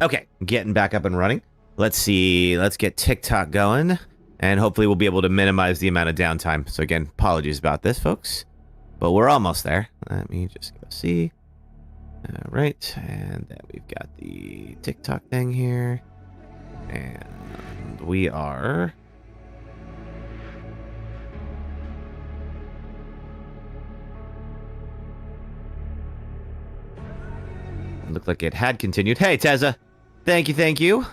Okay, getting back up and running. Let's see. Let's get TikTok going, and hopefully we'll be able to minimize the amount of downtime. So again, apologies about this, folks, but we're almost there. Let me just go see. All right, and then we've got the TikTok thing here, and we are... Looked like it had continued. Hey, Tezza. Thank you, thank you.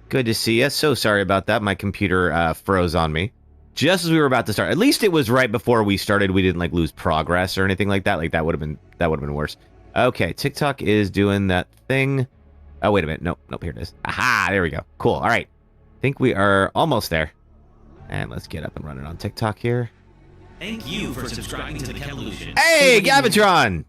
Good to see you. So sorry about that. My computer froze on me just as we were about to start. At least it was right before we started. We didn't like lose progress or anything like that. Like that would have been worse. Okay, TikTok is doing that thing. Oh, wait a minute. Nope, here it is. Aha, there we go. Cool. All right. I think we are almost there. And let's get up and running on TikTok here. Thank you for subscribing to the Kevolution. Hey, Gavitron!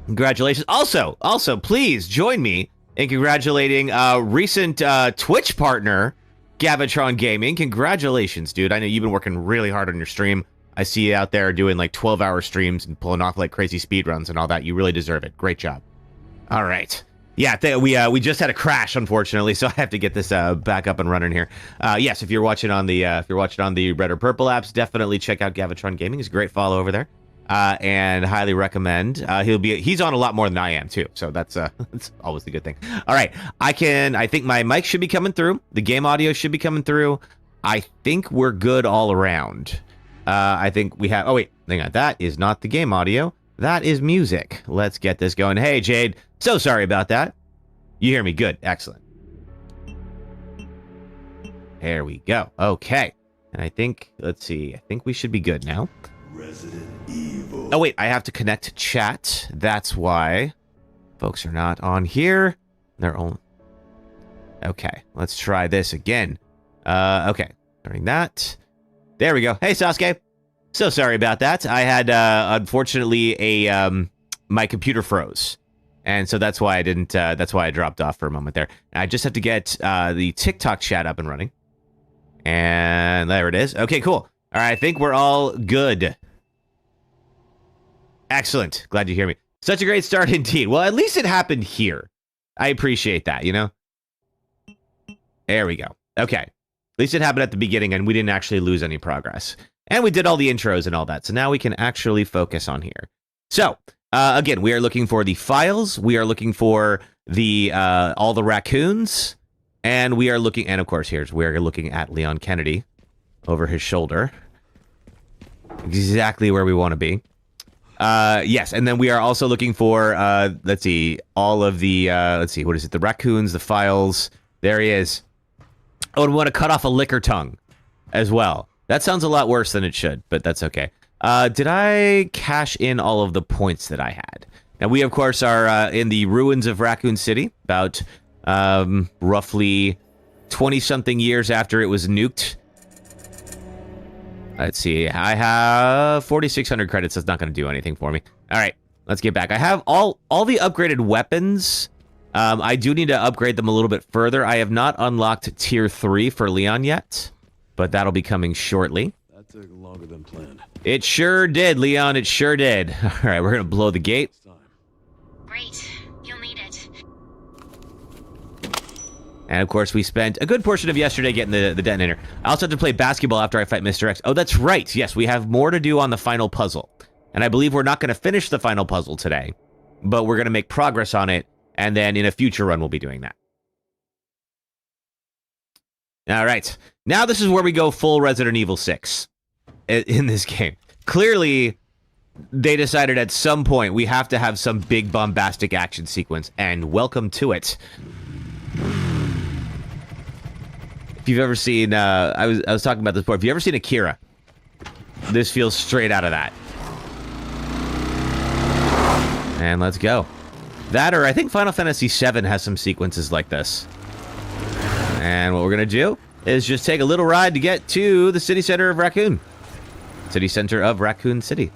Congratulations. Also, please join me in congratulating recent Twitch partner, Gavitron Gaming. Congratulations, dude. I know you've been working really hard on your stream. I see you out there doing like 12-hour streams and pulling off like crazy speedruns and all that. You really deserve it. Great job. All right. Yeah, we just had a crash, unfortunately, so I have to get this back up and running here. Yes, if you're watching on the Red or Purple apps, definitely check out Gavitron Gaming. He's a great follow over there. And highly recommend. He's on a lot more than I am too, so that's always the good thing. All right, I think my mic should be coming through. The game audio should be coming through. I think we're good all around. I think we have. Oh wait, hang on. That is not the game audio. That is music. Let's get this going. Hey Jade, so sorry about that. You hear me? Good, excellent. There we go. Okay, and I think let's see. I think we should be good now. Resident Evil. Oh wait, I have to connect to chat. That's why folks are not on here. They're on. Okay, let's try this again. Okay, during that. There we go. Hey Sasuke. So sorry about that. I had unfortunately my computer froze. And so that's why I didn't that's why I dropped off for a moment there. And I just have to get the TikTok chat up and running. And there it is. Okay, cool. All right, I think we're all good. Excellent. Glad you hear me. Such a great start indeed. Well, at least it happened here. I appreciate that, you know? There we go. Okay. At least it happened at the beginning and we didn't actually lose any progress. And we did all the intros and all that. So now we can actually focus on here. So, again, we are looking for the files. We are looking for the all the raccoons. And we are looking, and of course, we're looking at Leon Kennedy over his shoulder. Exactly where we want to be. Yes, and then we are also looking for, let's see, all of the, let's see, what is it? The raccoons, the files. There he is. Oh, and we want to cut off a liquor tongue as well. That sounds a lot worse than it should, but that's okay. Did I cash in all of the points that I had? Now, we, of course, are in the ruins of Raccoon City, about roughly 20-something years after it was nuked. Let's see. I have 4,600 credits. That's not going to do anything for me. All right, let's get back. I have all the upgraded weapons. I do need to upgrade them a little bit further. I have not unlocked Tier 3 for Leon yet, but that'll be coming shortly. That took longer than planned. It sure did, Leon. It sure did. All right, we're going to blow the gate. Great. You'll need it. And, of course, we spent a good portion of yesterday getting the detonator. I also have to play basketball after I fight Mr. X. Oh, that's right. Yes, we have more to do on the final puzzle. And I believe we're not going to finish the final puzzle today, but we're going to make progress on it, and then in a future run, we'll be doing that. All right. Now this is where we go full Resident Evil 6 in this game. Clearly, they decided at some point we have to have some big bombastic action sequence, and welcome to it. If you've ever seen, I was talking about this before. If you've ever seen Akira, this feels straight out of that. And let's go. That, or I think Final Fantasy VII has some sequences like this. And what we're gonna do is just take a little ride to get to the city center of Raccoon. City center of Raccoon City.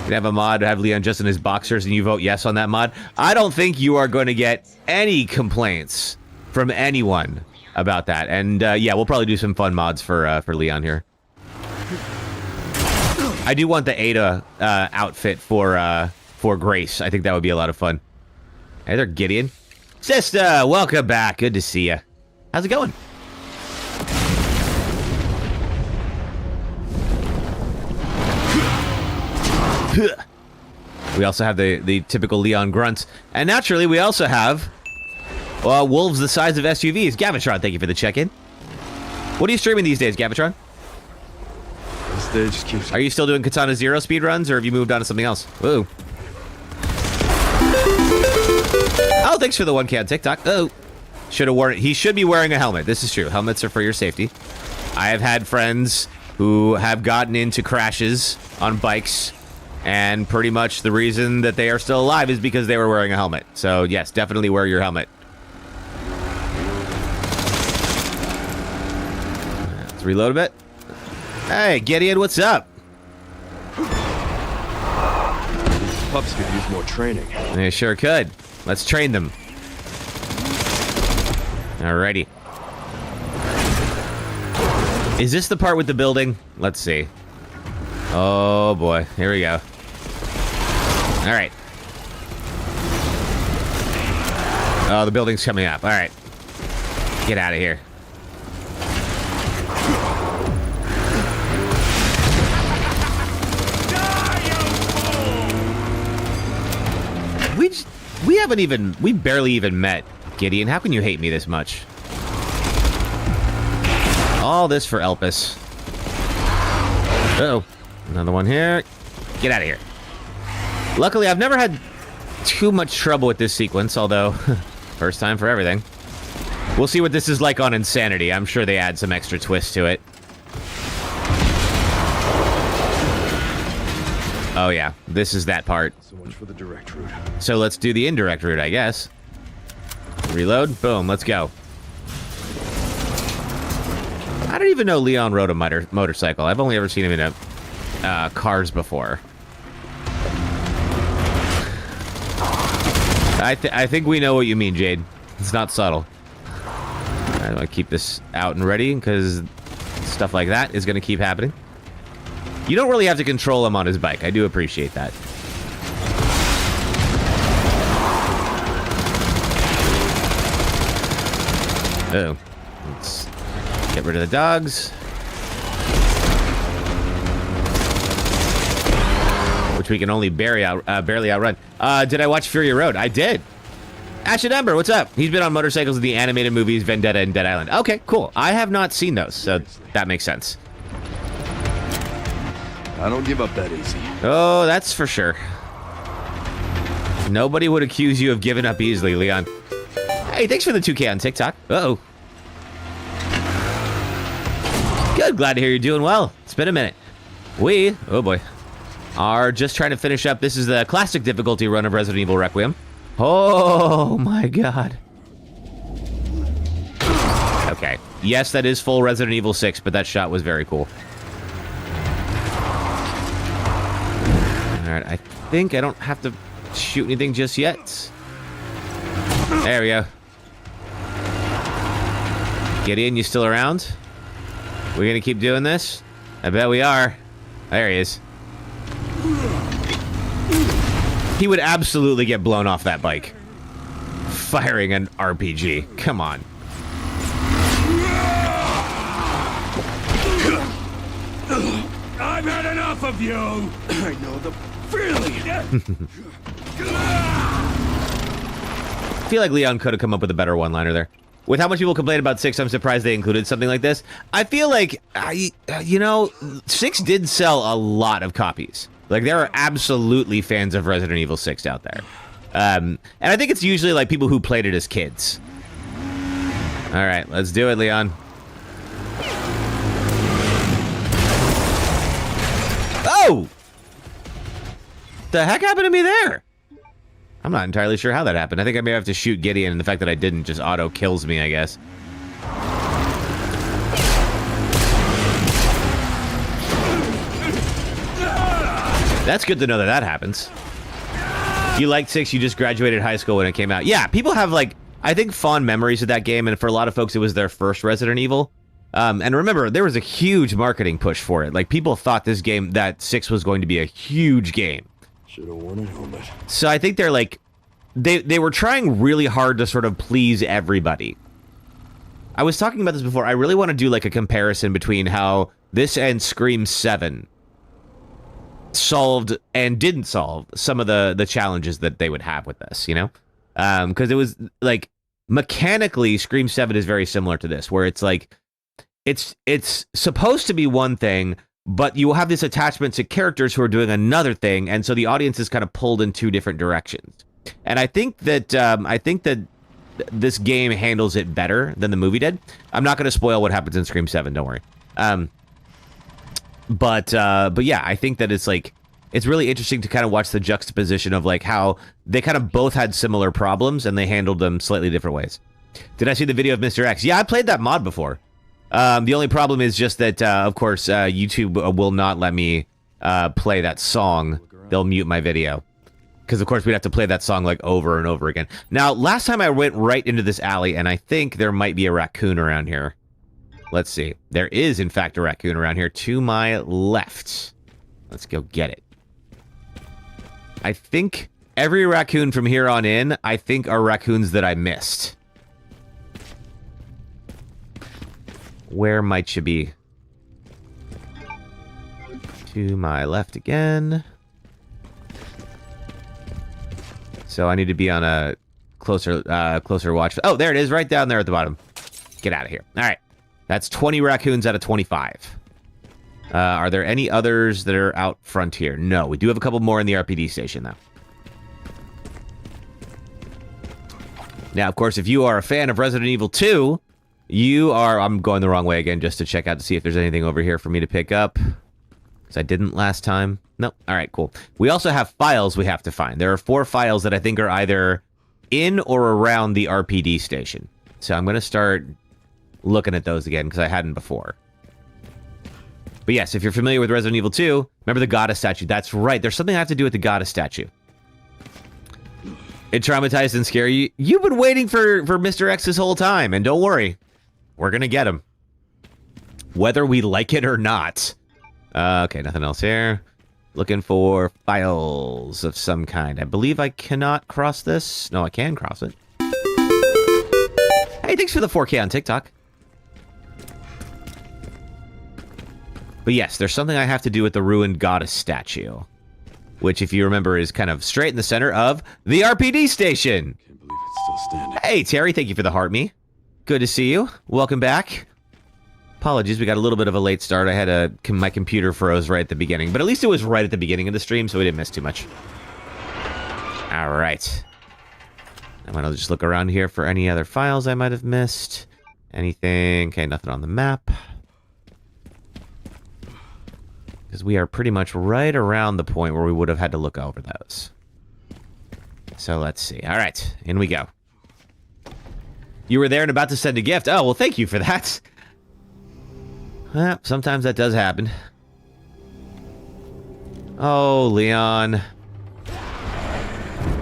We have a mod, have Leon just in his boxers, and you vote yes on that mod. I don't think you are going to get any complaints from anyone about that. And yeah, we'll probably do some fun mods for Leon here. I do want the Ada outfit for Grace. I think that would be a lot of fun. Hey there, Gideon. Sister, welcome back. Good to see you. How's it going? We also have the typical Leon grunts. And naturally, we also have wolves the size of SUVs. Gavitron, thank you for the check-in. What are you streaming these days, Gavitron? This stage keeps... Are you still doing Katana Zero speedruns, or have you moved on to something else? Whoa. Oh, thanks for the 1K on TikTok. Oh. Should have worn it. He should be wearing a helmet. This is true. Helmets are for your safety. I have had friends who have gotten into crashes on bikes, and pretty much the reason that they are still alive is because they were wearing a helmet. So, yes, definitely wear your helmet. Let's reload a bit. Hey, Gideon, what's up? Pups could use more training. They sure could. Let's train them. Alrighty. Is this the part with the building? Let's see. Oh boy, here we go. Alright. Oh, the building's coming up. Alright. Get out of here. We barely even met, Gideon. How can you hate me this much? All this for Elpis. Uh-oh. Another one here. Get out of here. Luckily, I've never had too much trouble with this sequence, although first time for everything. We'll see what this is like on Insanity. I'm sure they add some extra twist to it. Oh yeah, this is that part. So much for the direct route. So let's do the indirect route, I guess. Reload. Boom, let's go. I don't even know Leon rode a motorcycle. I've only ever seen him in cars before. I think we know what you mean, Jade. It's not subtle. I want to keep this out and ready, because stuff like that is going to keep happening. You don't really have to control him on his bike. I do appreciate that. Oh. Let's get rid of the dogs. Which we can only barely outrun. Did I watch Fury Road? I did. Ashton Ember, what's up? He's been on motorcycles in the animated movies Vendetta and Dead Island. Okay, cool. I have not seen those, so that makes sense. I don't give up that easy. Oh, that's for sure. Nobody would accuse you of giving up easily, Leon. Hey, thanks for the 2K on TikTok. Uh-oh. Good, glad to hear you're doing well. It's been a minute. We, oh boy, are just trying to finish up. This is the classic difficulty run of Resident Evil Requiem. Oh my god. Okay. Yes, that is full Resident Evil 6, but that shot was very cool. Alright, I think I don't have to shoot anything just yet. There we go. Gideon, you still around? We're gonna keep doing this? I bet we are. There he is. He would absolutely get blown off that bike. Firing an RPG. Come on. I've had enough of you! I know the feeling! I feel like Leon could have come up with a better one-liner there. With how much people complain about 6, I'm surprised they included something like this. I feel like, you know, 6 did sell a lot of copies. Like, there are absolutely fans of Resident Evil 6 out there. And I think it's usually, like, people who played it as kids. Alright, let's do it, Leon. Oh! The heck happened to me there? I'm not entirely sure how that happened. I think I may have to shoot Gideon, and the fact that I didn't just auto kills me, I guess. That's good to know that that happens. If you liked 6, you just graduated high school when it came out. Yeah, people have, like, I think fond memories of that game, and for a lot of folks, it was their first Resident Evil. And remember, there was a huge marketing push for it. Like, people thought this game, that 6 was going to be a huge game. Should have worn a helmet. So I think they're, like, they were trying really hard to sort of please everybody. I was talking about this before. I really want to do like a comparison between how this and Scream 7 solved and didn't solve some of the challenges that they would have with this, you know? Because it was like mechanically Scream 7 is very similar to this, where it's like it's supposed to be one thing, but you have this attachment to characters who are doing another thing, and so the audience is kind of pulled in two different directions. And I think that this game handles it better than the movie did. I'm not going to spoil what happens in Scream 7, don't worry. But yeah, I think that it's like it's really interesting to kind of watch the juxtaposition of like how they kind of both had similar problems and they handled them slightly different ways. Did I see the video of Mr. X? Yeah, I played that mod before. The only problem is just that, of course, YouTube will not let me play that song. They'll mute my video. Because, of course, we'd have to play that song, like, over and over again. Now, last time I went right into this alley, and I think there might be a raccoon around here. Let's see. There is, in fact, a raccoon around here to my left. Let's go get it. I think every raccoon from here on in, I think, are raccoons that I missed. Where might you be? To my left again. So I need to be on a closer watch. Oh, there it is, right down there at the bottom. Get out of here. All right. That's 20 raccoons out of 25. Are there any others that are out front here? No, we do have a couple more in the RPD station, though. Now, of course, if you are a fan of Resident Evil 2, you are... I'm going the wrong way again just to check out to see if there's anything over here for me to pick up. Because I didn't last time. No. All right, cool. We also have files we have to find. There are 4 files that I think are either in or around the RPD station. So I'm going to start looking at those again because I hadn't before. But yes, if you're familiar with Resident Evil 2, remember the goddess statue. That's right. There's something I have to do with the goddess statue. It traumatized and scared you. You've been waiting for Mr. X this whole time. And don't worry. We're going to get him. Whether we like it or not. Okay, nothing else here. Looking for files of some kind. I believe I cannot cross this. No, I can cross it. Hey, thanks for the 4K on TikTok. But yes, there's something I have to do with the ruined goddess statue. Which, if you remember, is kind of straight in the center of the RPD station. Can't believe it's still standing. Hey, Terry, thank you for the heart me. Good to see you. Welcome back. Apologies, we got a little bit of a late start. I had my computer froze right at the beginning. But at least it was right at the beginning of the stream, so we didn't miss too much. All right. I'm going to just look around here for any other files I might have missed. Anything. Okay, nothing on the map. Because we are pretty much right around the point where we would have had to look over those. So let's see. All right, in we go. You were there and about to send a gift. Oh, well, thank you for that. Well, sometimes that does happen. Oh, Leon.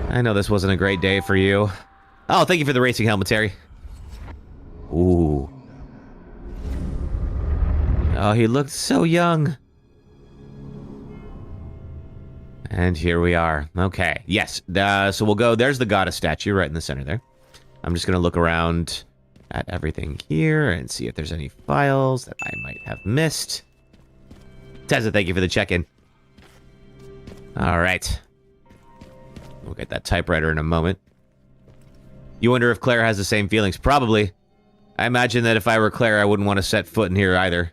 I know this wasn't a great day for you. Oh, thank you for the racing helmet, Terry. Ooh. Oh, he looked so young. And here we are. Okay, yes. So we'll go. There's the goddess statue right in the center there. I'm just going to look around at everything here and see if there's any files that I might have missed. Tessa, thank you for the check-in. All right. We'll get that typewriter in a moment. You wonder if Claire has the same feelings? Probably. I imagine that if I were Claire, I wouldn't want to set foot in here either.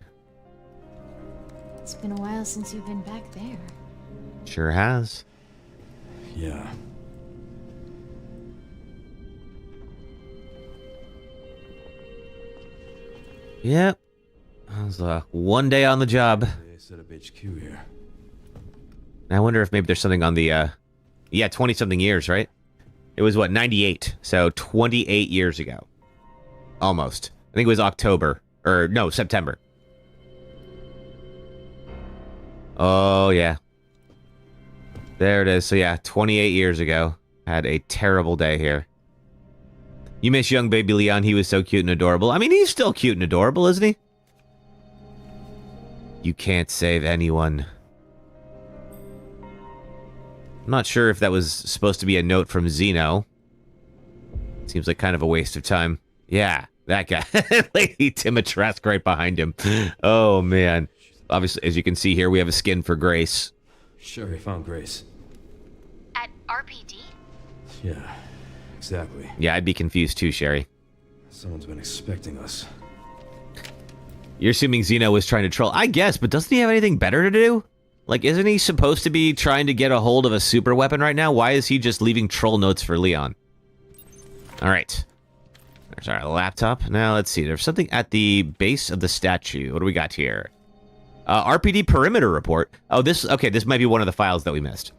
It's been a while since you've been back there. Sure has. Yeah. Yep. That was one day on the job. They set up HQ here. I wonder if maybe there's something on the, yeah, 20-something years, right? It was, what, 98? So 28 years ago. Almost. I think it was October. Or, no, September. Oh, yeah. There it is. So, yeah, 28 years ago. Had a terrible day here. You miss young baby Leon. He was so cute and adorable. I mean, he's still cute and adorable, isn't he? You can't save anyone. I'm not sure if that was supposed to be a note from Zeno. Seems like kind of a waste of time. Yeah, that guy. Lady Timitresk right behind him. Oh, man. Obviously, as you can see here, we have a skin for Grace. Sherry found Grace. At RPD? Yeah, exactly. Yeah, I'd be confused too, Sherry. Someone's been expecting us. You're assuming Zeno was trying to troll. I guess, but doesn't he have anything better to do? Like, isn't he supposed to be trying to get a hold of a super weapon right now? Why is he just leaving troll notes for Leon? All right. There's our laptop. Now, let's see. There's something at the base of the statue. What do we got here? RPD perimeter report. Oh, this might be one of the files that we missed.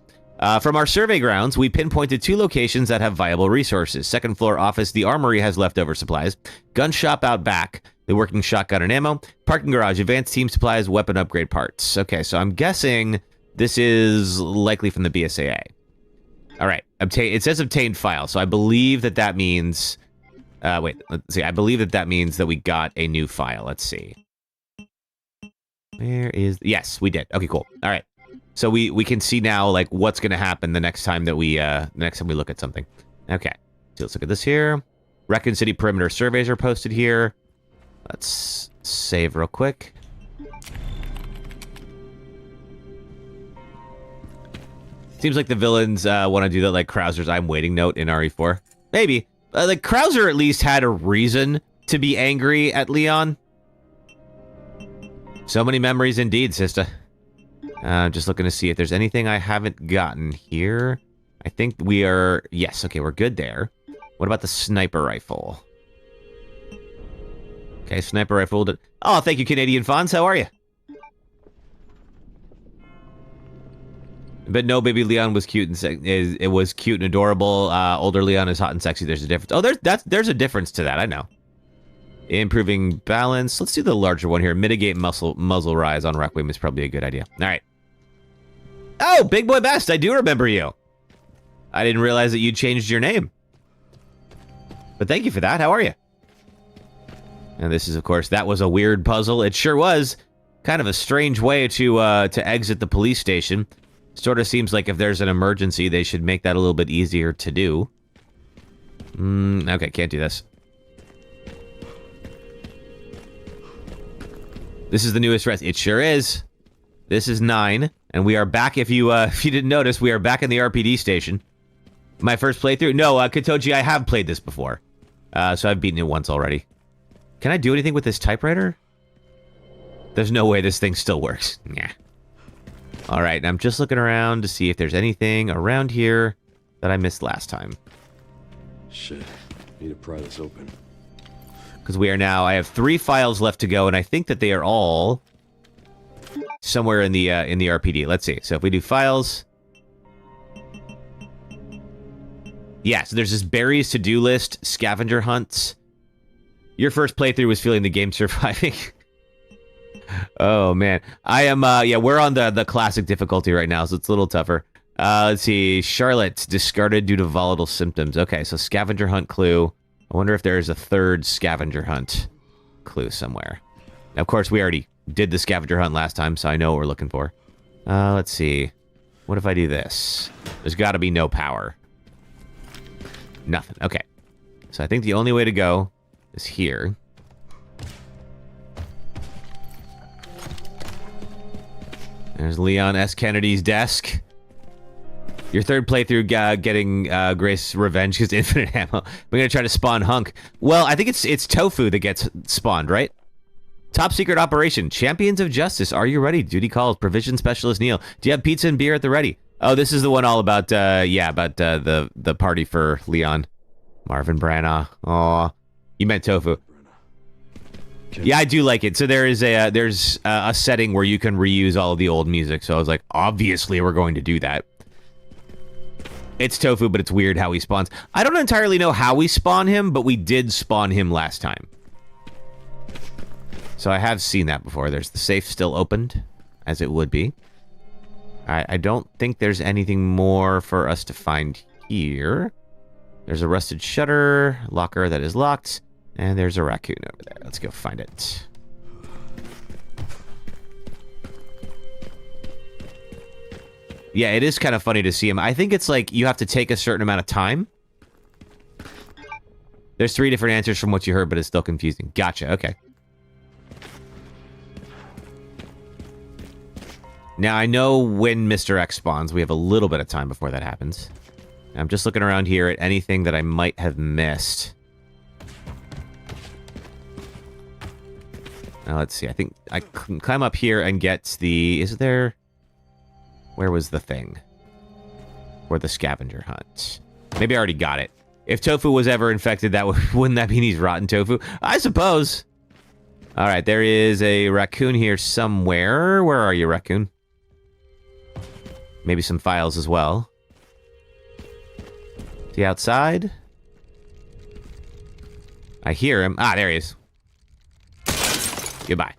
From our survey grounds, we pinpointed 2 locations that have viable resources. Second floor office, the armory has leftover supplies. Gun shop out back, the working shotgun and ammo. Parking garage, advanced team supplies, weapon upgrade parts. Okay, so I'm guessing this is likely from the BSAA. All right, it says obtained file, so I believe that means... wait, let's see. I believe that means that we got a new file. Let's see. Where is... Yes, we did. Okay, cool. All right. So we can see now, like, what's going to happen the next time that we look at something. Okay. So let's look at this here. Raccoon City perimeter surveys are posted here. Let's save real quick. Seems like the villains want to do that, like Krauser's I'm waiting note in RE4. Maybe. Like, Krauser at least had a reason to be angry at Leon. So many memories indeed, sister. Just looking to see if there's anything I haven't gotten here. I think we are... Yes, okay, we're good there. What about the sniper rifle? Okay, sniper rifle. Oh, thank you, Canadian Fonz. How are you? But no, baby Leon was cute and it was cute and adorable. Older Leon is hot and sexy. There's a difference. Oh, there's a difference to that. I know. Improving balance. Let's do the larger one here. Mitigate muzzle rise on Requiem is probably a good idea. All right. Oh, Big Boy Best. I do remember you. I didn't realize that you changed your name. But thank you for that. How are you? And this is, of course, that was a weird puzzle. It sure was. Kind of a strange way to exit the police station. Sort of seems like if there's an emergency, they should make that a little bit easier to do. Okay, can't do this. This is the newest rest. It sure is. This is 9, and we are back. If you didn't notice, we are back in the RPD station. My first playthrough? No, Katoji, I have played this before. So I've beaten it once already. Can I do anything with this typewriter? There's no way this thing still works. Yeah. All right, and I'm just looking around to see if there's anything around here that I missed last time. Shit, need to pry this open. Because we are now, I have 3 files left to go, and I think that they are all somewhere in the RPD. Let's see. So if we do files, yeah. So there's this berries to-do list, scavenger hunts. Your first playthrough was feeling the game surviving. Oh man, I am. Yeah, we're on the classic difficulty right now, so it's a little tougher. Let's see. Charlotte discarded due to volatile symptoms. Okay, so scavenger hunt clue. I wonder if there's a third scavenger hunt clue somewhere. Now, of course, we already did the scavenger hunt last time, so I know what we're looking for. Let's see. What if I do this? There's got to be no power. Nothing. Okay. So I think the only way to go is here. There's Leon S. Kennedy's desk. Your third playthrough getting Grace revenge because infinite ammo. We're going to try to spawn Hunk. Well, I think it's Tofu that gets spawned, right? Top secret operation. Champions of Justice. Are you ready? Duty calls. Provision specialist Neil. Do you have pizza and beer at the ready? Oh, this is the one all about, the party for Leon. Marvin Branagh. Aw. You meant Tofu. Yeah, I do like it. So there's a setting where you can reuse all of the old music. So I was like, obviously we're going to do that. It's Tofu, but it's weird how he spawns. I don't entirely know how we spawn him, but we did spawn him last time. So I have seen that before. There's the safe still opened, as it would be. I don't think there's anything more for us to find here. There's a rusted shutter, locker that is locked, and there's a raccoon over there. Let's go find it. Yeah, it is kind of funny to see him. I think it's like you have to take a certain amount of time. There's 3 different answers from what you heard, but it's still confusing. Gotcha, okay. Now, I know when Mr. X spawns. We have a little bit of time before that happens. I'm just looking around here at anything that I might have missed. Now, let's see. I think I can climb up here and get the... Is there... Where was the thing? Or the scavenger hunt? Maybe I already got it. If Tofu was ever infected, that wouldn't that mean he's rotten tofu? I suppose. All right, there is a raccoon here somewhere. Where are you, raccoon? Maybe some files as well. Is he outside? I hear him. Ah, there he is. Goodbye.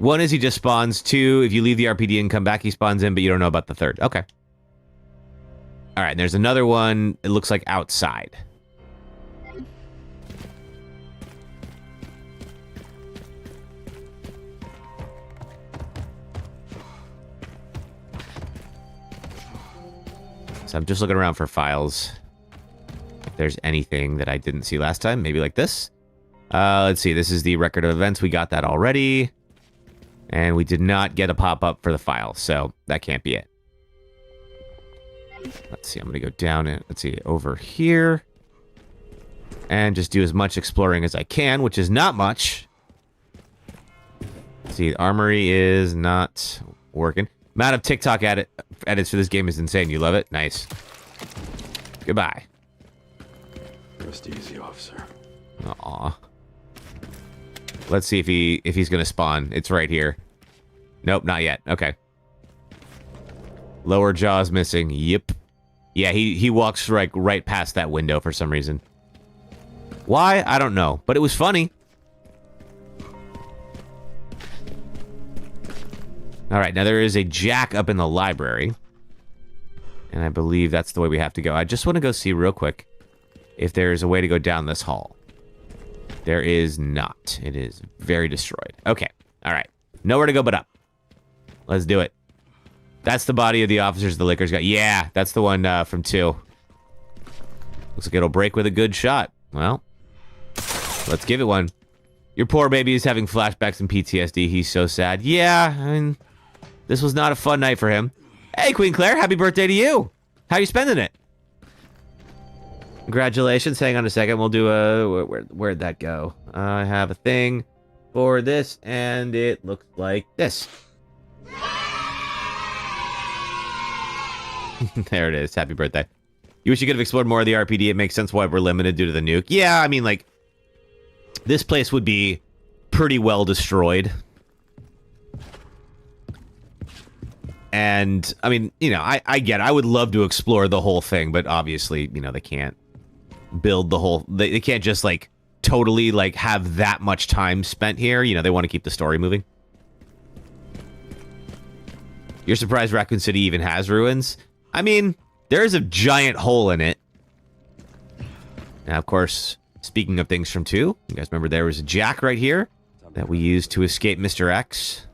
1 is he just spawns. 2, if you leave the RPD and come back, he spawns in, but you don't know about the 3rd. Okay. All right, and there's another one. It looks like outside. So I'm just looking around for files. If there's anything that I didn't see last time, maybe like this. Let's see. This is the record of events. We got that already. And we did not get a pop-up for the file, so that can't be it. Let's see. I'm going to go down and, let's see, over here. And just do as much exploring as I can, which is not much. Let's see, the armory is not working. Amount of TikTok edits for this game is insane. You love it? Nice. Goodbye. Rest easy, officer. Aw. Let's see if he's gonna spawn. It's right here. Nope, not yet. Okay. Lower jaw's missing. Yep. Yeah, he walks right past that window for some reason. Why? I don't know. But it was funny. Alright, now there is a jack up in the library. And I believe that's the way we have to go. I just want to go see real quick if there's a way to go down this hall. There is not. It is very destroyed. Okay. Alright. Nowhere to go but up. Let's do it. That's the body of the officers the Lickers got. Yeah, that's the one from 2. Looks like it'll break with a good shot. Well, let's give it one. Your poor baby is having flashbacks and PTSD. He's so sad. Yeah, I mean, this was not a fun night for him. Hey, Queen Claire, happy birthday to you. How you spending it? Congratulations. Hang on a second. We'll do a... Where'd that go? I have a thing for this, and it looks like this. There it is. Happy birthday. You wish you could have explored more of the RPD. It makes sense why we're limited due to the nuke. Yeah, I mean, like, this place would be pretty well destroyed. And, I mean, you know, I get it. I would love to explore the whole thing, but obviously, you know, they can't build the whole... They can't just, like, totally, like, have that much time spent here. You know, they want to keep the story moving. You're surprised Raccoon City even has ruins? I mean, there's a giant hole in it. Now, of course, speaking of things from 2, you guys remember there was a jack right here that we used to escape Mr. X.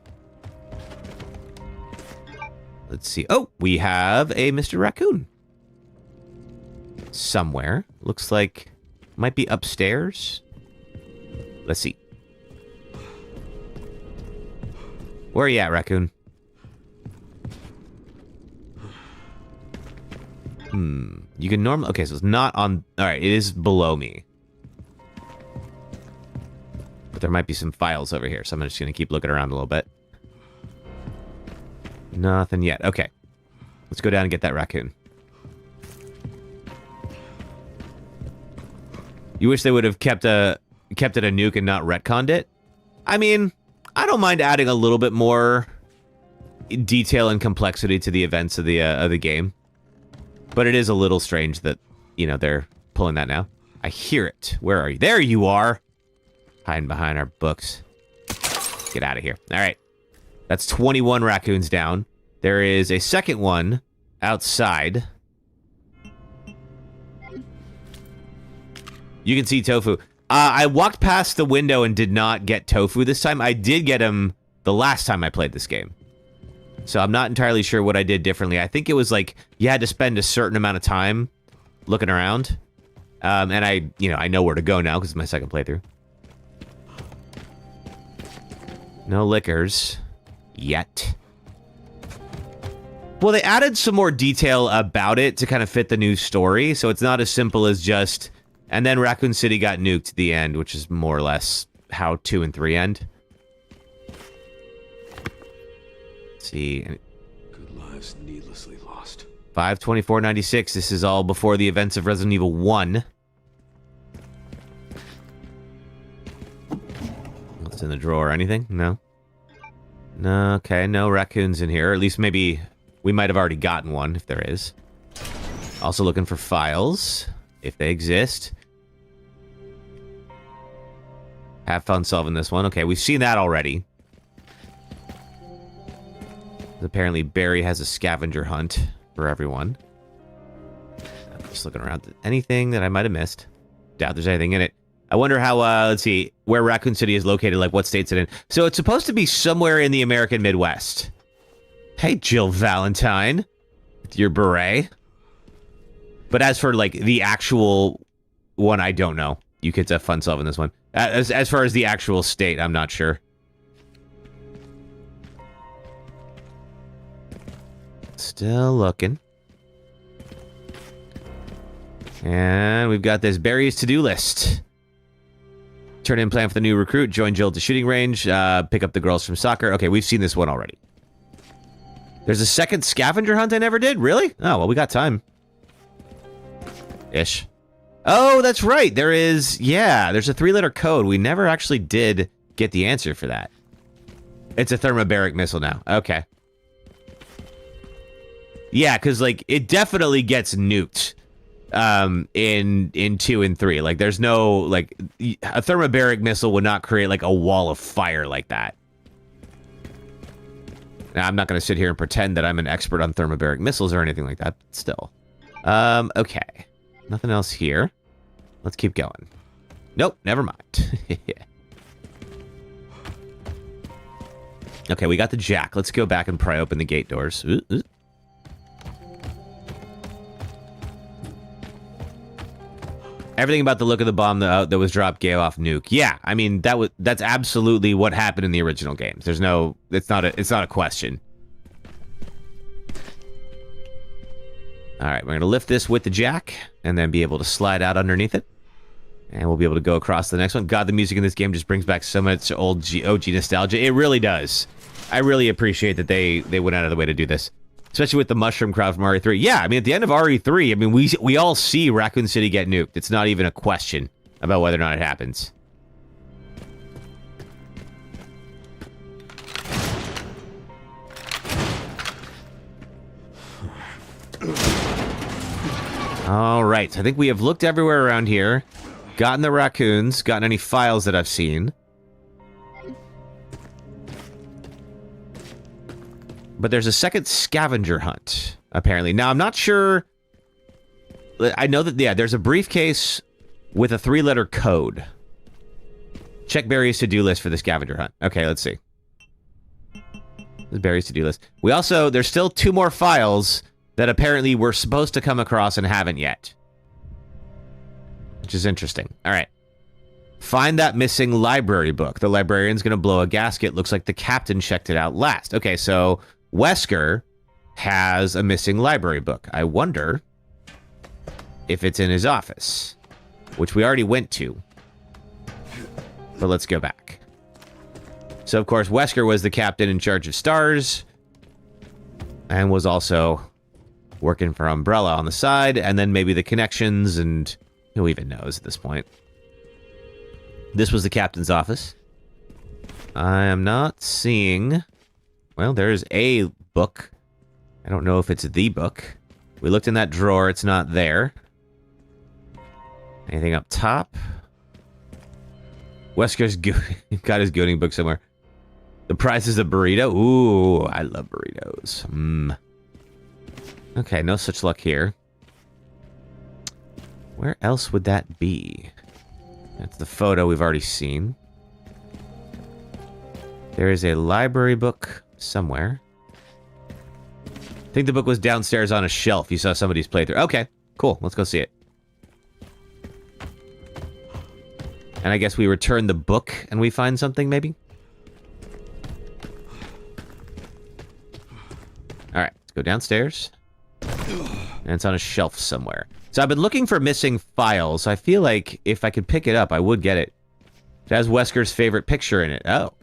Let's see. Oh, we have a Mr. Raccoon. Somewhere. Looks like might be upstairs. Let's see. Where are you at, Raccoon? You can normally... Okay, so it's not on... Alright, it is below me. But there might be some files over here, so I'm just going to keep looking around a little bit. Nothing yet. Okay. Let's go down and get that raccoon. You wish they would have kept it a nuke and not retconned it? I mean, I don't mind adding a little bit more detail and complexity to the events of the game. But it is a little strange that, you know, they're pulling that now. I hear it. Where are you? There you are! Hiding behind our books. Get out of here. All right. That's 21 raccoons down. There is a second one outside. You can see Tofu. I walked past the window and did not get Tofu this time. I did get him the last time I played this game. So I'm not entirely sure what I did differently. I think it was like you had to spend a certain amount of time looking around. And I know where to go now because it's my second playthrough. No liquors yet. Well, they added some more detail about it to kind of fit the new story. So it's not as simple as just, and then Raccoon City got nuked at the end, which is more or less how 2 and 3 end. Let's see. Good lives needlessly lost. 5/24/96. This is all before the events of Resident Evil 1. What's in the drawer? Anything? No. No. Okay. No raccoons in here. Or at least maybe we might have already gotten one, if there is. Also looking for files, if they exist. Have fun solving this one. Okay, we've seen that already. Apparently, Barry has a scavenger hunt for everyone. I'm just looking around. Anything that I might have missed? Doubt there's anything in it. I wonder how, let's see, where Raccoon City is located, like what state's it in. So it's supposed to be somewhere in the American Midwest. Hey, Jill Valentine, with your beret. But as for, like, the actual one, I don't know. You kids have fun solving this one. As far as the actual state, I'm not sure. Still looking. And we've got this Barry's to-do list. Turn in plan for the new recruit. Join Jill at the shooting range. Pick up the girls from soccer. Okay, we've seen this one already. There's a second scavenger hunt I never did? Really? Oh, well, we got time. Ish. Oh, that's right. There is, yeah, there's a 3-letter code. We never actually did get the answer for that. It's a thermobaric missile now. Okay. Yeah, because, like, it definitely gets nuked in 2 and 3. Like, there's no, like, a thermobaric missile would not create, like, a wall of fire like that. Now, I'm not going to sit here and pretend that I'm an expert on thermobaric missiles or anything like that, but still. Okay. Nothing else here. Let's keep going. Nope, never mind. Okay, we got the jack. Let's go back and pry open the gate doors. Ooh, ooh. Everything about the look of the bomb that was dropped gave off nuke. Yeah, I mean that's absolutely what happened in the original games. There's no, it's not a question. All right, we're gonna lift this with the jack and then be able to slide out underneath it, and we'll be able to go across to the next one. God, the music in this game just brings back so much old OG nostalgia. It really does. I really appreciate that they went out of the way to do this. Especially with the mushroom crowd from RE3. Yeah, I mean, at the end of RE3, I mean, we all see Raccoon City get nuked. It's not even a question about whether or not it happens. All right, so I think we have looked everywhere around here, gotten the raccoons, gotten any files that I've seen. But there's a second scavenger hunt, apparently. Now, I'm not sure. I know that, yeah, there's a briefcase with a 3-letter code. Check Barry's to-do list for the scavenger hunt. Okay, let's see. This is Barry's to-do list. We also, there's still 2 more files that apparently we're supposed to come across and haven't yet. Which is interesting. All right. Find that missing library book. The librarian's going to blow a gasket. Looks like the captain checked it out last. Okay, so Wesker has a missing library book. I wonder if it's in his office, which we already went to. But let's go back. So, of course, Wesker was the captain in charge of STARS and was also working for Umbrella on the side, and then maybe the connections, and who even knows at this point. This was the captain's office. I am not seeing... Well, there's a book. I don't know if it's the book. We looked in that drawer. It's not there. Anything up top? Wesker's got his gooning book somewhere. The price is a burrito. Ooh, I love burritos. Mmm. Okay, no such luck here. Where else would that be? That's the photo we've already seen. There is a library book somewhere. I think the book was downstairs on a shelf. You saw somebody's playthrough. Okay, cool. Let's go see it. And I guess we return the book and we find something, maybe? Alright, let's go downstairs. And it's on a shelf somewhere. So I've been looking for missing files. I feel like if I could pick it up, I would get it. It has Wesker's favorite picture in it. Oh,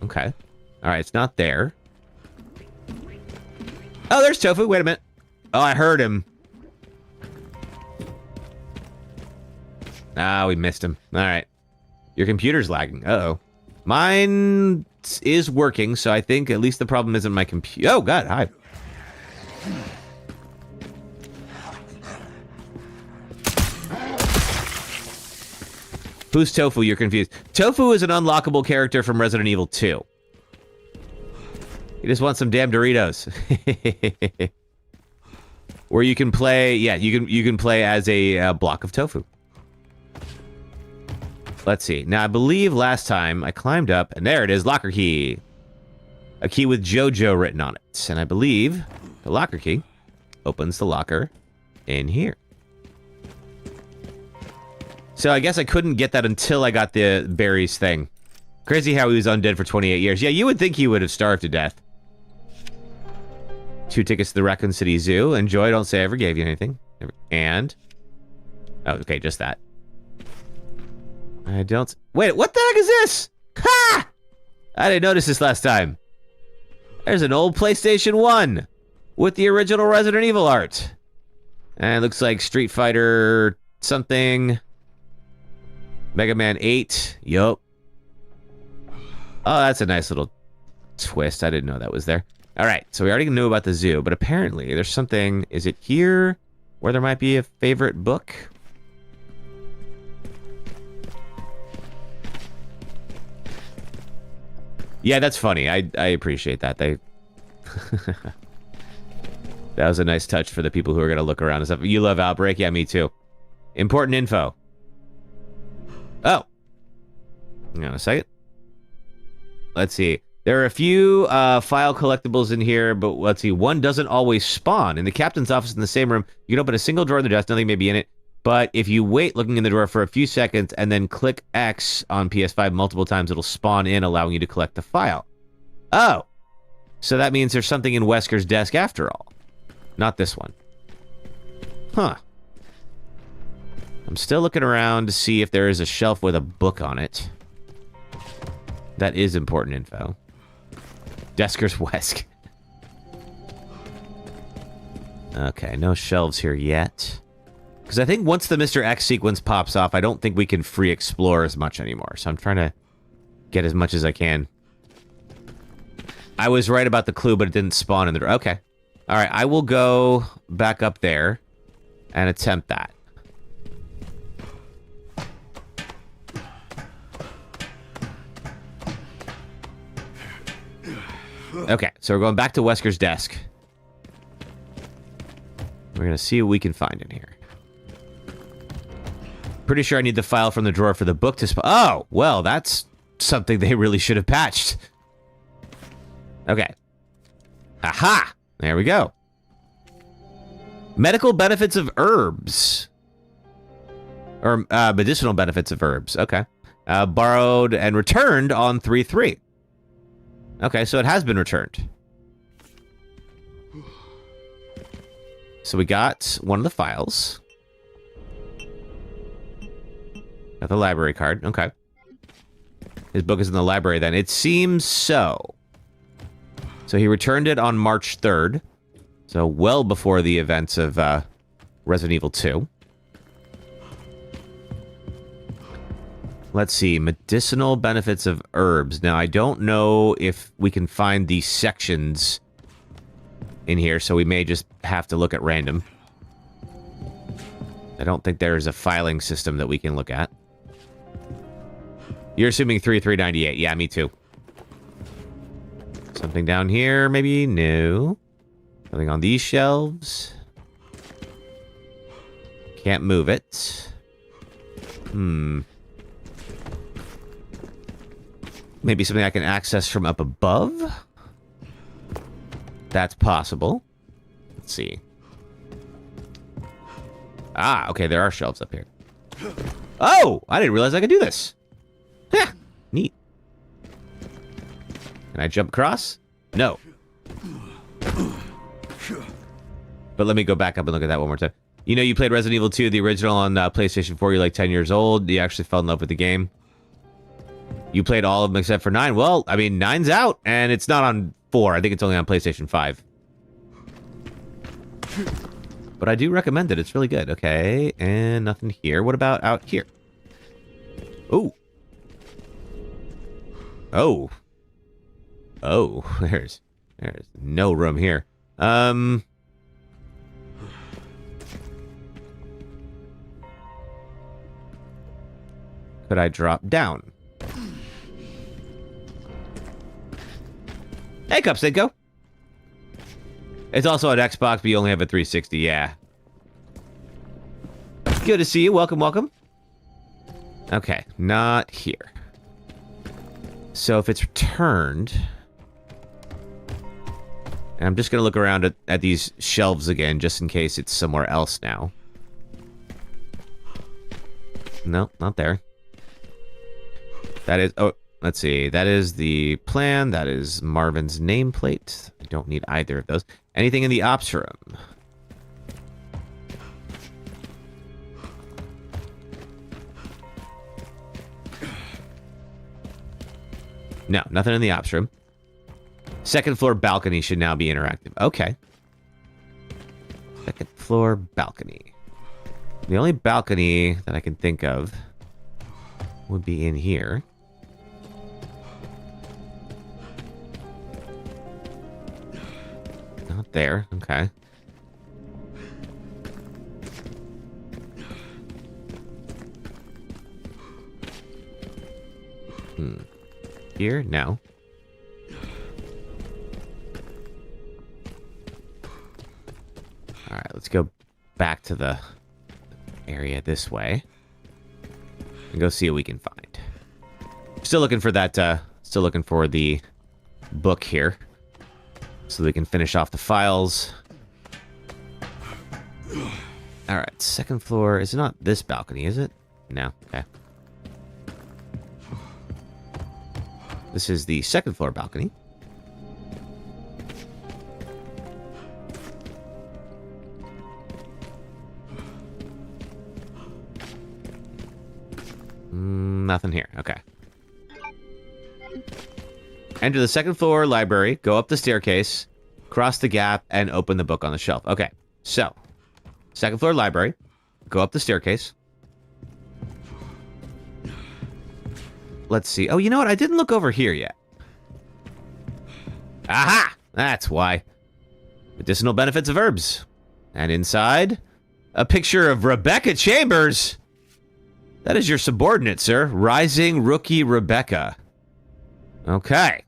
okay. Alright, it's not there. Oh, there's Tofu. Wait a minute. Oh, I heard him. Ah, we missed him. Alright. Your computer's lagging. Uh-oh. Mine is working, so I think at least the problem isn't my computer. Oh, God, hi. Who's Tofu? You're confused. Tofu is an unlockable character from Resident Evil 2. You just want some damn Doritos. Where you can play, yeah, you can play as a block of tofu. Let's see. Now, I believe last time I climbed up, and there it is, locker key. A key with JoJo written on it. And I believe the locker key opens the locker in here. So I guess I couldn't get that until I got the berries thing. Crazy how he was undead for 28 years. Yeah, you would think he would have starved to death. 2 tickets to the Raccoon City Zoo. Enjoy, don't say I ever gave you anything. And... oh, okay, just that. I don't... wait, what the heck is this? Ha! I didn't notice this last time. There's an old PlayStation 1 with the original Resident Evil art. And it looks like Street Fighter something. Mega Man 8. Yup. Oh, that's a nice little twist. I didn't know that was there. Alright, so we already knew about the zoo, but apparently there's something... is it here where there might be a favorite book? Yeah, that's funny. I appreciate that. They... that was a nice touch for the people who are going to look around and stuff. You love Outbreak? Yeah, me too. Important info. Oh. Hang on a second. Let's see. There are a few file collectibles in here, but let's see. One doesn't always spawn. In the captain's office in the same room, you can open a single drawer in the desk. Nothing may be in it. But if you wait looking in the drawer for a few seconds and then click X on PS5 multiple times, it'll spawn in, allowing you to collect the file. Oh. So that means there's something in Wesker's desk after all. Not this one. Huh. I'm still looking around to see if there is a shelf with a book on it. That is important info. Desker's Wesk. Okay, no shelves here yet. Because I think once the Mr. X sequence pops off, I don't think we can free explore as much anymore. So I'm trying to get as much as I can. I was right about the clue, but it didn't spawn in the... okay. Alright, I will go back up there and attempt that. Okay, so we're going back to Wesker's desk. We're going to see what we can find in here. Pretty sure I need the file from the drawer for the book to spawn. Oh, well, that's something they really should have patched. Okay. Aha! There we go. Medical benefits of herbs. Or medicinal benefits of herbs. Okay. Borrowed and returned on 3/3. Okay, so it has been returned. So we got one of the files. Got the library card. Okay. His book is in the library then. It seems so. So he returned it on March 3rd. So well before the events of Resident Evil 2. Let's see. Medicinal benefits of herbs. Now, I don't know if we can find these sections in here, so we may just have to look at random. I don't think there is a filing system that we can look at. You're assuming 3398. Yeah, me too. Something down here, maybe? No. Nothing on these shelves. Can't move it. Maybe something I can access from up above? That's possible. Let's see. Ah, okay, there are shelves up here. Oh, I didn't realize I could do this. Yeah, neat. Can I jump across? No. But let me go back up and look at that one more time. You know, you played Resident Evil 2, the original, on PlayStation 4. You're like 10 years old. You actually fell in love with the game. You played all of them except for 9. Well, I mean, 9's out, and it's not on 4. I think it's only on PlayStation 5. But I do recommend it. It's really good. Okay, and nothing here. What about out here? Oh. Oh. Oh, there's no room here. Could I drop down? Hey, Cupsinko. It's also on Xbox, but you only have a 360. Yeah. Good to see you. Welcome, welcome. Okay, not here. So if it's returned... And I'm just going to look around at these shelves again, just in case it's somewhere else now. No, not there. That is... Oh, let's see. That is the plan. That is Marvin's nameplate. I don't need either of those. Anything in the ops room? No, nothing in the ops room. Second floor balcony should now be interactive. Okay. Second floor balcony. The only balcony that I can think of would be in here. Not there. Okay. Here? No. Alright, let's go back to the area this way. And go see what we can find. Still looking for that, still looking for the book here. So we can finish off the files. Alright, second floor. Is it not this balcony, is it? No, okay. This is the second floor balcony. Nothing here. Okay. Enter the second floor library, go up the staircase, cross the gap, and open the book on the shelf. Okay, so, second floor library, go up the staircase. Let's see. Oh, you know what? I didn't look over here yet. Aha! That's why. Medicinal benefits of herbs. And inside, a picture of Rebecca Chambers. That is your subordinate, sir. Rising Rookie Rebecca. Okay.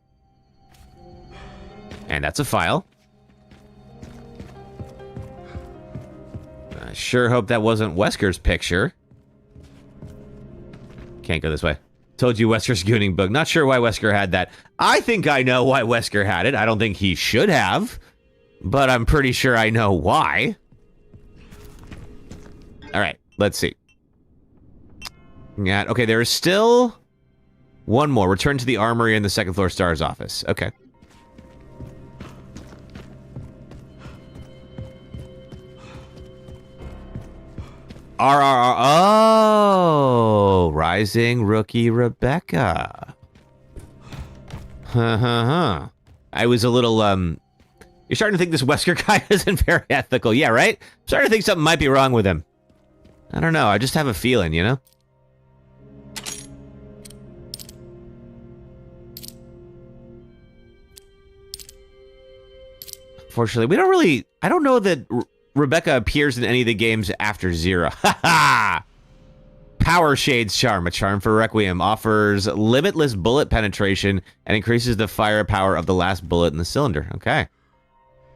And that's a file. I sure hope that wasn't Wesker's picture. Can't go this way. Told you Wesker's gooning book. Not sure why Wesker had that. I think I know why Wesker had it. I don't think he should have. But I'm pretty sure I know why. Alright, let's see. Yeah, okay, there is still one more. Return to the armory in the second floor star's office. Okay. RRR. Oh, Rising Rookie Rebecca. I was a little, You're starting to think this Wesker guy isn't very ethical. Yeah, right? I'm starting to think something might be wrong with him. I don't know. I just have a feeling, you know? Unfortunately, we don't really... I don't know that Rebecca appears in any of the games after 0. Ha-ha! Power Shade's Charm. A charm for Requiem. Offers limitless bullet penetration and increases the firepower of the last bullet in the cylinder. Okay.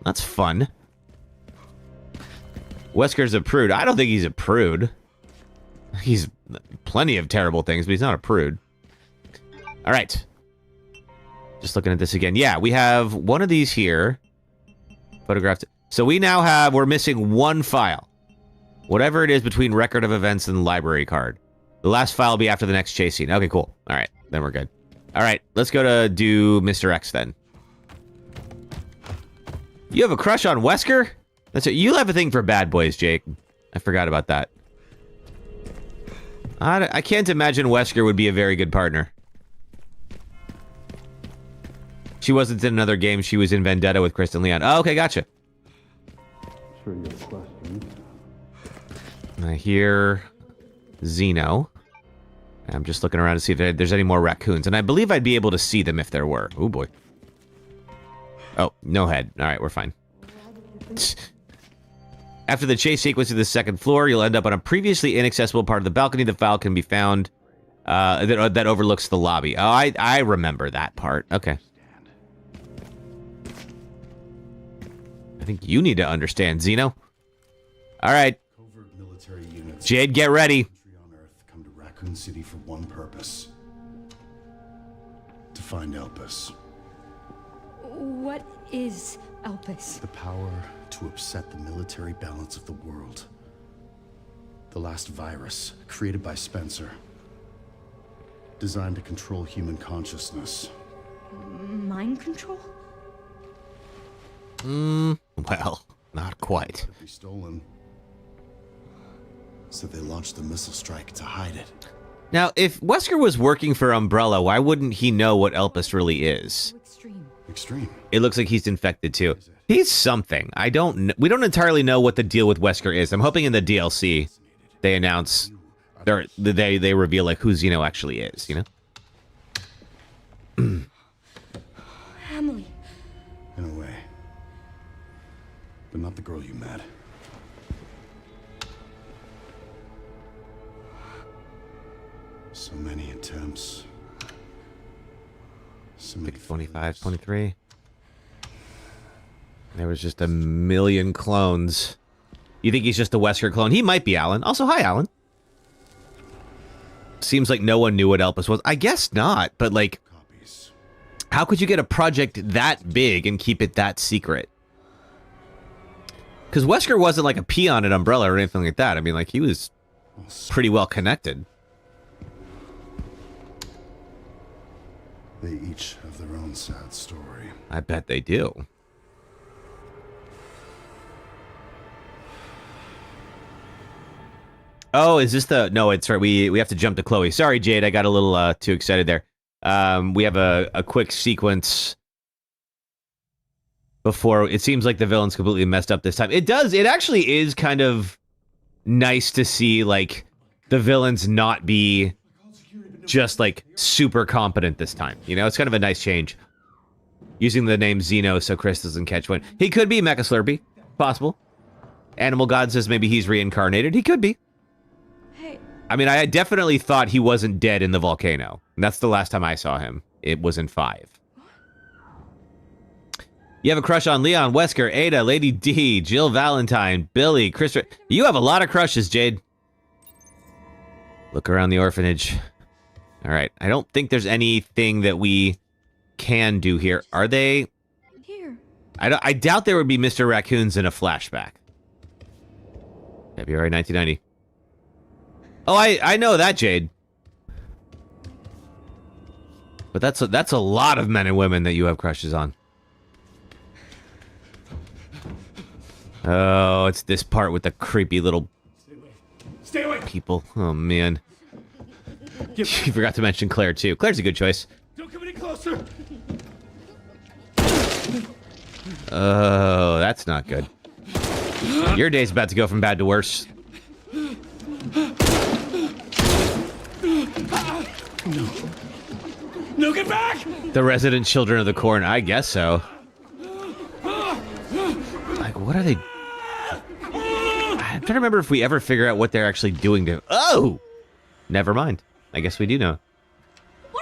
That's fun. Wesker's a prude. I don't think he's a prude. He's plenty of terrible things, but he's not a prude. All right. Just looking at this again. Yeah, we have one of these here. Photographed. So we now have, we're missing one file. Whatever it is between record of events and library card. The last file will be after the next chase scene. Okay, cool. All right, then we're good. All right, let's go to do Mr. X then. You have a crush on Wesker? That's it. You have a thing for bad boys, Jake. I forgot about that. I can't imagine Wesker would be a very good partner. She wasn't in another game. She was in Vendetta with Kristen Leon. Oh, okay, gotcha. Sure, you have questions. I hear Zeno. I'm just looking around to see if there's any more raccoons. And I believe I'd be able to see them if there were. Oh, boy. Oh, no head. All right, we're fine. After the chase sequence to the second floor, you'll end up on a previously inaccessible part of the balcony. The file can be found that overlooks the lobby. Oh, I remember that part. Okay. I think you need to understand, Zeno. All right. Covert military units. Jade, get ready. On Earth come to Raccoon City for one purpose. To find Elpis. What is Elpis? The power to upset the military balance of the world. The last virus, created by Spencer. Designed to control human consciousness. Mind control? Well, not quite. Could be stolen. So they launched the missile strike to hide it. Now, if Wesker was working for Umbrella, why wouldn't he know what Elpis really is? Extreme. It looks like he's infected too. He's something. We don't entirely know what the deal with Wesker is. I'm hoping in the DLC they announce, or they reveal like who Zeno actually is, you know? Emily. In a way. But not the girl you met. So many attempts. So many 25, 23. There was just a million clones. You think he's just a Wesker clone? He might be, Alan. Also, hi, Alan. Seems like no one knew what Elpis was. I guess not, but like, copies. How could you get a project that big and keep it that secret? Because Wesker wasn't like a peon at Umbrella or anything like that. I mean, like, he was pretty well connected. They each have their own sad story. I bet they do. Oh, is this the... No, it's right. We have to jump to Chloe. Sorry, Jade. I got a little too excited there. We have a quick sequence before... It seems like the villain's completely messed up this time. It does. It actually is kind of nice to see, like, the villains not be just, like, super competent this time. You know, it's kind of a nice change. Using the name Zeno so Chris doesn't catch wind. He could be Mecha Slurpee. Possible. Animal God says maybe he's reincarnated. He could be. I mean, I definitely thought he wasn't dead in the volcano. And that's the last time I saw him. It was in 5. You have a crush on Leon, Wesker, Ada, Lady D, Jill Valentine, Billy, Chris... You have a lot of crushes, Jade. Look around the orphanage. All right. I don't think there's anything that we can do here. Are they... Here. I doubt there would be Mr. Raccoons in a flashback. February 1990. Oh, I know that, Jade. But that's a lot of men and women that you have crushes on. Oh, it's this part with the creepy little people. Oh, man. You forgot to mention Claire, too. Claire's a good choice. Don't come any closer. Oh, that's not good. Your day's about to go from bad to worse. No, get back! The resident children of the corn. I guess so. Like, what are they... I'm trying to remember if we ever figure out what they're actually doing to... Oh! Never mind. I guess we do know.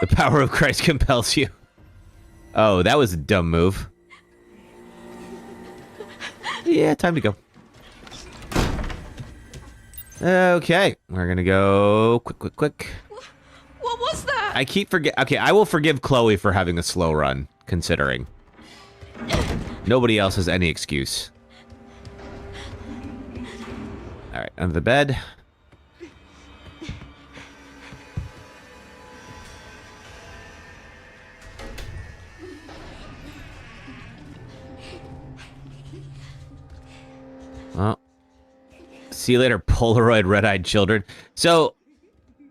The power of Christ compels you. Oh, that was a dumb move. Yeah, time to go. Okay, we're gonna go quick. What was that? I keep forget. Okay, I will forgive Chloe for having a slow run, considering nobody else has any excuse. All right, under the bed. Well, see you later, Polaroid red-eyed children. So,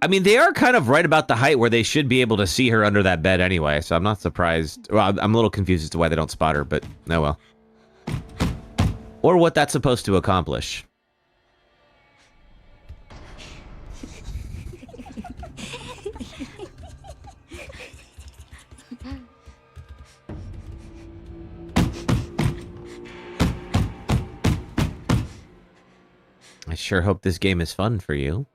I mean, they are kind of right about the height where they should be able to see her under that bed anyway, so I'm not surprised. Well, I'm a little confused as to why they don't spot her, but oh well. Or what that's supposed to accomplish. I sure hope this game is fun for you.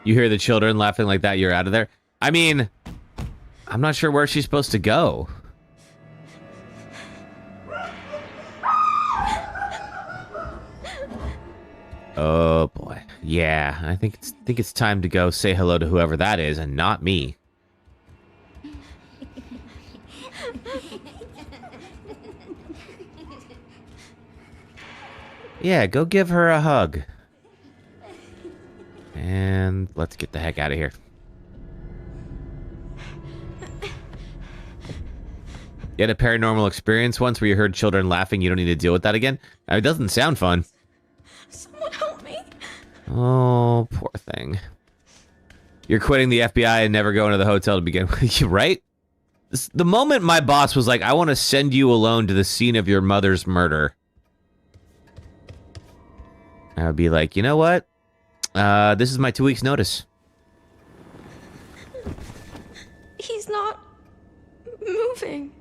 You hear the children laughing like that, you're out of there. I mean, I'm not sure where she's supposed to go. Oh boy. Yeah, I think it's time to go say hello to whoever that is and not me. Yeah, go give her a hug. And let's get the heck out of here. You had a paranormal experience once where you heard children laughing. You don't need to deal with that again? It doesn't sound fun. Someone help me. Oh, poor thing. You're quitting the FBI and never going to the hotel to begin with, right? The moment my boss was like, I want to send you alone to the scene of your mother's murder, I would be like, you know what? This is my 2 weeks notice. He's not moving.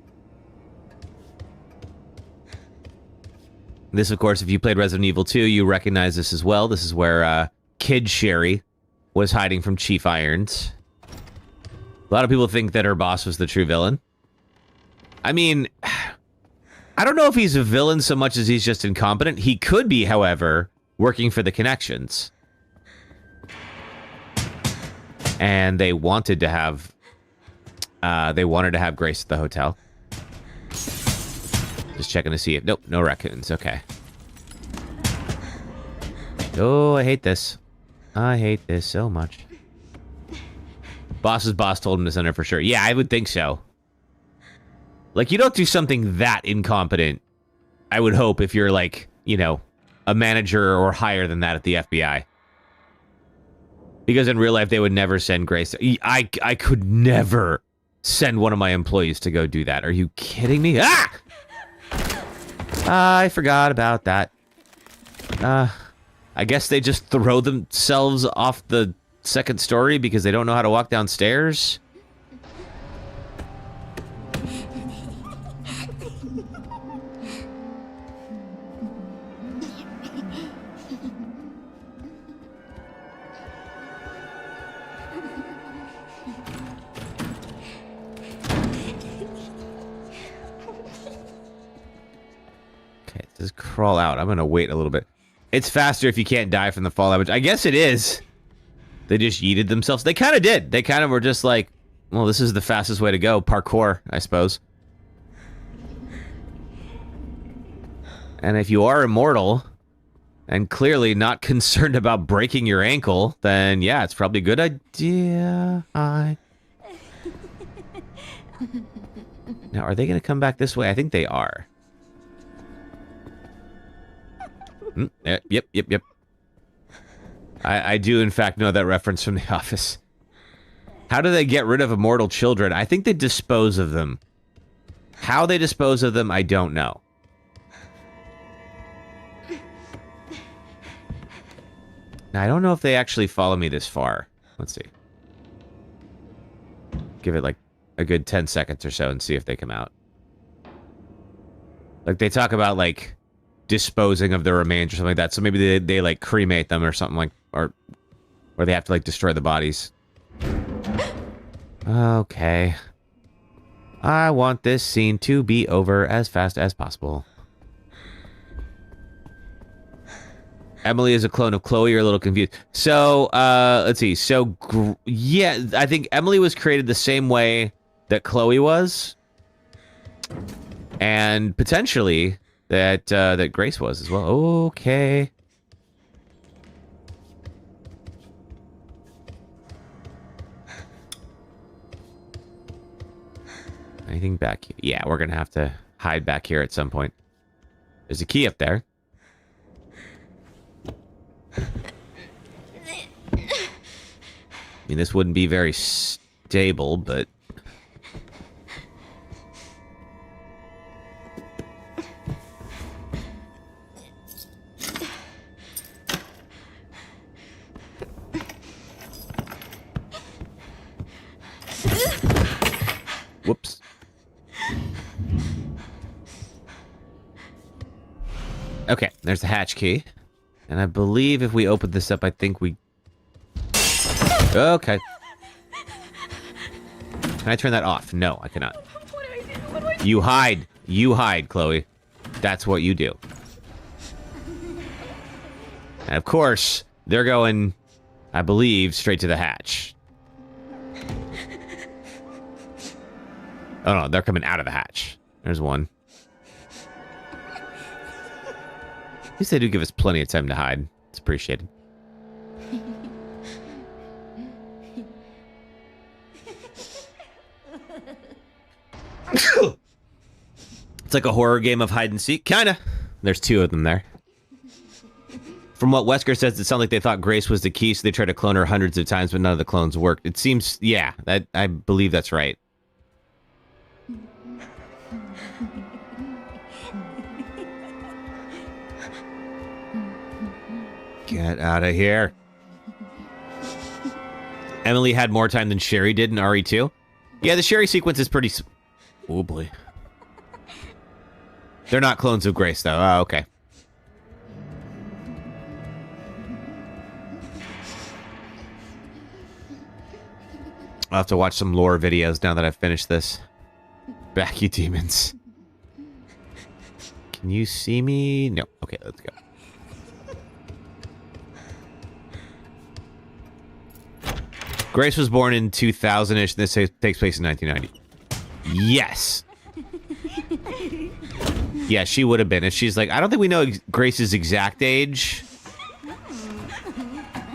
This, of course, if you played Resident Evil 2, you recognize this as well. This is where Kid Sherry was hiding from Chief Irons. A lot of people think that her boss was the true villain. I mean, I don't know if he's a villain so much as he's just incompetent. He could be, however, working for the connections. And they wanted to have Grace at the hotel. Just checking to see if... Nope, no raccoons. Okay. Oh, I hate this. I hate this so much. Boss's boss told him to send her for sure. Yeah, I would think so. Like, you don't do something that incompetent, I would hope, if you're, like, you know, a manager or higher than that at the FBI. Because in real life, they would never send Grace. I could never send one of my employees to go do that. Are you kidding me? Ah! I forgot about that. I guess they just throw themselves off the second story because they don't know how to walk downstairs. Just crawl out. I'm gonna wait a little bit. It's faster if you can't die from the fall damage. I guess it is. They just yeeted themselves. They kind of did. They kind of were just like, well, this is the fastest way to go. Parkour, I suppose. And if you are immortal and clearly not concerned about breaking your ankle, then yeah, it's probably a good idea. Now, are they gonna come back this way? I think they are. Yep. I do, in fact, know that reference from The Office. How do they get rid of immortal children? I think they dispose of them. How they dispose of them, I don't know. Now, I don't know if they actually follow me this far. Let's see. Give it, like, a good 10 seconds or so and see if they come out. Like, they talk about, like, disposing of the remains or something like that. So maybe they like cremate them or something like, or they have to like destroy the bodies. Okay. I want this scene to be over as fast as possible. Emily is a clone of Chloe. You're a little confused. So, let's see. So, yeah, I think Emily was created the same way that Chloe was. And potentially that that Grace was as well. Okay. Anything back here? Yeah, we're going to have to hide back here at some point. There's a key up there. I mean, this wouldn't be very stable, but... Whoops. Okay, there's the hatch key. And I believe if we open this up, I think we... Okay. Can I turn that off? No, I cannot. What do I do? What do I do? You hide. You hide, Chloe. That's what you do. And of course, they're going, I believe, straight to the hatch. Oh no, they're coming out of the hatch. There's one. At least they do give us plenty of time to hide. It's appreciated. It's like a horror game of hide and seek. Kinda. There's two of them there. From what Wesker says, it sounds like they thought Grace was the key, so they tried to clone her hundreds of times, but none of the clones worked. It seems, yeah, I believe that's right. Get out of here. Emily had more time than Sherry did in RE2. Yeah, the Sherry sequence is pretty... Oh, boy. They're not clones of Grace, though. Oh, okay. I'll have to watch some lore videos now that I've finished this. Back, you demons. Can you see me? No. Okay, let's go. Grace was born in 2000-ish. This takes place in 1990. Yes. Yeah, she would have been. If she's like, I don't think we know Grace's exact age.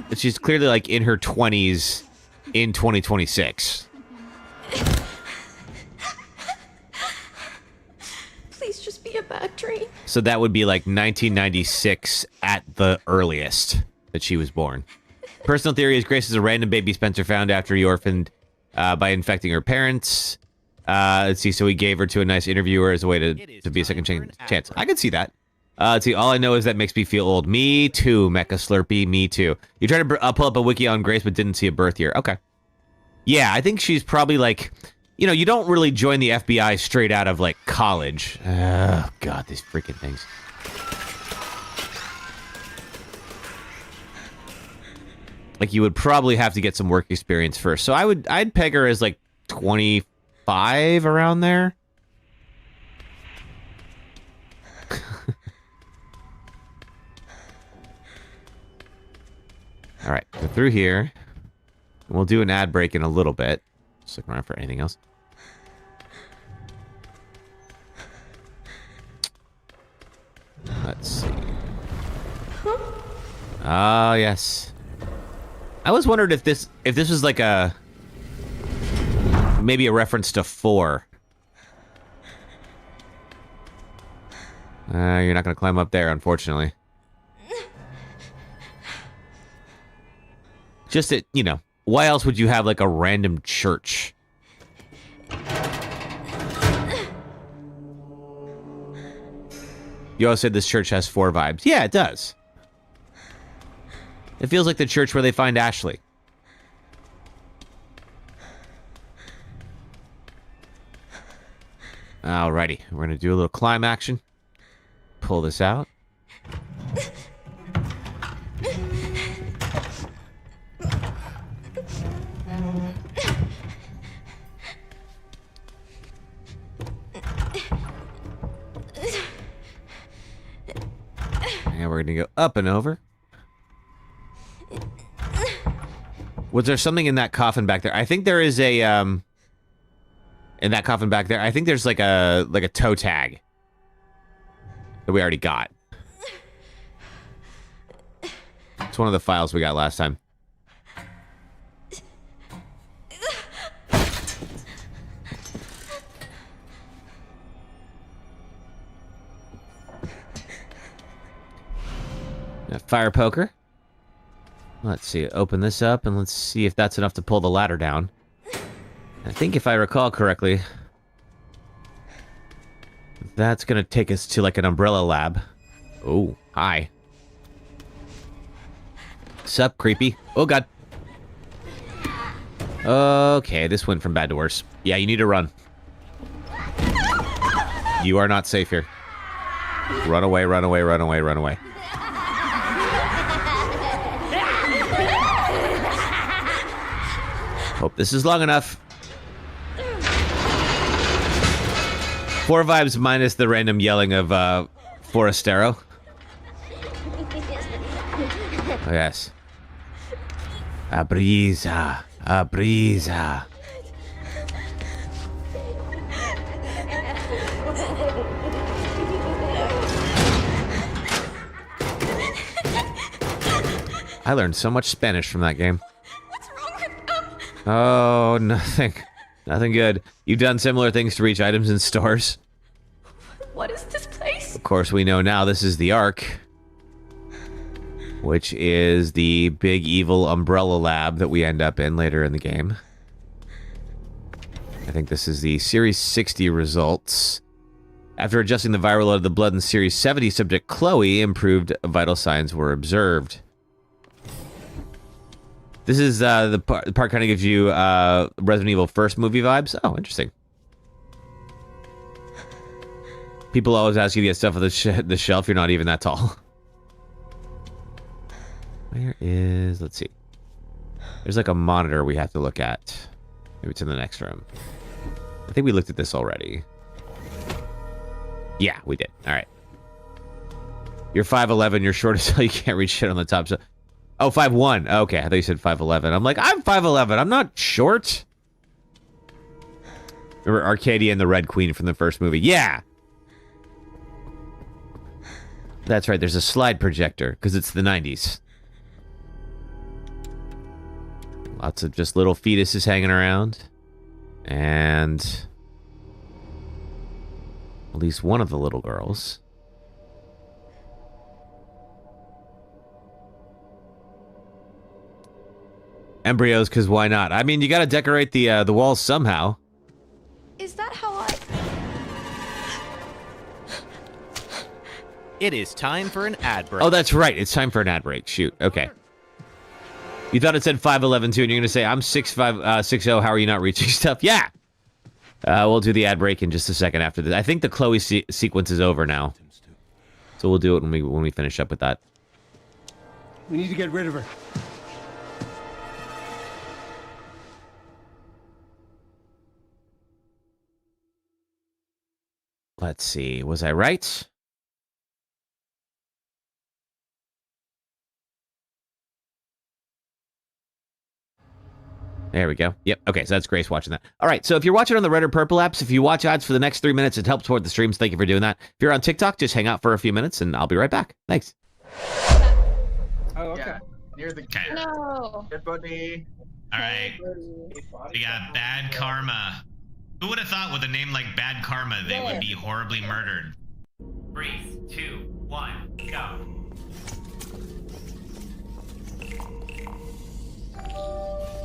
But she's clearly like in her 20s in 2026. Please just be a bad dream. So that would be like 1996 at the earliest that she was born. Personal theory is Grace is a random baby Spencer found after he orphaned by infecting her parents. Let's see, so he gave her to a nice interviewer as a way to be a second chance. I could see that. Let's see, all I know is that makes me feel old. Me too, Mecha Slurpee, me too. You tried to pull up a wiki on Grace, but didn't see a birth year. Okay. Yeah, I think she's probably like, you know, you don't really join the FBI straight out of like college. Oh, God, these freaking things. Like, you would probably have to get some work experience first. So I'd peg her as like 25 around there. All right, go through here. And we'll do an ad break in a little bit. Just look around for anything else. Let's see. Ah, yes. I always wondered if this was like a maybe a reference to 4. You're not gonna climb up there, unfortunately. Just that, you know, why else would you have like a random church? You always said this church has 4 vibes. Yeah, it does. It feels like the church where they find Ashley. Alrighty, we're gonna do a little climb action. Pull this out. And we're gonna go up and over. Was there something in that coffin back there? I think there is a, in that coffin back there, I think there's like a toe tag that we already got. It's one of the files we got last time. A fire poker. Let's see, open this up and let's see if that's enough to pull the ladder down. I think if I recall correctly, that's gonna take us to like an umbrella lab. Oh, hi. Sup, creepy? Oh god. Okay, this went from bad to worse. Yeah, you need to run. You are not safe here. Run away, run away, run away, run away. Hope this is long enough. 4 vibes minus the random yelling of Forestero. Oh, yes. A brisa, a brisa. I learned so much Spanish from that game. What's wrong with them? Oh, nothing. Nothing good. You've done similar things to reach items in stores. What is this place? Of course, we know now this is the Ark, which is the big evil umbrella lab that we end up in later in the game. I think this is the Series 60 results. After adjusting the viral load of the blood in Series 70, subject Chloe, improved vital signs were observed. This is the part kind of gives you Resident Evil first movie vibes. Oh, interesting. People always ask you to get stuff on the shelf. You're not even that tall. Where is... Let's see. There's like a monitor we have to look at. Maybe it's in the next room. I think we looked at this already. Yeah, we did. All right. You're 5'11". You're short as hell. You can't reach shit on the top. So, oh, 5'1". Okay, I thought you said 5'11". I'm like, I'm 5'11". I'm not short. Remember Arcadia and the Red Queen from the first movie? Yeah. That's right. There's a slide projector because it's the 90s. Lots of just little fetuses hanging around. And at least one of the little girls. Embryos, because why not? I mean, you got to decorate the walls somehow. Is that how I... It is time for an ad break. Oh, that's right. It's time for an ad break. Shoot. Okay. You thought it said 5'11" too, and you're going to say, I'm 6'5", 6'0", how are you not reaching stuff? Yeah! We'll do the ad break in just a second after this. I think the Chloe sequence is over now. So we'll do it when we finish up with that. We need to get rid of her. Let's see. Was I right? There we go. Yep. Okay, so that's Grace watching that. All right, so if you're watching on the red or purple apps, if you watch ads for the next 3 minutes, it helps support the streams. Thank you for doing that. If you're on TikTok, just hang out for a few minutes, and I'll be right back. Thanks. Oh, okay. Yeah, near the No. dead body. All right. We got Bad Karma. Who would have thought with a name like Bad Karma they would be horribly murdered? 3, 2, 1, go.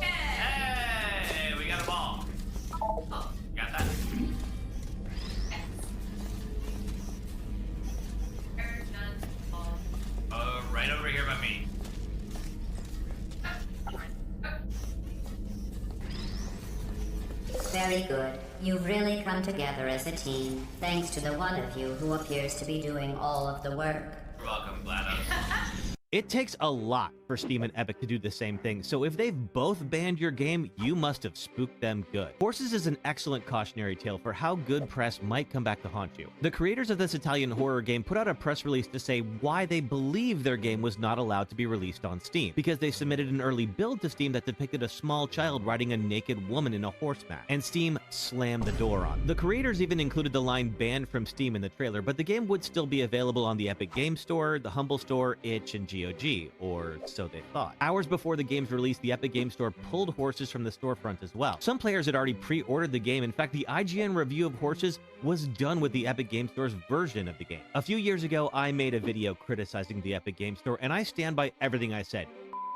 Hey, we got a ball. Oh, got that. Right over here by me. Very good. You've really come together as a team, thanks to the one of you who appears to be doing all of the work. You're welcome, GLaDOS. It takes a lot for Steam and Epic to do the same thing, so if they've both banned your game, you must have spooked them good. Horses is an excellent cautionary tale for how good press might come back to haunt you. The creators of this Italian horror game put out a press release to say why they believe their game was not allowed to be released on Steam, because they submitted an early build to Steam that depicted a small child riding a naked woman in a horse mask, and Steam slammed the door on. The creators even included the line banned from Steam in the trailer, but the game would still be available on the Epic Game Store, the Humble Store, itch, and GOG, or so they thought. Hours before the game's release, the Epic Game Store pulled Horses from the storefront as well. Some players had already pre-ordered the game. In fact, the IGN review of Horses was done with the Epic Game Store's version of the game. A few years ago, I made a video criticizing the Epic Game Store, and I stand by everything I said.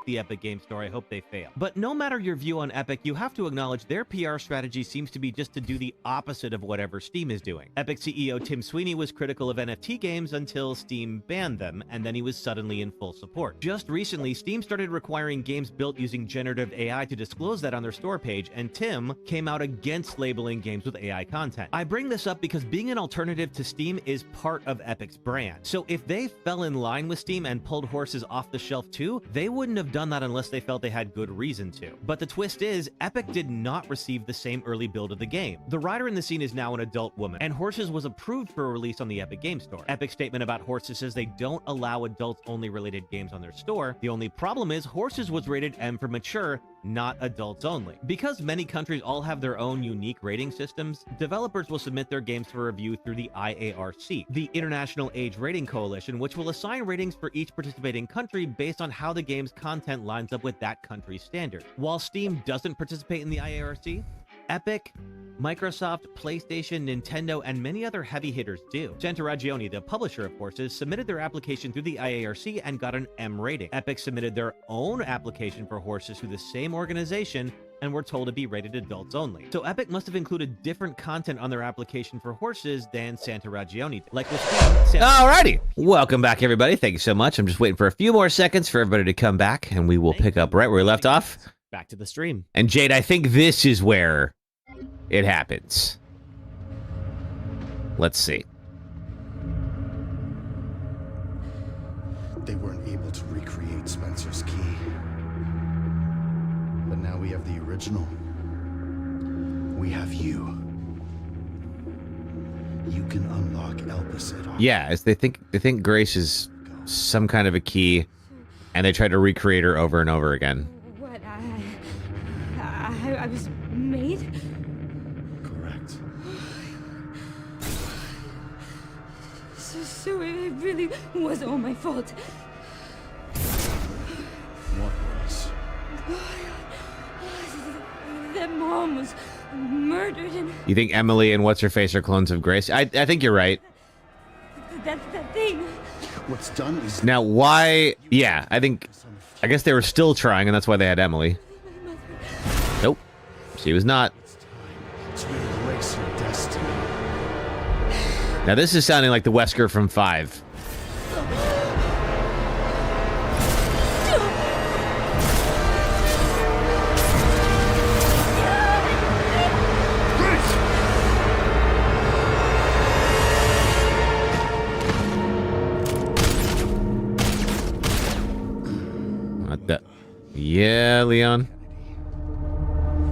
The Epic Game Store, I hope they fail. But no matter your view on Epic, you have to acknowledge their PR strategy seems to be just to do the opposite of whatever Steam is doing. Epic CEO Tim Sweeney was critical of NFT games until Steam banned them, and then he was suddenly in full support. Just recently, Steam started requiring games built using generative AI to disclose that on their store page, and Tim came out against labeling games with AI content. I bring this up because being an alternative to Steam is part of Epic's brand. So if they fell in line with Steam and pulled Horses off the shelf too, they wouldn't have done that unless they felt they had good reason to. But the twist is, Epic did not receive the same early build of the game. The rider in the scene is now an adult woman, and Horses was approved for a release on the Epic Game Store. Epic's statement about Horses says they don't allow adults-only related games on their store. The only problem is Horses was rated M for mature, not adults only. Because many countries all have their own unique rating systems, developers will submit their games for review through the IARC, the International Age Rating Coalition, which will assign ratings for each participating country based on how the game's content lines up with that country's standard. While Steam doesn't participate in the IARC, Epic, Microsoft, PlayStation, Nintendo, and many other heavy hitters do. Santaragioni, the publisher of Horses, submitted their application through the IARC and got an M rating. Epic submitted their own application for Horses through the same organization and were told to be rated adults only. So Epic must have included different content on their application for Horses than Santaragioni did. Like with Steam, Alrighty, welcome back everybody. Thank you so much. I'm just waiting for a few more seconds for everybody to come back, and we will pick up right where we left off. Back to the stream. And Jade, I think this is where it happens. Let's see. They weren't able to recreate Spencer's key. But now we have the original. We have you. You can unlock Elpis at all. Yeah, as they think Grace is some kind of a key, and they try to recreate her over and over again. What I was made? Correct. So it really was all my fault. What was? That mom was murdered and You think Emily and what's-her-face are clones of Grace? I think you're right. that thing. What's done is... Now, why... Yeah, I guess they were still trying, and that's why they had Emily. Nope. She was not. to embrace your destiny. Now, this is sounding like the Wesker from 5. What the... Yeah, Leon.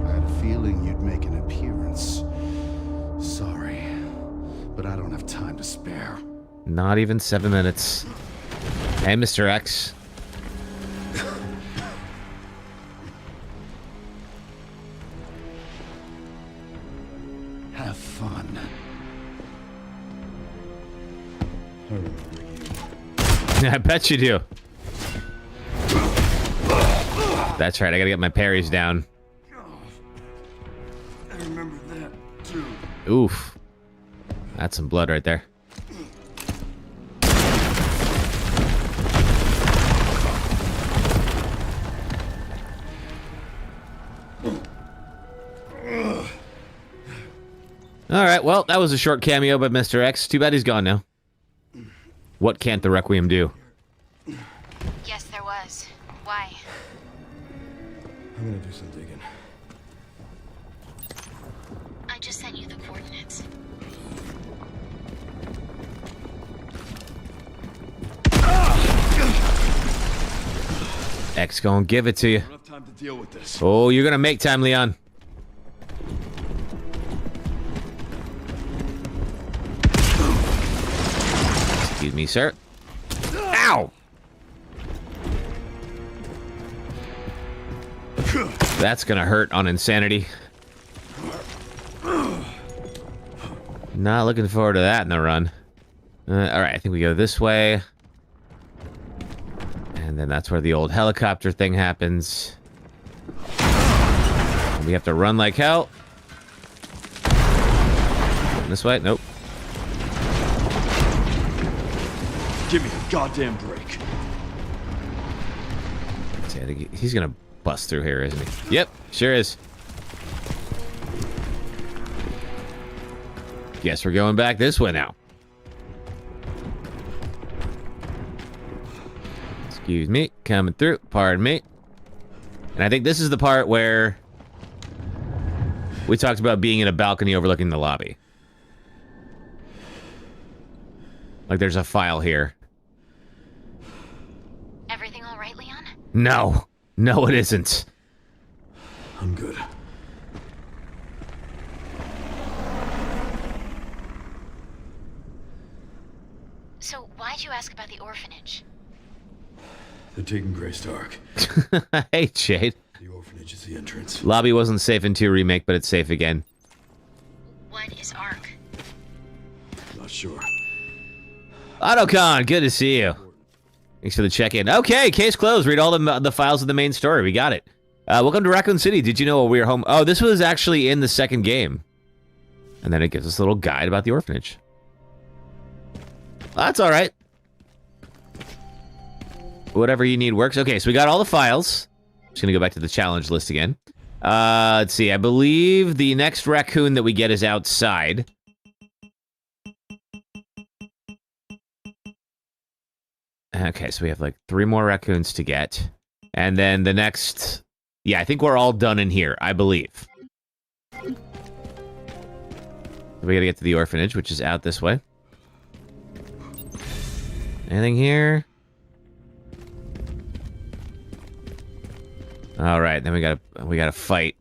I had a feeling you'd make an appearance. Sorry, but I don't have time to spare. Not even 7 minutes. Hey, Mr. X. Have fun. I bet you do. That's right, I gotta get my parries down. I remember that, too. Oof. That's some blood right there. Alright, well, that was a short cameo by Mr. X. Too bad he's gone now. What can't the Requiem do? Yes, there was. Why? I'm gonna do some digging. I just sent you the coordinates. X gonna give it to you. I don't have time to deal with this. Oh, you're gonna make time, Leon. Excuse me, sir. Ow! That's gonna hurt on insanity. Not looking forward to that in the run. Alright, I think we go this way. And then that's where the old helicopter thing happens. And we have to run like hell. This way? Nope. Give me a goddamn break. See, I think he's gonna bust through here, isn't he? Yep, sure is. Guess we're going back this way now. Excuse me, coming through. Pardon me. And I think this is the part where we talked about being in a balcony overlooking the lobby. Like there's a file here. Everything all right, Leon? No. No, it isn't. I'm good. So why'd you ask about the orphanage? They're taking Grace to Ark. Hey, Jade. The orphanage is the entrance. Lobby wasn't safe in 2 Remake, but it's safe again. What is Ark? Not sure. Autocon, good to see you. Thanks for the check-in. Okay, case closed. Read all the files of the main story. We got it. Welcome to Raccoon City. Did you know we were home? Oh, this was actually in the second game. And then it gives us a little guide about the orphanage. That's all right. Whatever you need works. Okay, so we got all the files. Just gonna go back to the challenge list again. Let's see. I believe the next raccoon that we get is outside. Okay, so we have like 3 more raccoons to get. And then the next... Yeah, I think we're all done in here, I believe. We gotta get to the orphanage, which is out this way. Anything here? All right, then we gotta fight.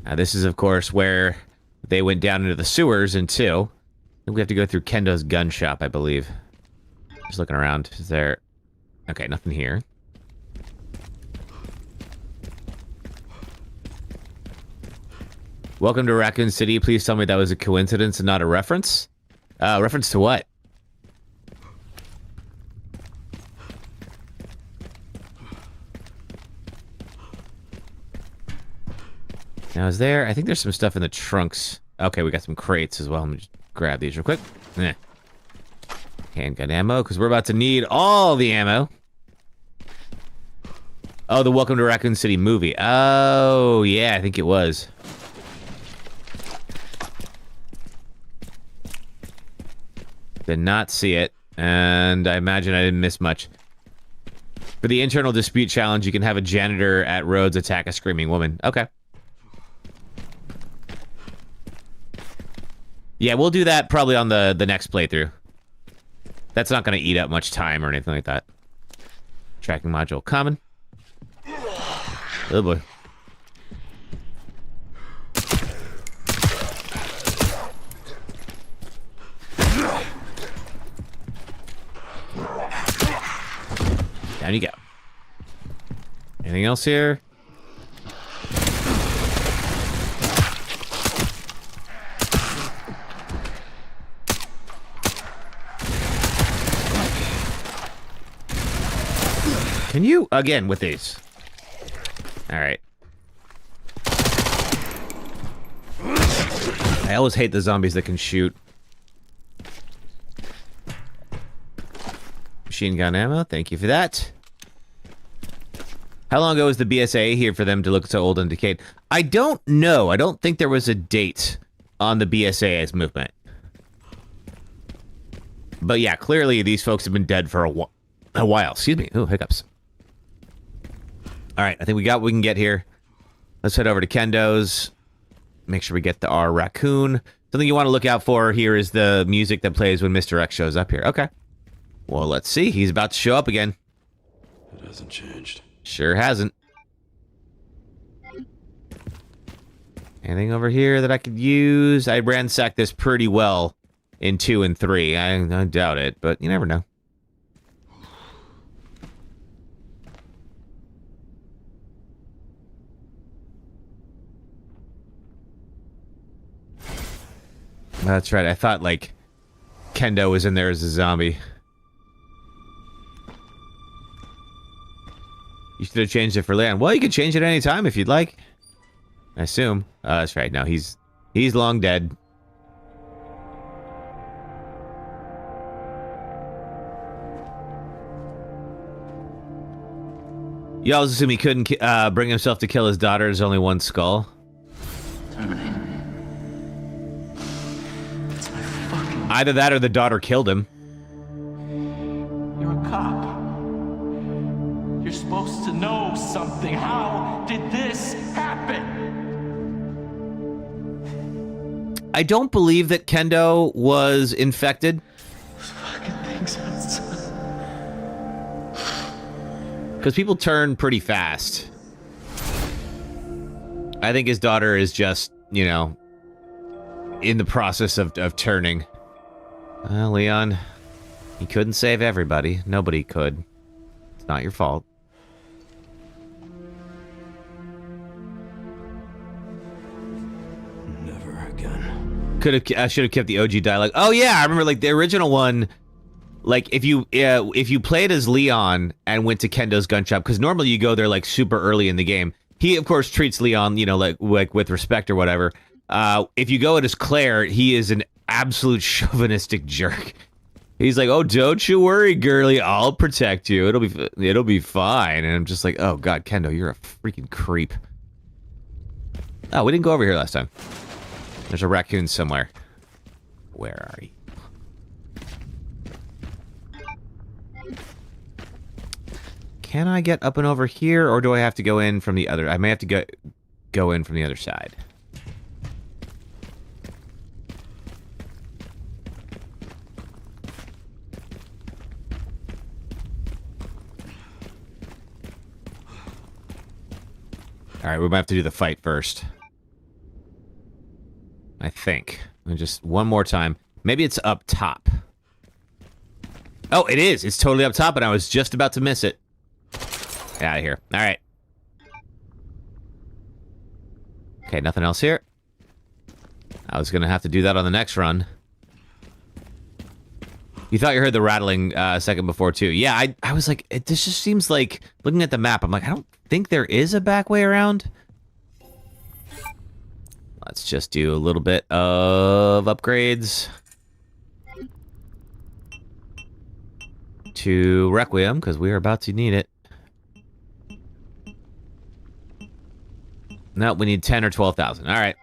Now this is, of course, where they went down into the sewers in 2. I think we have to go through Kendo's gun shop, I believe. Just looking around. Is there... Okay, nothing here. Welcome to Raccoon City. Please tell me that was a coincidence and not a reference. Reference to what? Now, is there... I think there's some stuff in the trunks. Okay, we got some crates as well. Let me just grab these real quick. Handgun ammo, because we're about to need all the ammo. Oh, the Welcome to Raccoon City movie. Oh, yeah, I think it was. Did not see it, and I imagine I didn't miss much. For the internal dispute challenge, you can have a janitor at Rhodes attack a screaming woman. Okay. Yeah, we'll do that probably on the next playthrough. That's not going to eat up much time or anything like that. Tracking module common. Oh boy. Down you go. Anything else here? Can you, again, with these? Alright. I always hate the zombies that can shoot. Machine gun ammo, thank you for that. How long ago was the BSA here for them to look so old and decayed? I don't know. I don't think there was a date on the BSA's movement. But yeah, clearly these folks have been dead for a while. Excuse me. Ooh, hiccups. All right, I think we got what we can get here. Let's head over to Kendo's. Make sure we get our raccoon. Something you want to look out for here is the music that plays when Mr. X shows up here. Okay. Well, let's see. He's about to show up again. It hasn't changed. Sure hasn't. Anything over here that I could use? I ransacked this pretty well in 2 and 3. I doubt it, but you never know. That's right. I thought, like, Kendo was in there as a zombie. You should have changed it for Leon. Well, you could change it any time if you'd like. I assume. That's right. No, he's long dead. You always assume he couldn't bring himself to kill his daughter. There's only one skull. Terminate. Either that or the daughter killed him. You're a cop. You're supposed to know something. How did this happen? I don't believe that Kendo was infected. Fucking things outside. Because people turn pretty fast. I think his daughter is just, you know, in the process of turning. Well, Leon, he couldn't save everybody. Nobody could. It's not your fault. Never again. I should have kept the OG dialogue. Oh yeah, I remember like the original one. Like if you played as Leon and went to Kendo's gun shop, because normally you go there like super early in the game. He of course treats Leon, you know, like with respect or whatever. If you go as Claire, he is an absolute chauvinistic jerk. He's like, "Oh, don't you worry, girlie. I'll protect you. It'll be fine." And I'm just like, "Oh God, Kendo, you're a freaking creep." Oh, we didn't go over here last time. There's a raccoon somewhere. Where are you? Can I get up and over here, or do I have to go in from the other? I may have to go in from the other side. All right, we might have to do the fight first. I think. Just one more time. Maybe it's up top. Oh, it is. It's totally up top, and I was just about to miss it. Get out of here. All right. Okay, nothing else here. I was going to have to do that on the next run. You thought you heard the rattling a second before, too. Yeah, I was like, this just seems like, looking at the map, I'm like, I don't think there is a back way around. Let's just do a little bit of upgrades to Requiem, because we are about to need it. No, we need 10 or 12,000. All right.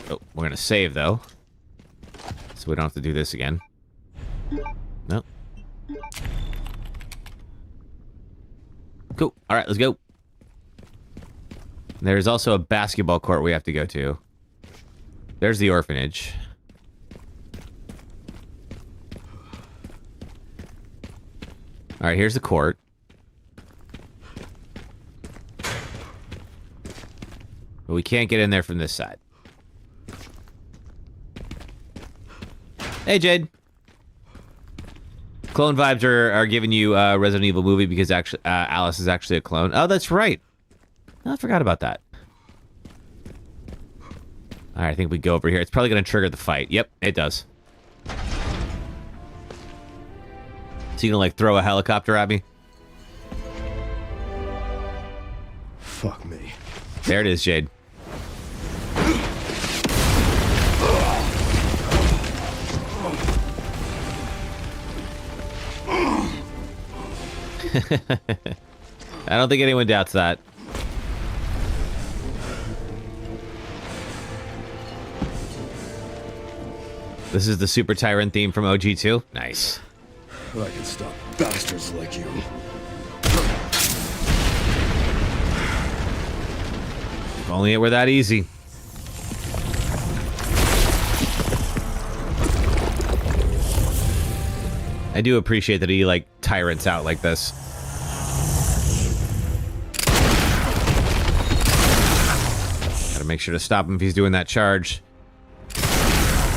Oh, we're going to save, though. So we don't have to do this again. Nope. Cool. All right, let's go. There's also a basketball court we have to go to. There's the orphanage. All right, here's the court. But we can't get in there from this side. Hey, Jade. Clone vibes are giving you a Resident Evil movie because actually Alice is actually a clone. Oh, that's right. Oh, I forgot about that. All right, I think we go over here. It's probably going to trigger the fight. Yep, it does. So you gonna like throw a helicopter at me? Fuck me. There it is, Jade. I don't think anyone doubts that. This is the Super Tyrant theme from OG2. Nice. I can stop bastards like you. If only it were that easy. I do appreciate that he, like, tyrants out like this. Gotta make sure to stop him if he's doing that charge.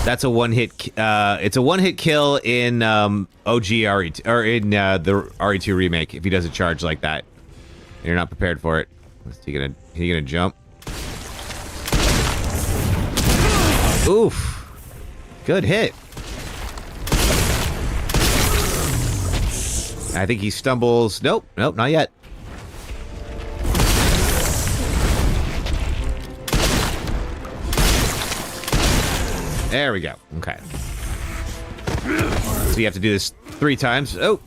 That's a one-hit, it's a one-hit kill in, OG RE2, or in, the RE2 remake, if he does a charge like that. And you're not prepared for it. Is he gonna jump? Oof. Good hit. I think he stumbles. Nope, not yet. There we go. Okay. So you have to do this 3 times. Oh.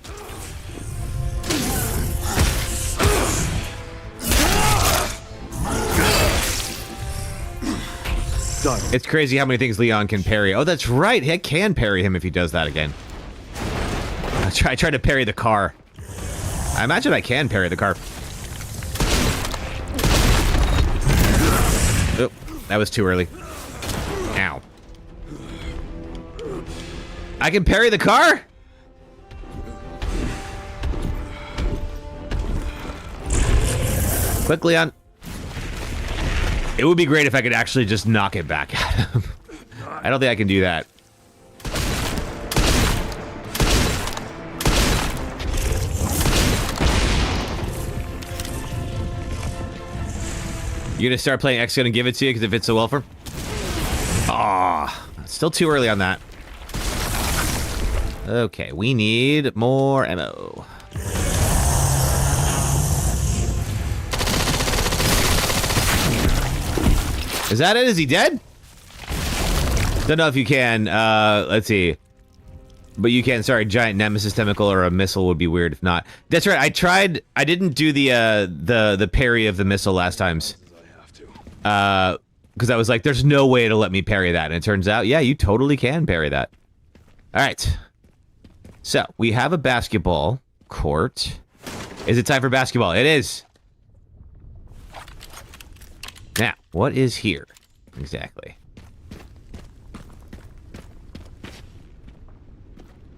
It's crazy how many things Leon can parry. Oh, that's right. He can parry him if he does that again. I tried to parry the car. I imagine I can parry the car. Oh, that was too early. Ow. I can parry the car? Quick, Leon. It would be great if I could actually just knock it back at him. I don't think I can do that. You gonna start playing X Gun and give it to you because it fits so well for him? Aw, still too early on that. Okay, we need more ammo. Is that it? Is he dead? Don't know if you can. Let's see. But you can. Sorry, giant nemesis tentacle or a missile would be weird if not. That's right. I tried. I didn't do the parry of the missile last times. Because I was like, there's no way to let me parry that. And it turns out, yeah, you totally can parry that. All right. So we have a basketball court. Is it time for basketball? It is. Now, what is here exactly?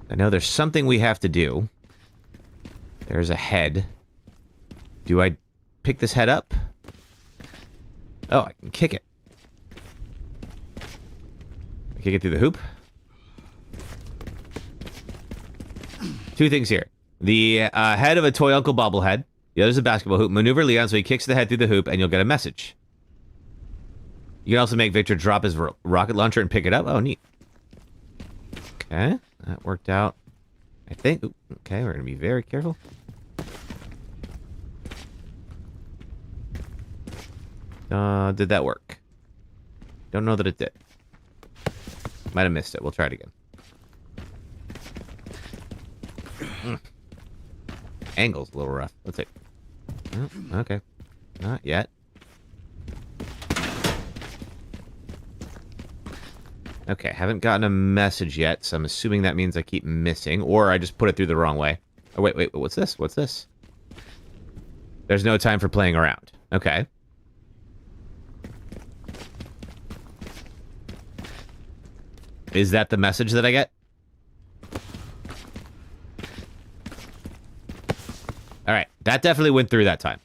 I know there's something we have to do. There's a head. Do I pick this head up? Oh, I can kick it. I kick it through the hoop. 2 things here. The head of a toy uncle bobblehead. The other's a basketball hoop. Maneuver Leon so he kicks the head through the hoop and you'll get a message. You can also make Victor drop his rocket launcher and pick it up. Oh, neat. Okay, that worked out. I think. Ooh, okay, we're going to be very careful. Did that work? Don't know that it did. Might have missed it. We'll try it again. Angle's a little rough. Let's see. Oh, okay. Not yet. Okay, haven't gotten a message yet, so I'm assuming that means I keep missing, or I just put it through the wrong way. Oh, wait, what's this? What's this? There's no time for playing around. Okay. Is that the message that I get? All right, that definitely went through that time.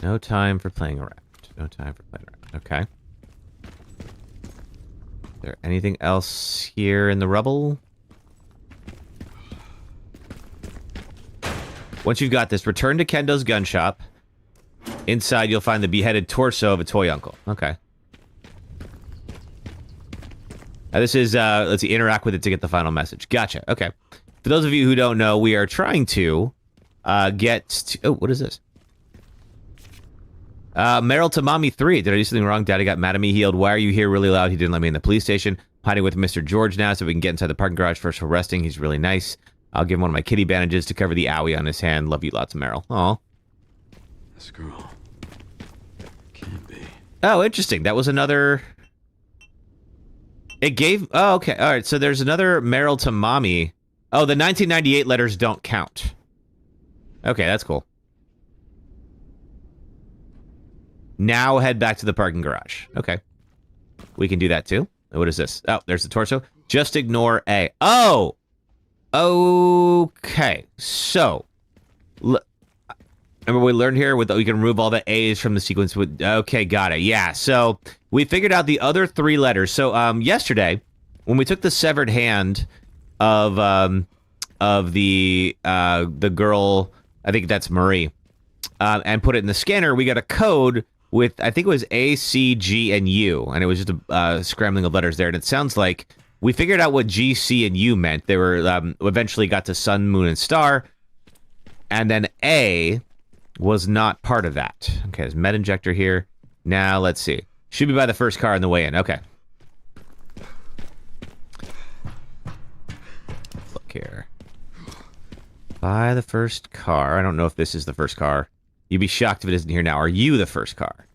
No time for playing around. No time for playing around. Okay. Is there anything else here in the rubble? Once you've got this, return to Kendo's gun shop. Inside, you'll find the beheaded torso of a toy uncle. Okay. Now this is, let's see, interact with it to get the final message. Gotcha. Okay. For those of you who don't know, we are trying to get to... Oh, what is this? Meryl to Mommy 3. Did I do something wrong? Daddy got mad at me. He yelled, "Why are you here?" really loud. He didn't let me in the police station. I'm hiding with Mr. George now so we can get inside the parking garage first for resting. He's really nice. I'll give him one of my kitty bandages to cover the owie on his hand. Love you lots, Meryl. Aw. This girl. Can't be. Oh, interesting. That was another... It gave... Oh, okay. All right, so there's another Meryl to Mommy. Oh, the 1998 letters don't count. Okay, that's cool. Now head back to the parking garage. Okay. we can do that too. What is this? Oh, there's the torso. Just ignore A. Oh! Okay. So, remember we learned here with we can remove all the A's from the sequence. Okay, got it. Yeah. So we figured out the other 3 letters. So yesterday, when we took the severed hand of the girl, I think that's Marie, and put it in the scanner, we got a code with, I think it was A, C, G, and U, and it was just a scrambling of letters there. And it sounds like we figured out what G, C, and U meant. They were eventually got to sun, moon, and star, and then A was not part of that. Okay, there's med injector here. Now let's see. Should be by the first car on the way in. Okay. Look here. By the first car. I don't know if this is the first car. You'd be shocked if it isn't here now. Are you the first car?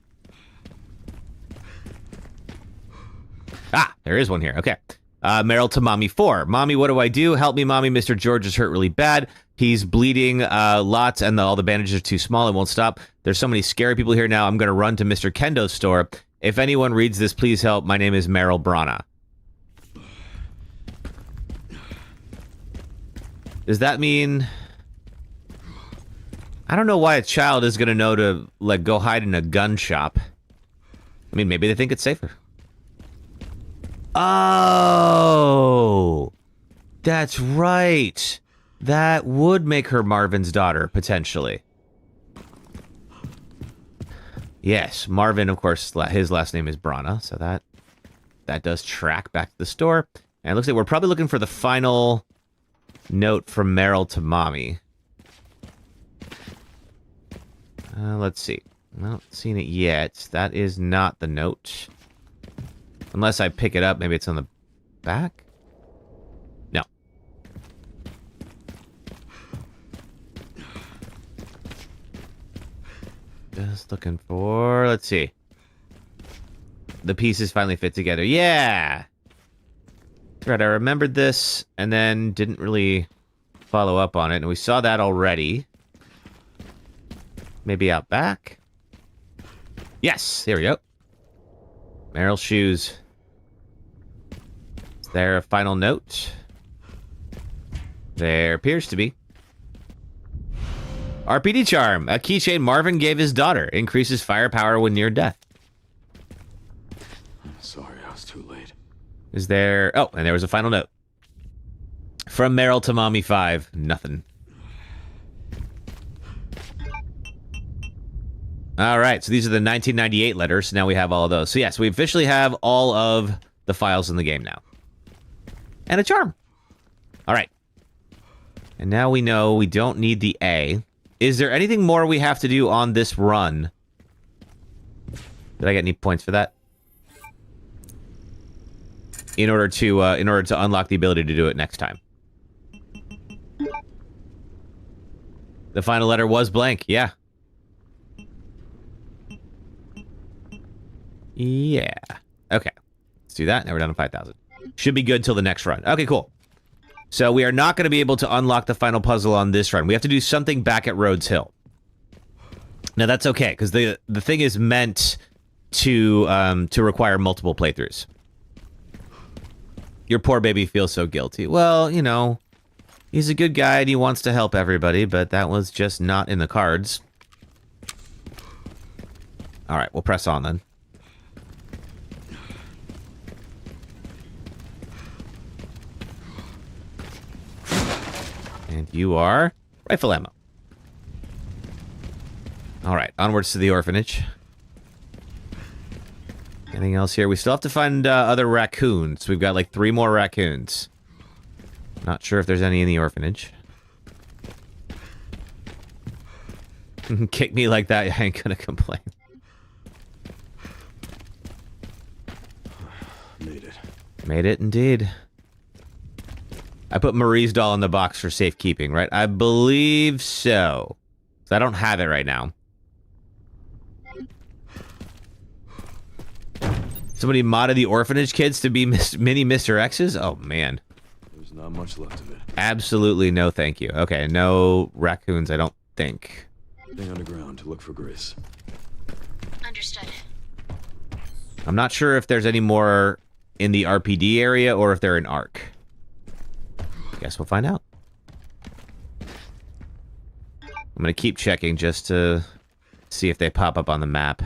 Ah, there is one here. Okay. Meryl to Mommy 4. Mommy, what do I do? Help me, Mommy. Mr. George is hurt really bad. He's bleeding lots, and all the bandages are too small. It won't stop. There's so many scary people here now. I'm going to run to Mr. Kendo's store. If anyone reads this, please help. My name is Meryl Brana. Does that mean... I don't know why a child is going to know to, like, go hide in a gun shop. I mean, maybe they think it's safer. Oh! That's right. That would make her Marvin's daughter, potentially. Yes, Marvin, of course, his last name is Brana, so that does track back to the store. And it looks like we're probably looking for the final note from Meryl to Mommy. Let's see. Not seen it yet. That is not the note. Unless I pick it up, maybe it's on the back? No. Just looking for... Let's see. The pieces finally fit together. Yeah! Right, I remembered this, and then didn't really follow up on it, and we saw that already. Maybe out back? Yes! Here we go. Meryl's shoes. Is there a final note? There appears to be. RPD charm. A keychain Marvin gave his daughter. Increases firepower when near death. Sorry, I was too late. Is there... Oh, and there was a final note. From Meryl to Mommy 5. Nothing. All right, so these are the 1998 letters. Now we have all of those. So yes, we officially have all of the files in the game now. And a charm. All right. And now we know we don't need the A. Is there anything more we have to do on this run? Did I get any points for that? In order to unlock the ability to do it next time. The final letter was blank. Yeah. Yeah. Okay. Let's do that. Now we're down to 5,000. Should be good till the next run. Okay, cool. So we are not going to be able to unlock the final puzzle on this run. We have to do something back at Rhodes Hill. Now that's okay, because the thing is meant to require multiple playthroughs. Your poor baby feels so guilty. Well, you know, he's a good guy and he wants to help everybody, but that was just not in the cards. All right, we'll press on then. And you are rifle ammo. All right, onwards to the orphanage. Anything else here? We still have to find other raccoons. We've got like 3 more raccoons. Not sure if there's any in the orphanage. Kick me like that, I ain't gonna complain. Made it. Made it indeed. I put Marie's doll in the box for safekeeping, right? I believe so. So I don't have it right now. Somebody modded the orphanage kids to be mini Mr. X's? Oh, man. There's not much left of it. Absolutely no thank you. Okay, no raccoons, I don't think. Stay underground to look for Grace. Understood. I'm not sure if there's any more in the RPD area or if they're in ARC. Guess we'll find out. I'm going to keep checking just to see if they pop up on the map.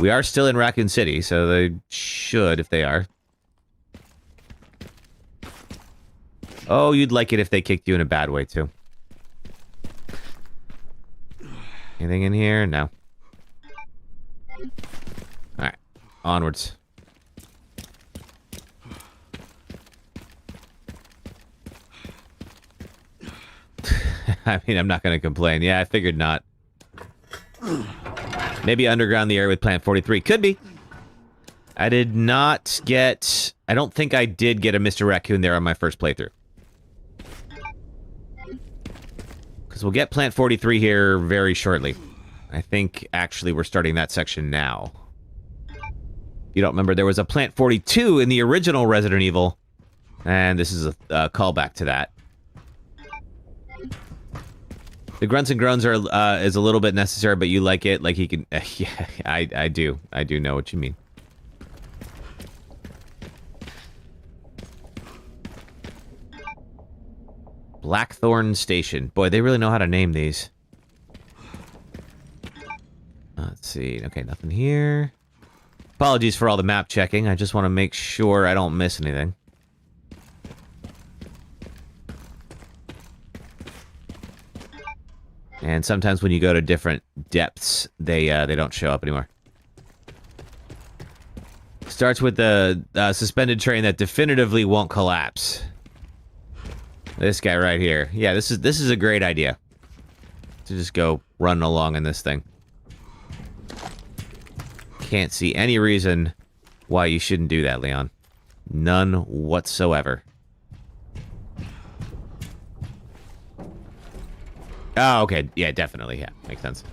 We are still in Raccoon City, so they should if they are. Oh, you'd like it if they kicked you in a bad way, too. Anything in here? No. Alright. Onwards. I mean, I'm not going to complain. Yeah, I figured not. Maybe underground the area with Plant 43. Could be. I did not get... I don't think I did get a Mr. Raccoon there on my first playthrough. Because we'll get Plant 43 here very shortly. I think, actually, we're starting that section now. You don't remember, there was a Plant 42 in the original Resident Evil. And this is a callback to that. The grunts and groans are is a little bit necessary, but you like it. Like he can... yeah, I do. I do know what you mean. Blackthorn Station. Boy, they really know how to name these. Let's see. Okay, nothing here. Apologies for all the map checking. I just want to make sure I don't miss anything. And sometimes when you go to different depths, they don't show up anymore. Starts with the suspended train that definitively won't collapse. This guy right here. Yeah, this is a great idea. To just go running along in this thing. Can't see any reason why you shouldn't do that, Leon. None whatsoever. Oh, okay. Yeah, definitely. Yeah, makes sense.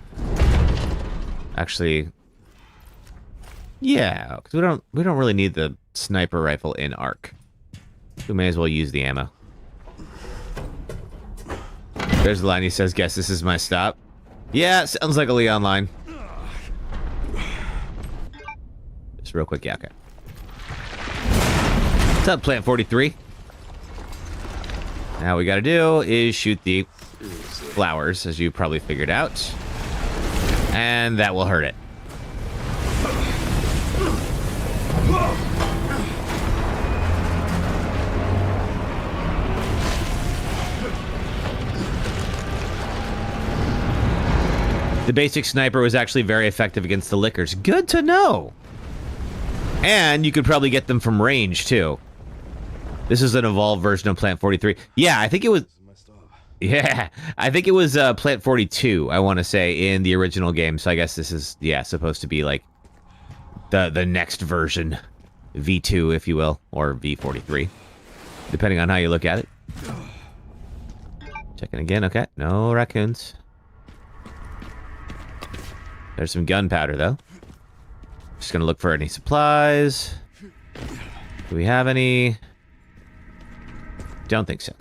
Actually, yeah, because we don't really need the sniper rifle in ARC. We may as well use the ammo. There's the line he says, "Guess this is my stop." Yeah, sounds like a Leon line. Just real quick, yeah, okay. What's up, Plant 43? Now what we gotta do is shoot the flowers, as you probably figured out. And that will hurt it. The basic sniper was actually very effective against the lickers. Good to know! And you could probably get them from range, too. This is an evolved version of Plant 43. Yeah, I think it was... Yeah, I think it was Plant 42, I want to say, in the original game. So I guess this is, yeah, supposed to be like the next version. V2, if you will, or V43. Depending on how you look at it. Checking again, okay. No raccoons. There's some gunpowder, though. Just gonna look for any supplies. Do we have any? Don't think so.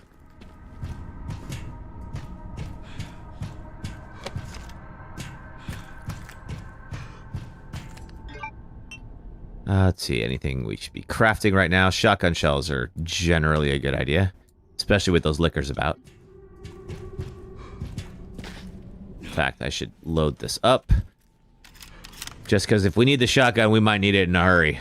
Let's see, anything we should be crafting right now. Shotgun shells are generally a good idea, especially with those lickers about. In fact, I should load this up. Just because if we need the shotgun, we might need it in a hurry.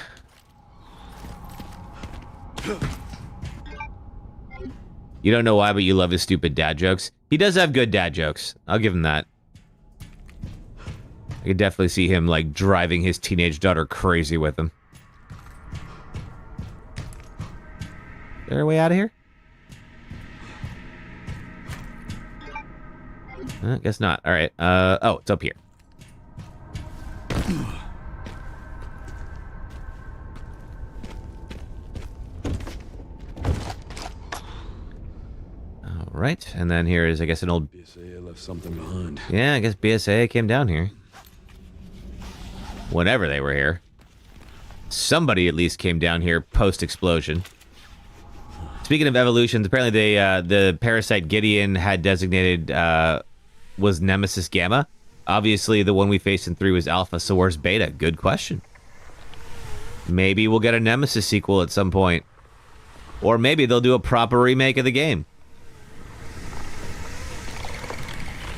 You don't know why, but you love his stupid dad jokes. He does have good dad jokes. I'll give him that. I could definitely see him, like, driving his teenage daughter crazy with him. Is there a way out of here? Guess not. Alright. Oh, it's up here. Alright, and then here is, I guess, an old... BSA left something behind. Yeah, I guess BSA came down here. Whenever they were here. Somebody at least came down here post-explosion. Speaking of evolutions, apparently they, the parasite Gideon had designated, was Nemesis Gamma. Obviously, the one we faced in 3 was Alpha, so where's Beta? Good question. Maybe we'll get a Nemesis sequel at some point. Or maybe they'll do a proper remake of the game.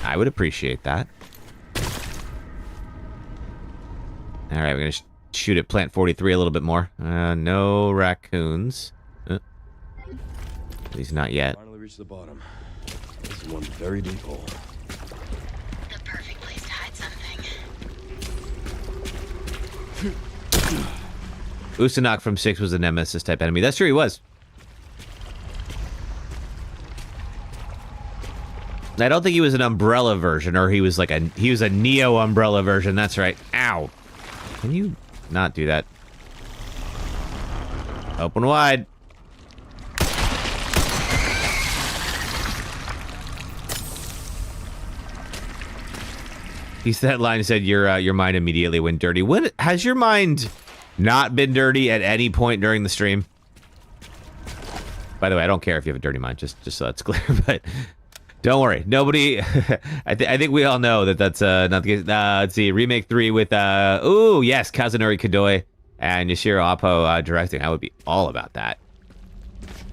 I would appreciate that. Alright, we're going to shoot at Plant 43 a little bit more. No raccoons. At least not yet. Finally reached the bottom. This is one very deep hole. The perfect place to hide something. Usanok from 6 was a Nemesis type enemy. That's true, he was. I don't think he was an Umbrella version, or he was like a Neo Umbrella version. That's right. Ow. Can you not do that? Open wide. That line said your mind immediately went dirty. When has your mind not been dirty at any point during the stream? By the way, I don't care if you have a dirty mind, just so that's clear. But don't worry, nobody. I think we all know that that's not the case. Let's see, remake 3 with ooh yes, Kazunori Kadoi and Yoshiro Oppo directing. I would be all about that.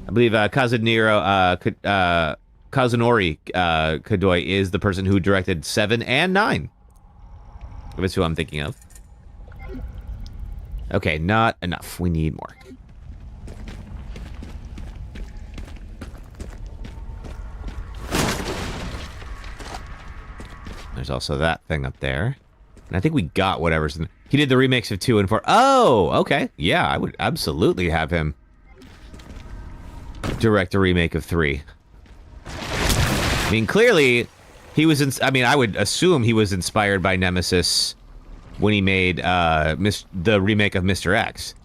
I believe Kazunori Kadoi is the person who directed 7 and 9. That's who I'm thinking of. Okay, not enough. We need more. There's also that thing up there. And I think we got whatever's in... He did the remakes of 2 and 4. Oh, okay. Yeah, I would absolutely have him direct a remake of 3. I mean, clearly... He was. I mean, I would assume he was inspired by Nemesis when he made the remake of Mr. X.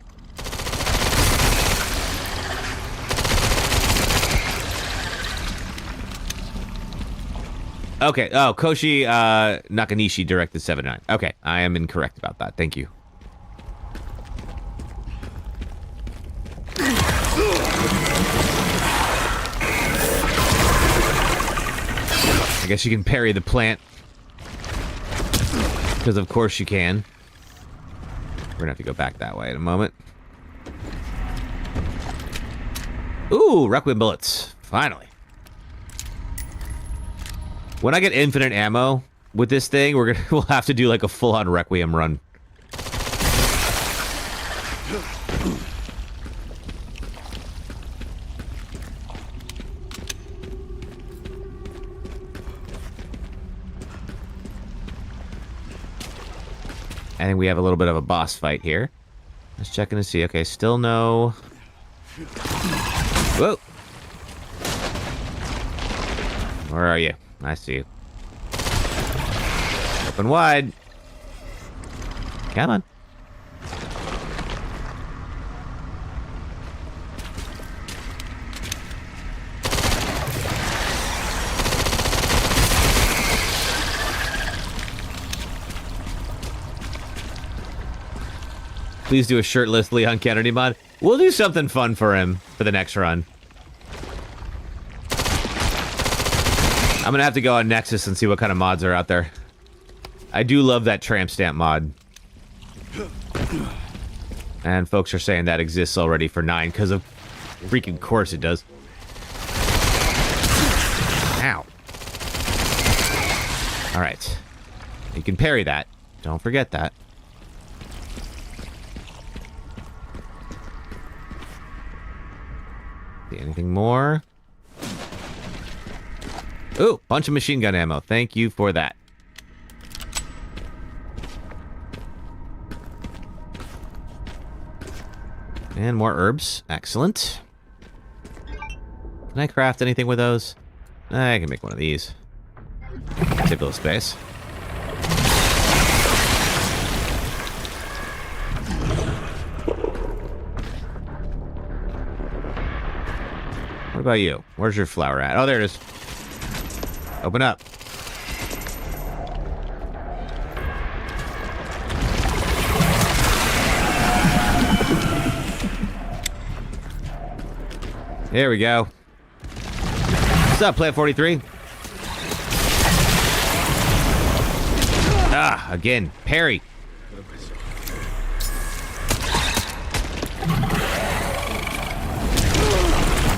Okay. Oh, Koshi Nakanishi directed 7 and 9. Okay, I am incorrect about that. Thank you. I guess you can parry the plant. Because of course you can. We're gonna have to go back that way in a moment. Ooh, Requiem bullets. Finally. When I get infinite ammo with this thing, we'll have to do like a full-on Requiem run. I think we have a little bit of a boss fight here. Let's check in to see. Okay, still no... Whoa! Where are you? I see you. Open wide. Come on. Please do a shirtless Leon Kennedy mod. We'll do something fun for him for the next run. I'm gonna have to go on Nexus and see what kind of mods are out there. I do love that tramp stamp mod. And folks are saying that exists already for 9 because of freaking course it does. Ow. Alright. You can parry that. Don't forget that. Anything more? Ooh, bunch of machine gun ammo. Thank you for that. And more herbs. Excellent. Can I craft anything with those? I can make one of these. Save a little space. What about you? Where's your flower at? Oh, there it is. Open up. There we go. What's up, Plant 43? Ah, again. Parry.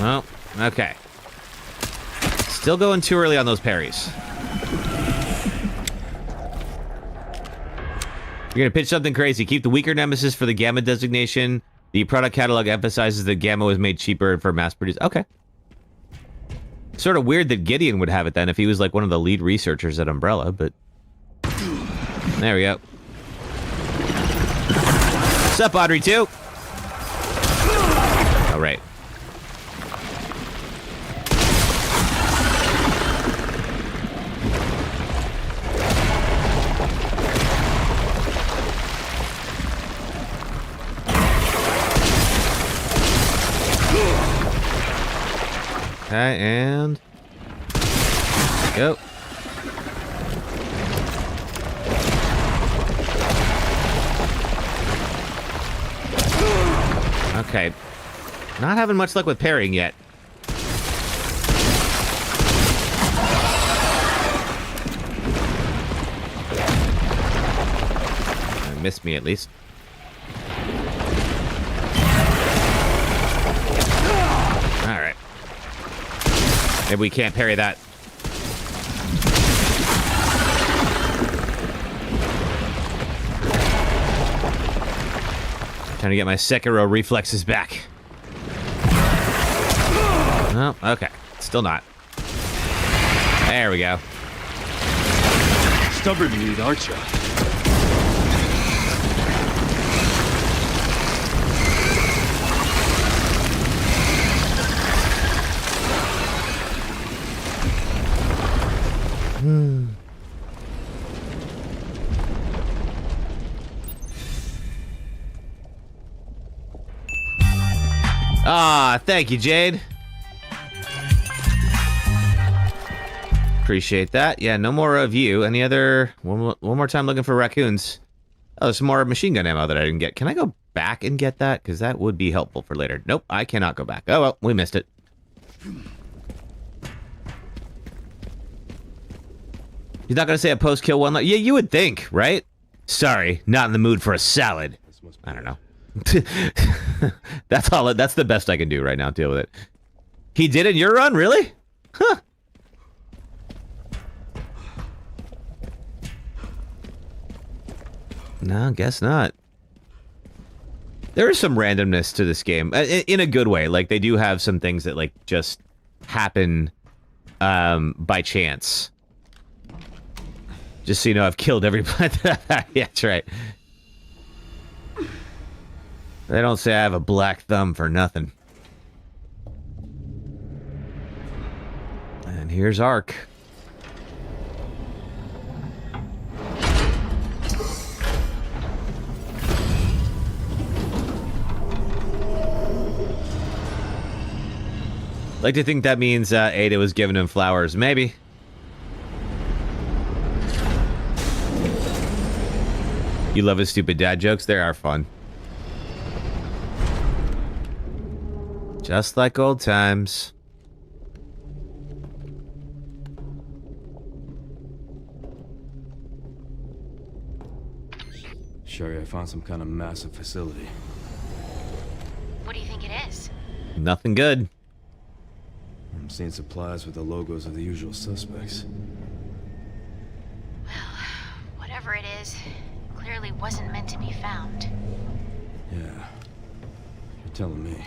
Oh, okay. Still going too early on those parries. You're gonna pitch something crazy. Keep the weaker nemesis for the Gamma designation. The product catalog emphasizes that Gamma was made cheaper for mass produce. Okay. Sort of weird that Gideon would have it then if he was like one of the lead researchers at Umbrella, but... There we go. What's up, Audrey 2? All right. Okay, and go. Okay. Not having much luck with parrying yet. Missed me at least. Alright. Maybe we can't parry that. Trying to get my Sekiro reflexes back. Oh, okay. Still not. There we go. Stubborn meat, aren't you? Ah, thank you, Jade. Appreciate that. Yeah, no more of you. Any other... One more time looking for raccoons. Oh, there's some more machine gun ammo that I didn't get. Can I go back and get that? Because that would be helpful for later. Nope, I cannot go back. Oh, well, we missed it. He's not going to say a post-kill one? Yeah, you would think, right? Sorry, not in the mood for a salad. I don't know. That's all. That's the best I can do right now. Deal with it. He did it in your run, really? Huh. No, guess not. There is some randomness to this game, in a good way. Like they do have some things that like just happen by chance. Just so you know, I've killed everybody. Yeah, that's right. They don't say I have a black thumb for nothing. And here's Ark. Like to think that means Ada was giving him flowers. Maybe. You love his stupid dad jokes? They are fun. Just like old times. Sherry, I found some kind of massive facility. What do you think it is? Nothing good. I'm seeing supplies with the logos of the usual suspects. Well, whatever it is, clearly wasn't meant to be found. Yeah. You're telling me.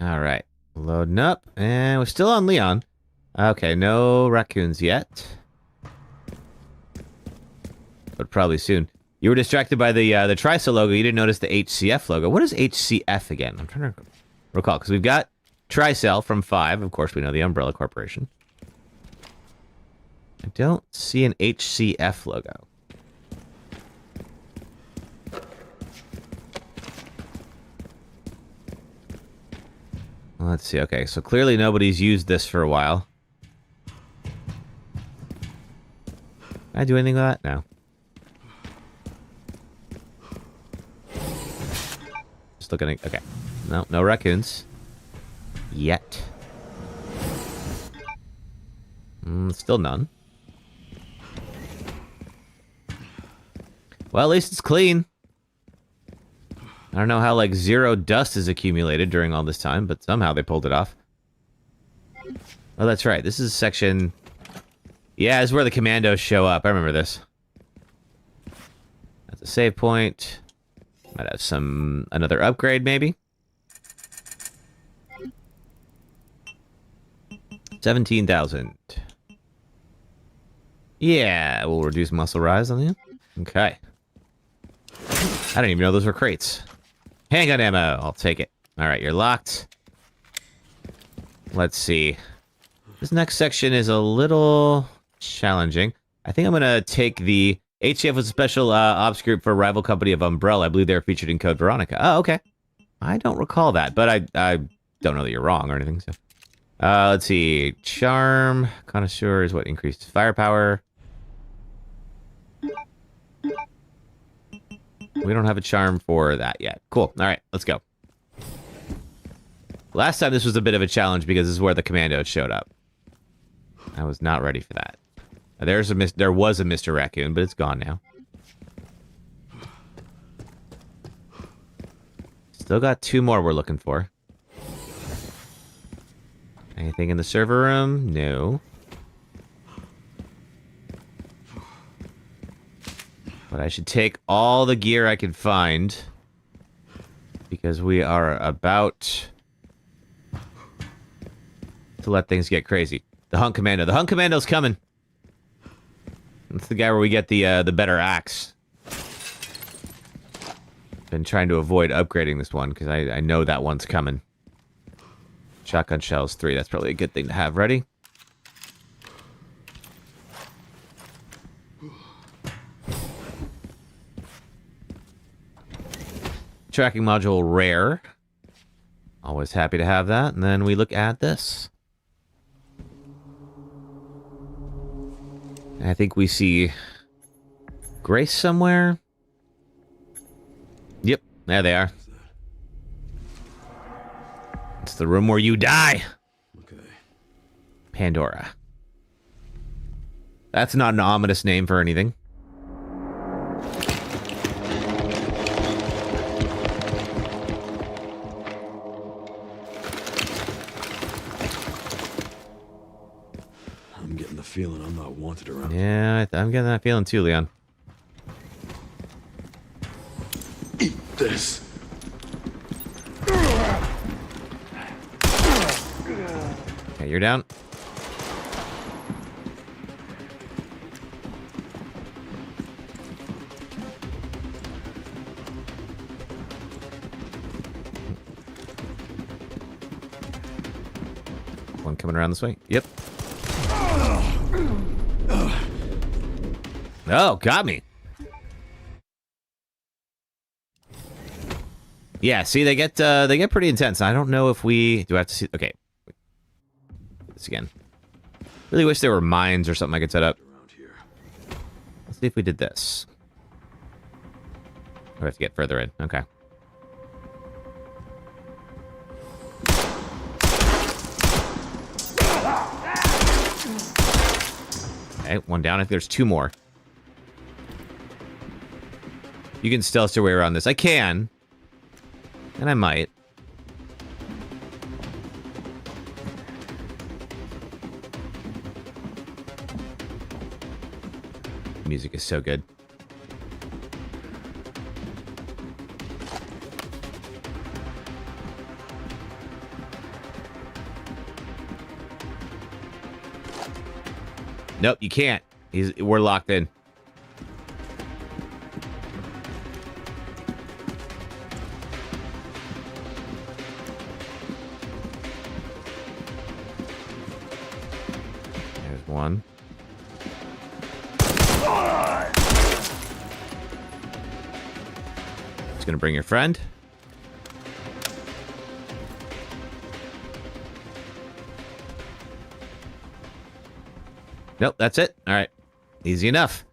All right, loading up, and we're still on Leon. Okay, no raccoons yet, but probably soon. You were distracted by the Tricel logo. You didn't notice the HCF logo. What is HCF again? I'm trying to recall because we've got Tricel from 5. Of course, we know the Umbrella Corporation. I don't see an HCF logo. Let's see. Okay, so clearly nobody's used this for a while. Can I do anything with that? No. Just looking at... Okay. No, no raccoons. Yet. Still none. Well, at least it's clean. I don't know how, like, 0 dust is accumulated during all this time, but somehow they pulled it off. Oh, that's right. This is section... Yeah, this is where the commandos show up. I remember this. That's a save point. Might have another upgrade, maybe. 17,000. Yeah, we'll reduce muscle rise on you. Okay. I didn't even know those were crates. Handgun ammo. I'll take it. All right, you're locked. Let's see. This next section is a little challenging. I think I'm going to take the... HCF was a special ops group for a rival company of Umbrella. I believe they were featured in Code Veronica. Oh, okay. I don't recall that, but I don't know that you're wrong or anything. So, let's see. Charm. Connoisseur is what increased firepower. We don't have a charm for that yet. Cool. All right, let's go. Last time this was a bit of a challenge because this is where the commandos showed up. I was not ready for that. There was a Mr. Raccoon, but it's gone now. Still got 2 more we're looking for. Anything in the server room? No. But I should take all the gear I can find. Because we are about to let things get crazy. The Hunt Commando. The Hunt Commando's coming. That's the guy where we get the better axe. Been trying to avoid upgrading this one because I know that one's coming. Shotgun shells 3. That's probably a good thing to have ready. Tracking module rare. Always happy to have that. And then we look at this. I think we see Grace somewhere. Yep, there they are. It's the room where you die. Okay. Pandora. That's not an ominous name for anything. I'm getting the feeling I'm not wanted around. Yeah, I'm getting that feeling too, Leon. Eat this. Okay, you're down. One coming around this way. Yep. Oh, got me. Yeah, see, they get pretty intense. I don't know if we do I have to see. Okay, this again. Really wish there were mines or something I could set up. Let's see if we did this. We have to get further in. Okay. Okay, one down. I think there's 2 more. You can stealth your way around this. I can. And I might. Music is so good. Nope, you can't. We're locked in. There's one. It's gonna bring your friend. Nope, that's it. All right. Easy enough.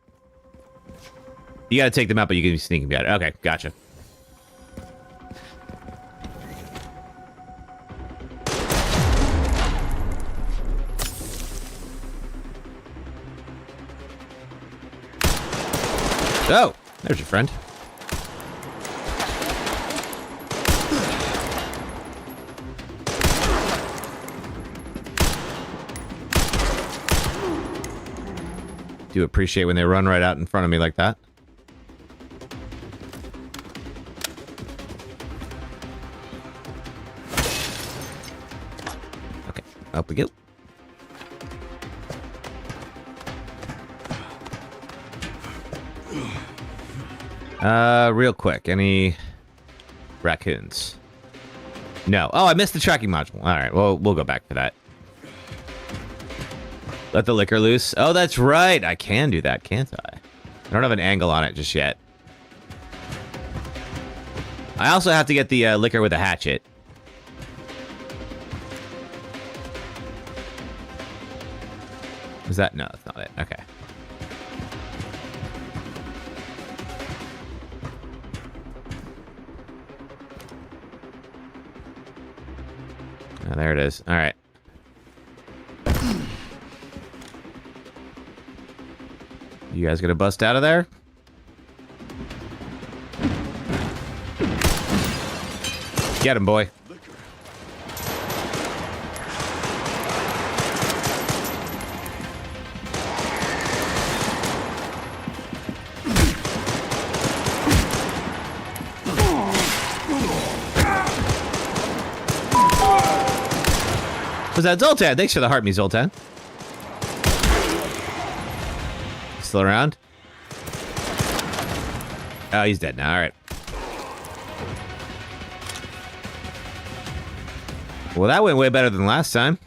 You gotta take them out, but you can be sneaking about it. Okay, gotcha. Oh, there's your friend. Do appreciate when they run right out in front of me like that. Okay, up we go. Real quick, any raccoons? No. Oh, I missed the tracking module. All right, well, we'll go back to that. Let the liquor loose. Oh, that's right. I can do that, can't I? I don't have an angle on it just yet. I also have to get the liquor with a hatchet. Is that? No, that's not it. Okay. Oh, there it is. All right. You guys gonna bust out of there? Get him, boy. Was that Zoltan? Thanks for the heart, me Zoltan. Still around? Oh, he's dead now. All right. Well, that went way better than last time.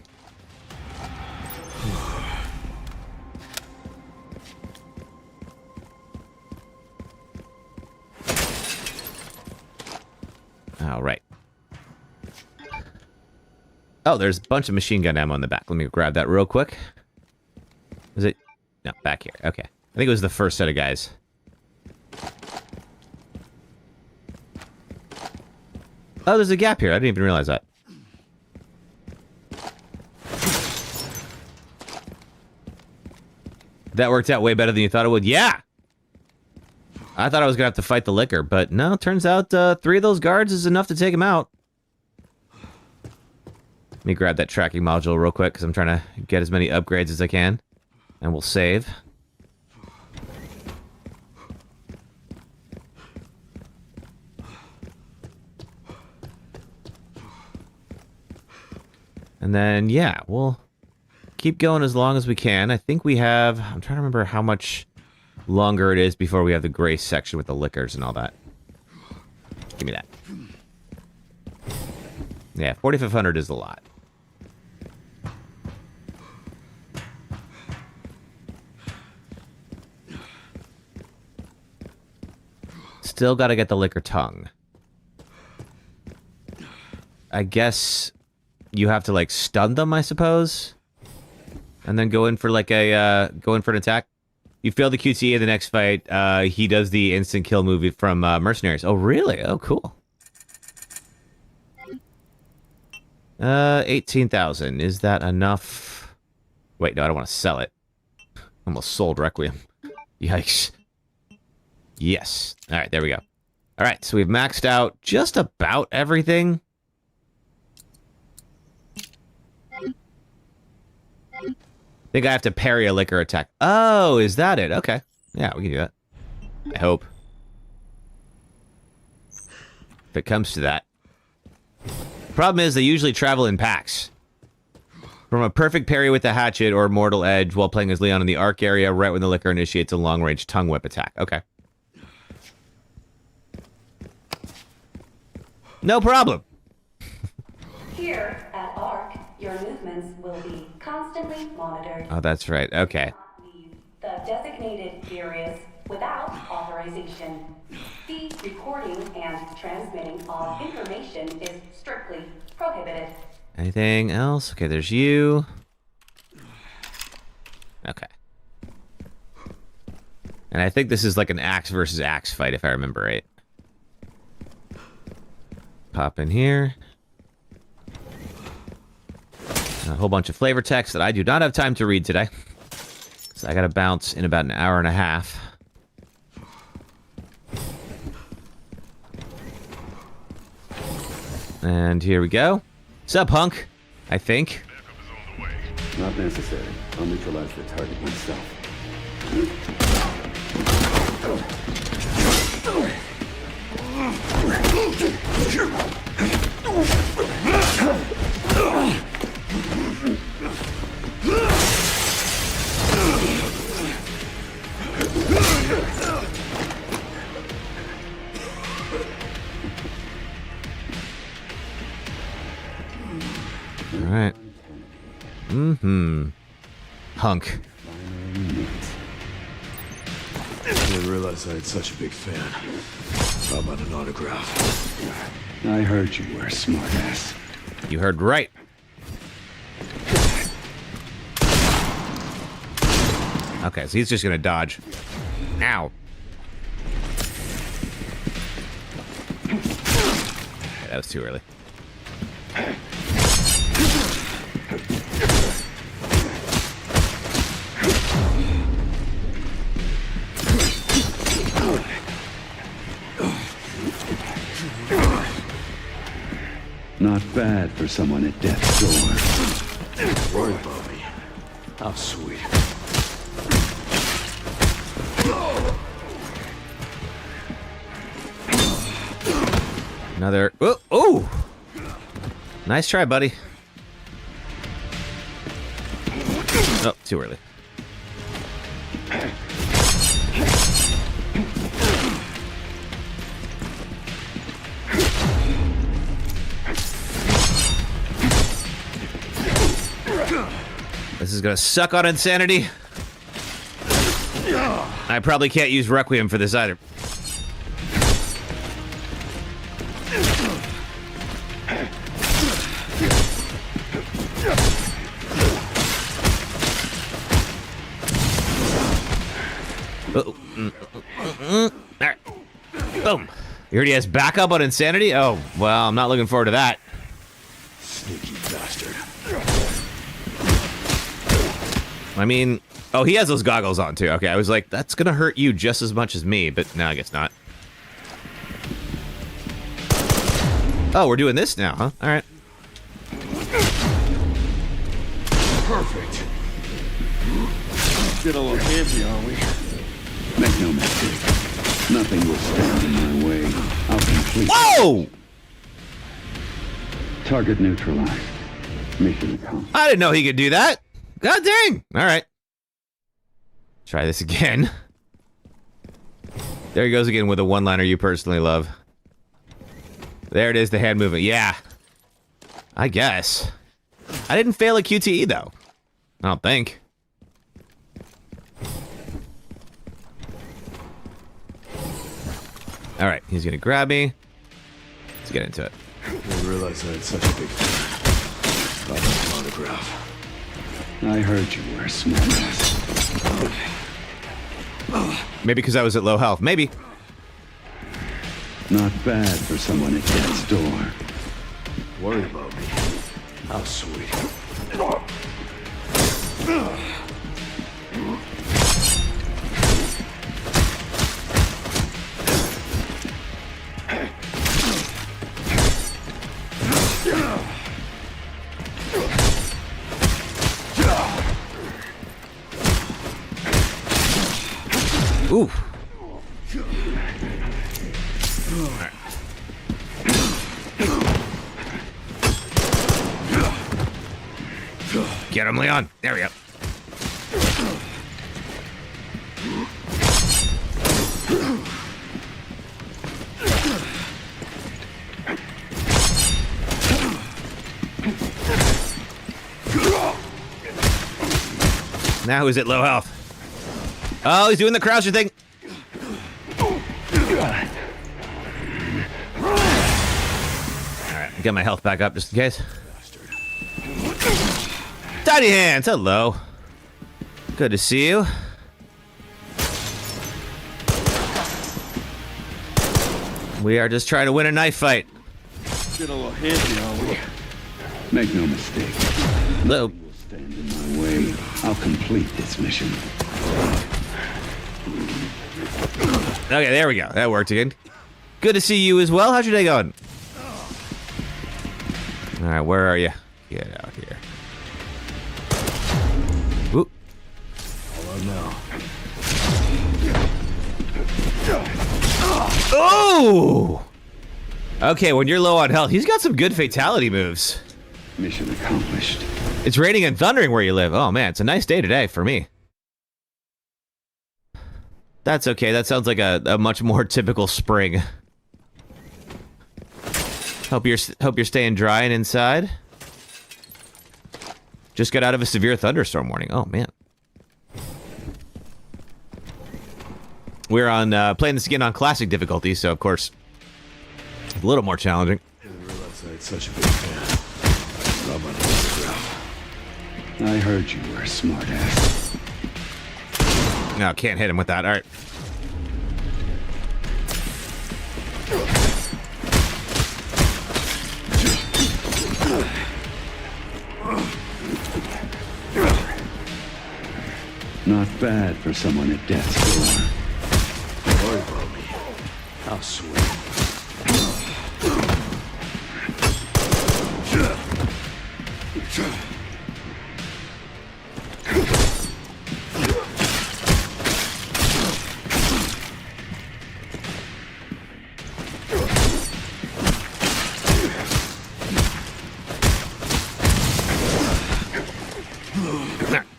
All right. Oh, there's a bunch of machine gun ammo in the back. Let me grab that real quick. Is it? No, back here. Okay. I think it was the first set of guys. Oh, there's a gap here. I didn't even realize that. That worked out way better than you thought it would. Yeah! I thought I was going to have to fight the liquor, but no, turns out 3 of those guards is enough to take him out. Let me grab that tracking module real quick, because I'm trying to get as many upgrades as I can. And we'll save. And then, yeah, we'll keep going as long as we can. I think we have... I'm trying to remember how much longer it is before we have the gray section with the liquors and all that. Give me that. Yeah, 4,500 is a lot. Still got to get the liquor tongue. I guess you have to like stun them, I suppose, and then go in for like a go in for an attack. You fail the QTE in the next fight. He does the instant kill movie from Mercenaries. Oh, really? Oh, cool. 18,000. Is that enough? Wait, no, I don't want to sell it. Almost sold Requiem. Yikes. Yes. All right, there we go. All right, so we've maxed out just about everything. I think I have to parry a liquor attack. Oh, is that it? Okay. Yeah, we can do that. I hope. If it comes to that. Problem is, they usually travel in packs. From a perfect parry with the hatchet or mortal edge while playing as Leon in the arc area, right when the liquor initiates a long-range tongue whip attack. Okay. No problem. Here at ARC, your movements will be constantly monitored. Oh, that's right. Okay. The designated areas without authorization. The recording and transmitting of information is strictly prohibited. Anything else? Okay, there's you. Okay. And I think this is like an axe versus axe fight, if I remember right. Pop in here. A whole bunch of flavor text that I do not have time to read today. So I gotta bounce in about an hour and a half. And here we go. Sup, Hunk? I think. Not necessary. I'll neutralize the target myself. All right. Mm-hmm. Hunk. I didn't realize I had such a big fan. How about an autograph? I heard you were a smartass. You heard right. Okay, so he's just gonna dodge. Ow. Okay, that was too early. Not bad for someone at death's door. Worried about me. How sweet. Another. Oh, oh! Nice try, buddy. Oh, too early. This is gonna suck on insanity. I probably can't use Requiem for this either. Alright. Boom. He already has backup on insanity? Oh, well, I'm not looking forward to that. Sneaky bastard. I mean, oh, he has those goggles on too. Okay, I was like, that's gonna hurt you just as much as me, but no, I guess not. Oh, we're doing this now, huh? All right. Perfect. Get a little campy, are we? Make no mistake. Nothing will stand in my way. I'll complete. Whoa! Target neutralized. Mission accomplished. I didn't know he could do that. God dang! All right. Try this again. There he goes again with a one-liner you personally love. There it is, the hand movement. Yeah. I guess. I didn't fail a QTE, though. I don't think. All right, he's gonna grab me. Let's get into it. I didn't realize I had such a big fan. How about an autograph? I heard you were a smartass. Maybe because I was at low health. Maybe. Not bad for someone at death's door. Worried about me. How sweet. Ooh. Get him, Leon. There we go. Now who's at low health? Oh, he's doing the croucher thing. Alright, get my health back up just in case. Tiny hands, hello. Good to see you. We are just trying to win a knife fight. Get a little handy, are we? Make no mistake. Hello. Nothing will stand in my way. I'll complete this mission. Okay, there we go. That worked again. Good to see you as well. How's your day going? All right, where are you? Get out here. Whoop. All out now. Oh! Okay, when you're low on health, he's got some good fatality moves. Mission accomplished. It's raining and thundering where you live. Oh man, it's a nice day today for me. That's okay. That sounds like a much more typical spring. Hope you're staying dry and inside. Just got out of a severe thunderstorm warning. Oh man. We're on playing this again on classic difficulty, so of course it's a little more challenging. I didn't realize I had such a big fan. How about an autograph? I heard you were a smartass. No, can't hit him with that. All right. Not bad for someone at death's door. Don't worry about me. How sweet.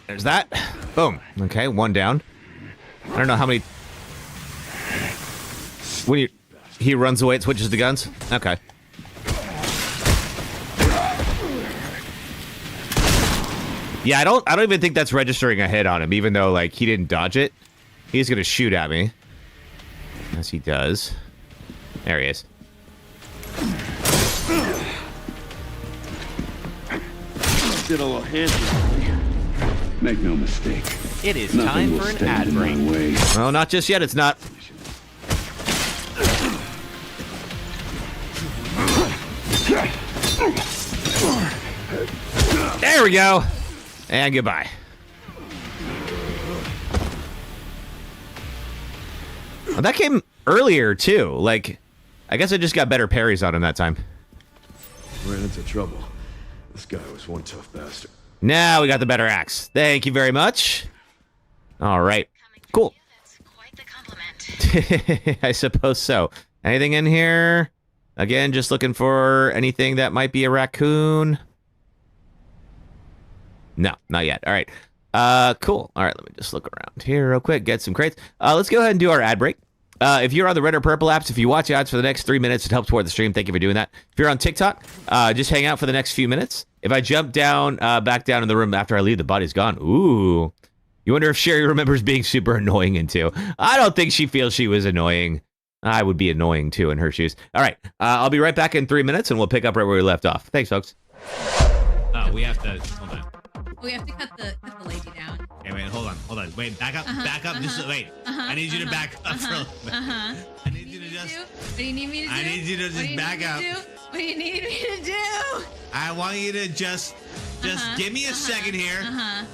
There's that. Boom. Okay, one down. I don't know how many. When he runs away, it switches to guns. Okay. Yeah, I don't even think that's registering a hit on him, even though like he didn't dodge it. He's gonna shoot at me. Yes, he does. There he is. Did a little handsy. Make no mistake. It is Nothing time will for an stand ad in my break. way. Well, not just yet. It's not. There we go. And goodbye. Well, that came earlier, too. Like, I guess I just got better parries on him that time. Ran into trouble. This guy was one tough bastard. Now we got the better axe. Thank you very much. All right. Cool. That's quite the compliment. I suppose so. Anything in here? Again, just looking for anything that might be a raccoon. No, not yet. All right. Cool. All right, let me just look around here real quick, get some crates. Let's go ahead and do our ad break. If you're on the red or purple apps, if you watch ads for the next 3 minutes, it helps toward the stream. Thank you for doing that. If you're on TikTok, just hang out for the next few minutes. If I jump down, back down in the room after I leave, the body's gone. Ooh. You wonder if Sherry remembers being super annoying into. I don't think she feels she was annoying. I would be annoying too in her shoes. All right. I'll be right back in 3 minutes and we'll pick up right where we left off. Thanks, folks. Oh, we have to hold on. We have to cut the lady down. Okay, wait, hold on. Wait, back up, just wait. I need you to back up for a little bit. I need you to just. What do you need me to do? I need you to just back up. What do you need me to do? I want you to just give me a second here.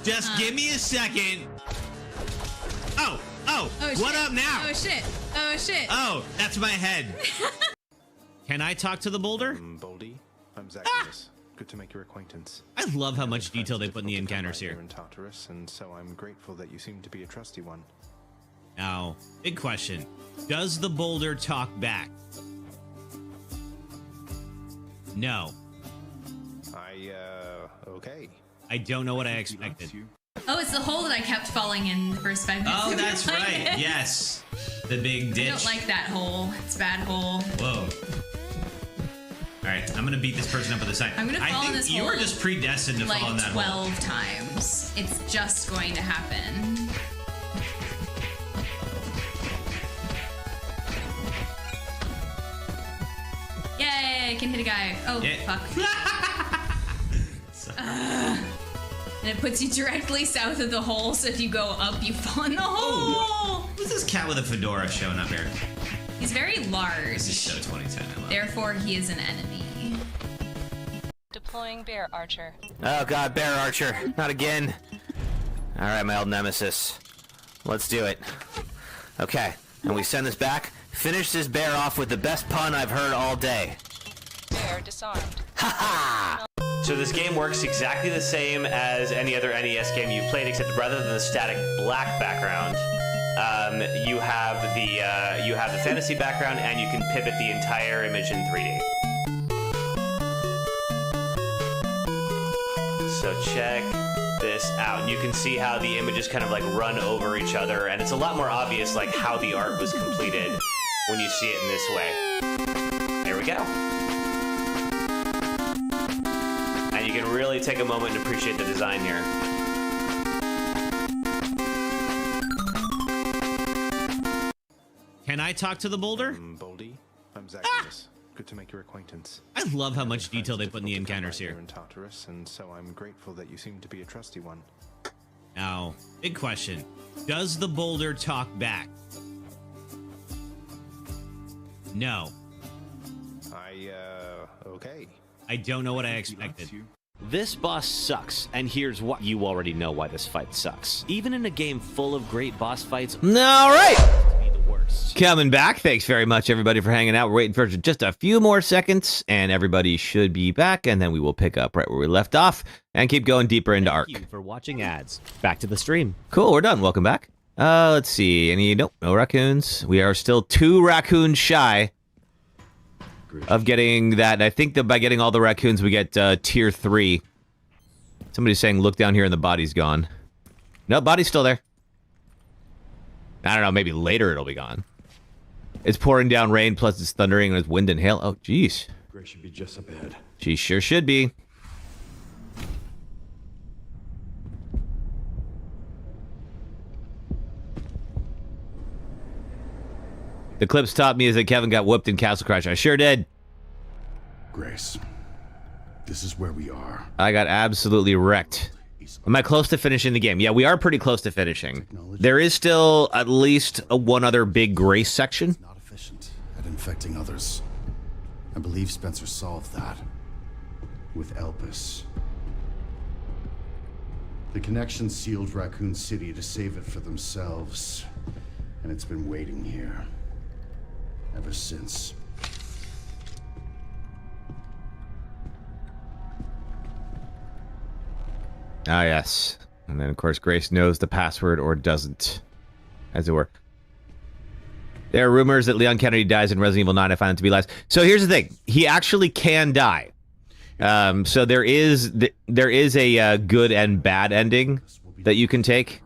Just give me a second. Oh, what up now? Oh shit. Oh, that's my head. Can I talk to the boulder? Boldy, I'm Zacchaeus. Good to make your acquaintance. I love how much detail they put in the encounters here. In Tartarus, and so I'm grateful that you seem to be a trusty one. Now, big question. Does the boulder talk back? No. Okay. I don't know what I expected. Oh, it's the hole that I kept falling in the first 5 minutes. Oh, that's right. Yes. The big ditch. I don't like that hole. It's a bad hole. Whoa. All right, I'm gonna beat this person up with a side. I'm gonna fall in this hole. You are just predestined to fall in that hole. Like 12 times. It's just going to happen. Yay! I can hit a guy. Oh, fuck. And it puts you directly south of the hole, so if you go up, you fall in the hole. Who's this cat with a fedora showing up here? He's very large. This is so 2010. I love Therefore, he is an enemy. Deploying Bear Archer. Oh god, Bear Archer. Not again. Alright, my old nemesis. Let's do it. Okay, and we send this back. Finish this bear off with the best pun I've heard all day. Bear disarmed. So this game works exactly the same as any other NES game you've played, except rather than the static black background, you have the fantasy background, and you can pivot the entire image in 3D. So check this out. You can see how the images kind of like run over each other, and it's a lot more obvious like how the art was completed when you see it in this way. There we go. And you can really take a moment and appreciate the design here. Can I talk to the boulder? Baldy, I'm Zacchaeus. Good to make your acquaintance. I love how much detail they put in the encounters here. In Tartarus, and so I'm grateful that you seem to be a trusty one. Now, big question. Does the boulder talk back? No. Okay. I don't know what I expected. This boss sucks, and here's why. You already know why this fight sucks. Even in a game full of great boss fights, all right. Coming back. Thanks very much, everybody, for hanging out. We're waiting for just a few more seconds, and everybody should be back, and then we will pick up right where we left off and keep going deeper into Ark. Thank you for watching ads. Back to the stream. Cool, we're done. Welcome back. Let's see. Nope, no raccoons. We are still 2 raccoons shy of getting that. I think that by getting all the raccoons, we get tier 3. Somebody's saying, look down here and the body's gone. No, body's still there. I don't know, maybe later it'll be gone. It's pouring down rain, plus it's thundering, and it's wind and hail. Oh, jeez. Grace should be just up ahead. She sure should be. The clips taught me is that Kevin got whooped in Castle Crash. I sure did. Grace, this is where we are. I got absolutely wrecked. Am I close to finishing the game? Yeah, we are pretty close to finishing. There is still at least one other big Grace section. Not efficient at infecting others. I believe Spencer solved that with Elpis. The connection sealed Raccoon City to save it for themselves, and it's been waiting here ever since. Ah, yes. And then, of course, Grace knows the password or doesn't, as it were. There are rumors that Leon Kennedy dies in Resident Evil 9. I find it to be lies. So here's the thing. He actually can die. So there is a good and bad ending that you can take.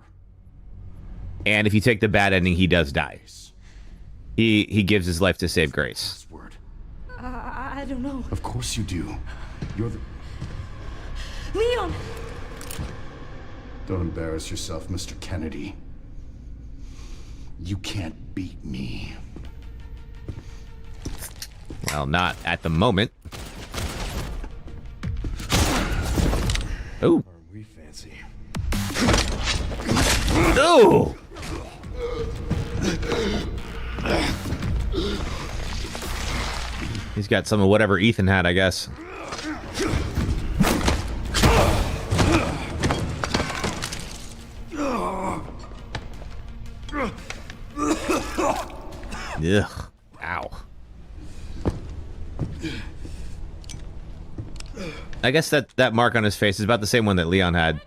And if you take the bad ending, he does die. He gives his life to save Grace. I don't know. Of course you do. You're the... Leon! Don't embarrass yourself, Mr. Kennedy. You can't beat me. Well, not at the moment. Oh. Aren't we fancy? No! He's got some of whatever Ethan had, I guess. Ugh. Ow. I guess that mark on his face is about the same one that Leon had.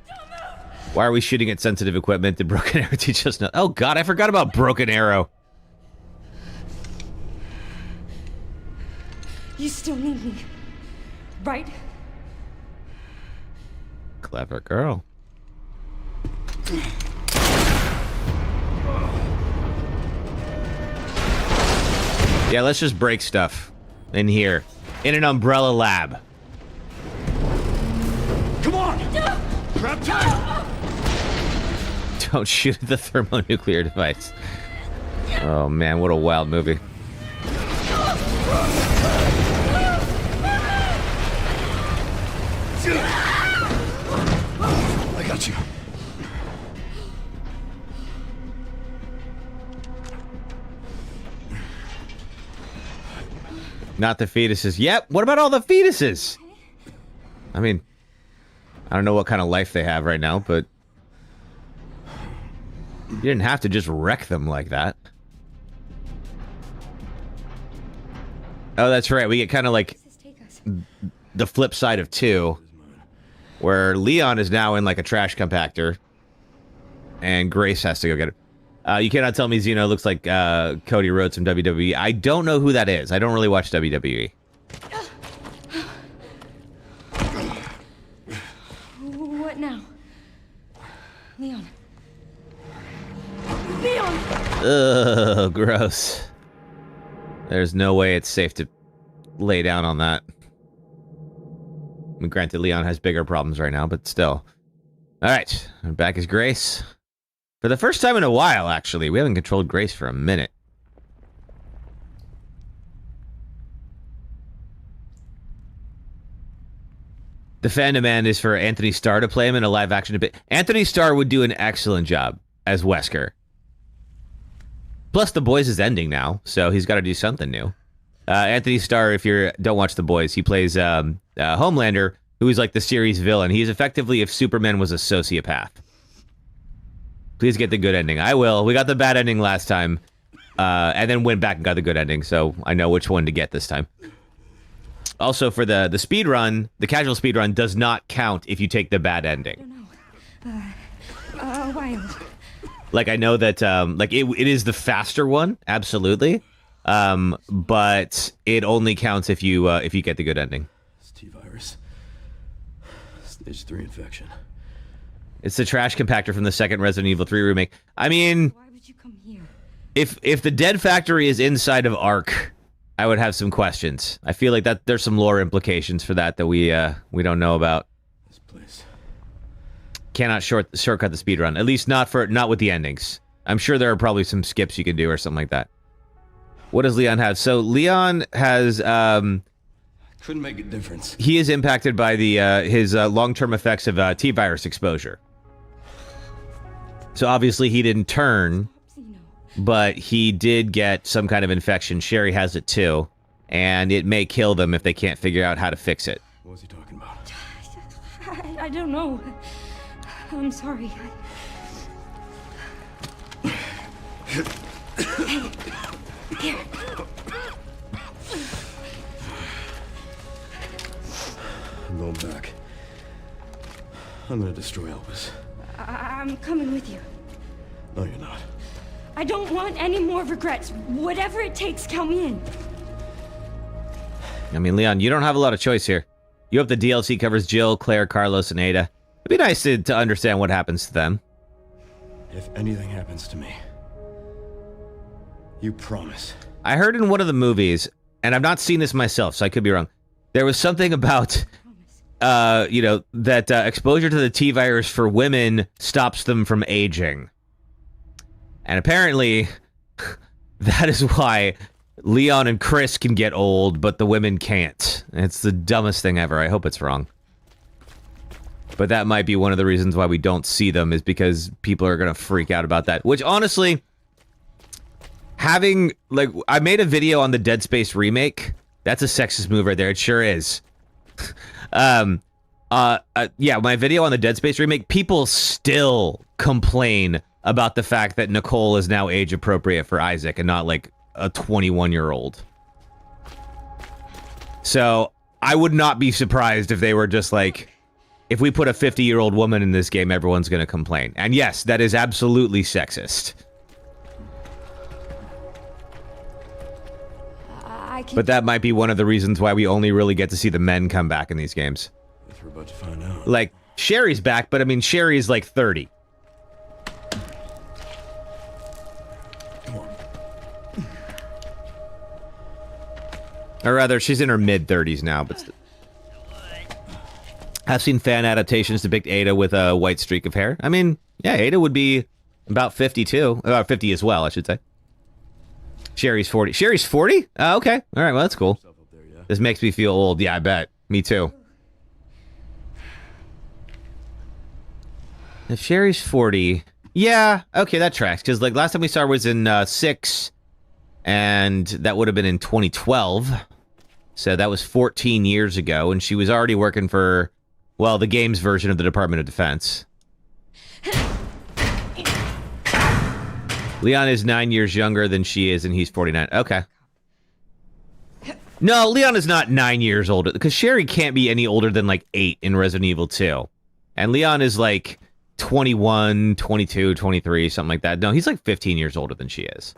Why are we shooting at sensitive equipment? Did Broken Arrow teach us no? Oh god, I forgot about Broken Arrow. You still need me, right? Clever girl. Yeah, let's just break stuff in here. In an umbrella lab. Come on! Grab time! Don't shoot at the thermonuclear device. Oh man, what a wild movie. I got you. Not the fetuses. Yep, what about all the fetuses? I mean, I don't know what kind of life they have right now, but you didn't have to just wreck them like that. Oh, that's right. We get kind of like the flip side of 2, where Leon is now in like a trash compactor, and Grace has to go get it. You cannot tell me Xeno looks like Cody Rhodes from WWE. I don't know who that is. I don't really watch WWE. What now? Leon. Leon! Ugh, gross. There's no way it's safe to lay down on that. I mean, granted, Leon has bigger problems right now, but still. Alright, back is Grace. For the first time in a while, actually. We haven't controlled Grace for a minute. The fan demand is for Anthony Starr to play him in a live-action debate. Anthony Starr would do an excellent job as Wesker. Plus, The Boys is ending now, so he's got to do something new. Anthony Starr, if you don't watch The Boys, he plays Homelander, who is like the series villain. He's effectively if Superman was a sociopath. Please get the good ending. I will. We got the bad ending last time, and then went back and got the good ending, so I know which one to get this time. Also, for the speed run, the casual speed run does not count if you take the bad ending. Wild. Like, I know that, like, it is the faster one, absolutely, but it only counts if you get the good ending. It's T-virus. Stage 3 infection. It's the trash compactor from the second Resident Evil 3 remake. I mean, Why would you come here? if the dead factory is inside of Ark, I would have some questions. I feel like that there's some lore implications for that we don't know about. This place. Cannot shortcut the speedrun. At least not with the endings. I'm sure there are probably some skips you can do or something like that. What does Leon have? So Leon has Couldn't make a difference. he is impacted by the his long-term effects of T-virus exposure. So obviously he didn't turn, but he did get some kind of infection. Sherry has it too, and it may kill them if they can't figure out how to fix it. What was he talking about? I don't know. I'm sorry. Here. I'm going back. I'm gonna destroy Elvis. I'm coming with you. No, you're not. I don't want any more regrets. Whatever it takes, count me in. I mean, Leon, you don't have a lot of choice here. You hope the DLC covers Jill, Claire, Carlos, and Ada. It'd be nice to understand what happens to them. If anything happens to me, you promise. I heard in one of the movies, and I've not seen this myself, so I could be wrong. There was something about, you know, that exposure to the T-virus for women stops them from aging. And apparently, that is why Leon and Chris can get old, but the women can't. It's the dumbest thing ever. I hope it's wrong. But that might be one of the reasons why we don't see them, is because people are going to freak out about that. Which, honestly, having, like, I made a video on the Dead Space remake. That's a sexist move right there. It sure is. Yeah, my video on the Dead Space remake, people still complain about the fact that Nicole is now age appropriate for Isaac and not like a 21-year-old. So I would not be surprised if they were just like, if we put a 50-year-old woman in this game, everyone's going to complain. And yes, that is absolutely sexist. But that might be one of the reasons why we only really get to see the men come back in these games. We're about to find out. Like, Sherry's back, but I mean, Sherry's like 30. Or rather, she's in her mid-30s now, but I've seen fan adaptations depict Ada with a white streak of hair. I mean, yeah, Ada would be about 50 too. About 50 as well, I should say. Sherry's 40. Sherry's 40? Okay. All right, well, that's cool. This makes me feel old. Yeah, I bet. Me too. If Sherry's 40... Yeah, okay, that tracks. Because, like, last time we saw her was in 6... and that would have been in 2012. So that was 14 years ago, and she was already working for, well, the games version of the Department of Defense. Leon is 9 years younger than she is, and he's 49. Okay. No, Leon is not 9 years older, because Sherry can't be any older than like 8 in Resident Evil 2. And Leon is like 21, 22, 23, something like that. No, he's like 15 years older than she is.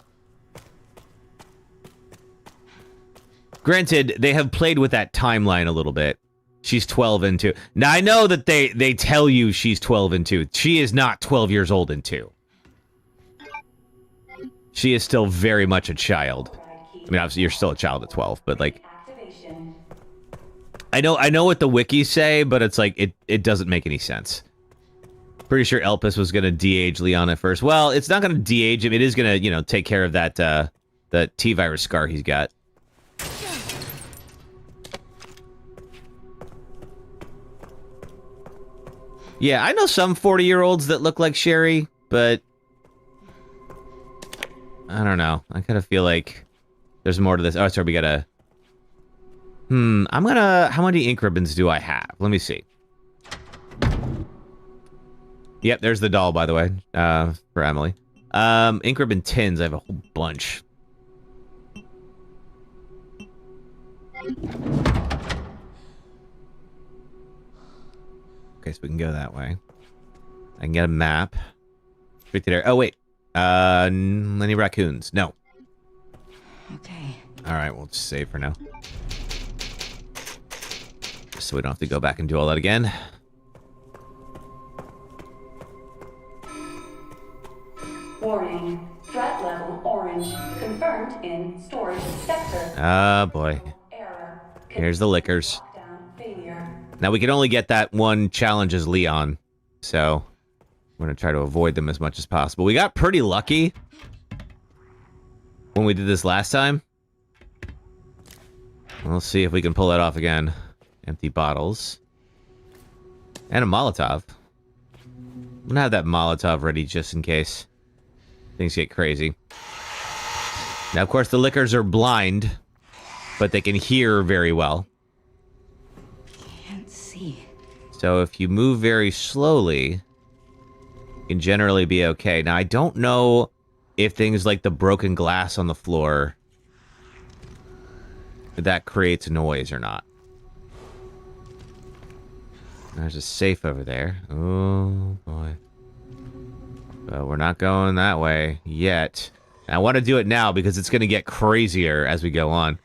Granted, they have played with that timeline a little bit. She's 12 in 2. Now, I know that they tell you she's 12 in 2. She is not 12 years old in 2. She is still very much a child. I mean, obviously, you're still a child at 12, but, like... I know what the wikis say, but it's like, it doesn't make any sense. Pretty sure Elpis was going to de-age Leon at first. Well, it's not going to de-age him. It is going to, you know, take care of that, that T-virus scar he's got. Yeah, I know some 40-year-olds that look like Sherry, but I don't know. I kind of feel like there's more to this. Oh, sorry, we gotta... I'm gonna... How many ink ribbons do I have? Let me see. Yep, there's the doll, by the way, for Emily. Ink ribbon tins, I have a whole bunch. Okay, so we can go that way. I can get a map. Straight to there. Oh, wait. Any raccoons? No. Okay. Alright, we'll just save for now. So we don't have to go back and do all that again. Warning. Threat level orange. Confirmed in storage sector. Ah, boy. Error. Here's the liquors. Failure. Now, we can only get that one challenge as Leon. So, we're going to try to avoid them as much as possible. We got pretty lucky when we did this last time. We'll see if we can pull that off again. Empty bottles. And a Molotov. I'm going to have that Molotov ready just in case things get crazy. Now, of course, the liquors are blind, but they can hear very well. Can't see. So if you move very slowly, you can generally be okay. Now, I don't know if things like the broken glass on the floor, if that creates noise or not. There's a safe over there. Oh, boy. But we're not going that way yet. And I want to do it now because it's going to get crazier as we go on.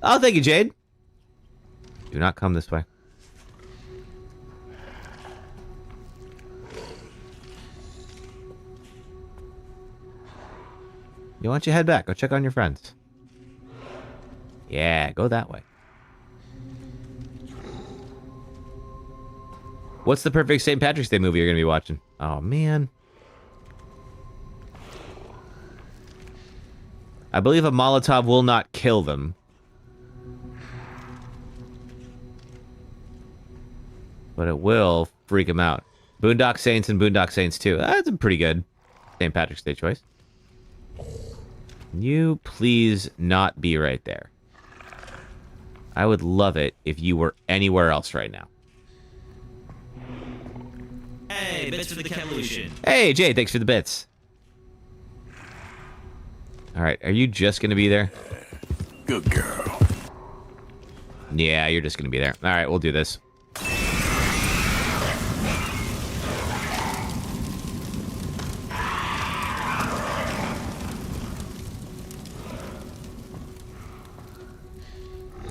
Oh, thank you, Jade. Do not come this way. You want you head back? Go check on your friends. Yeah, go that way. What's the perfect St. Patrick's Day movie you're going to be watching? Oh, man. I believe a Molotov will not kill them. But it will freak them out. Boondock Saints and Boondock Saints 2. That's a pretty good St. Patrick's Day choice. Can you please not be right there? I would love it if you were anywhere else right now. Hey, bits for the Cavolution. Hey, Jay, thanks for the bits. Alright, are you just gonna be there? Good girl. Yeah, you're just gonna be there. Alright, we'll do this.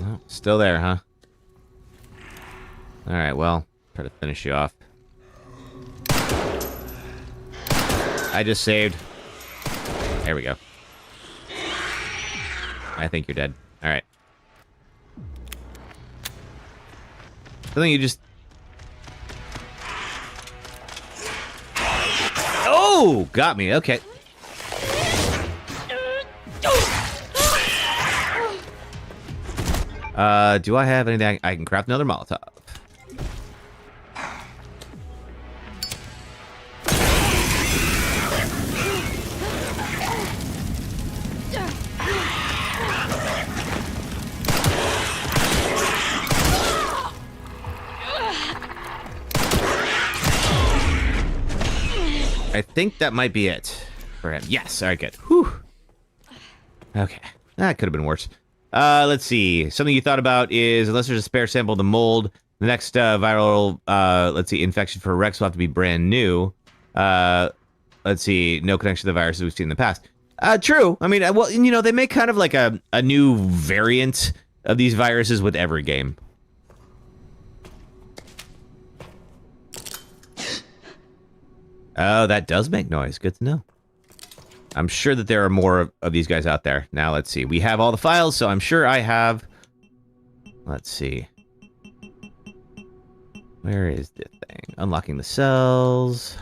Oh, still there, huh? Alright, well, try to finish you off. I just saved. There we go. I think you're dead. Alright. I think you just... Oh! Got me. Okay. Do I have anything? I can craft another Molotov. I think that might be it for him. Yes. All right, good. Whew. Okay. That could have been worse. Let's see. Something you thought about is, unless there's a spare sample of the mold, the next viral, let's see, infection for Rex will have to be brand new. Let's see, no connection to the viruses we've seen in the past. True. I mean, well, you know, they make kind of like a new variant of these viruses with every game. Oh, that does make noise. Good to know. I'm sure that there are more of these guys out there. Now, let's see. We have all the files, so I'm sure I have... Let's see. Where is the thing? Unlocking the cells.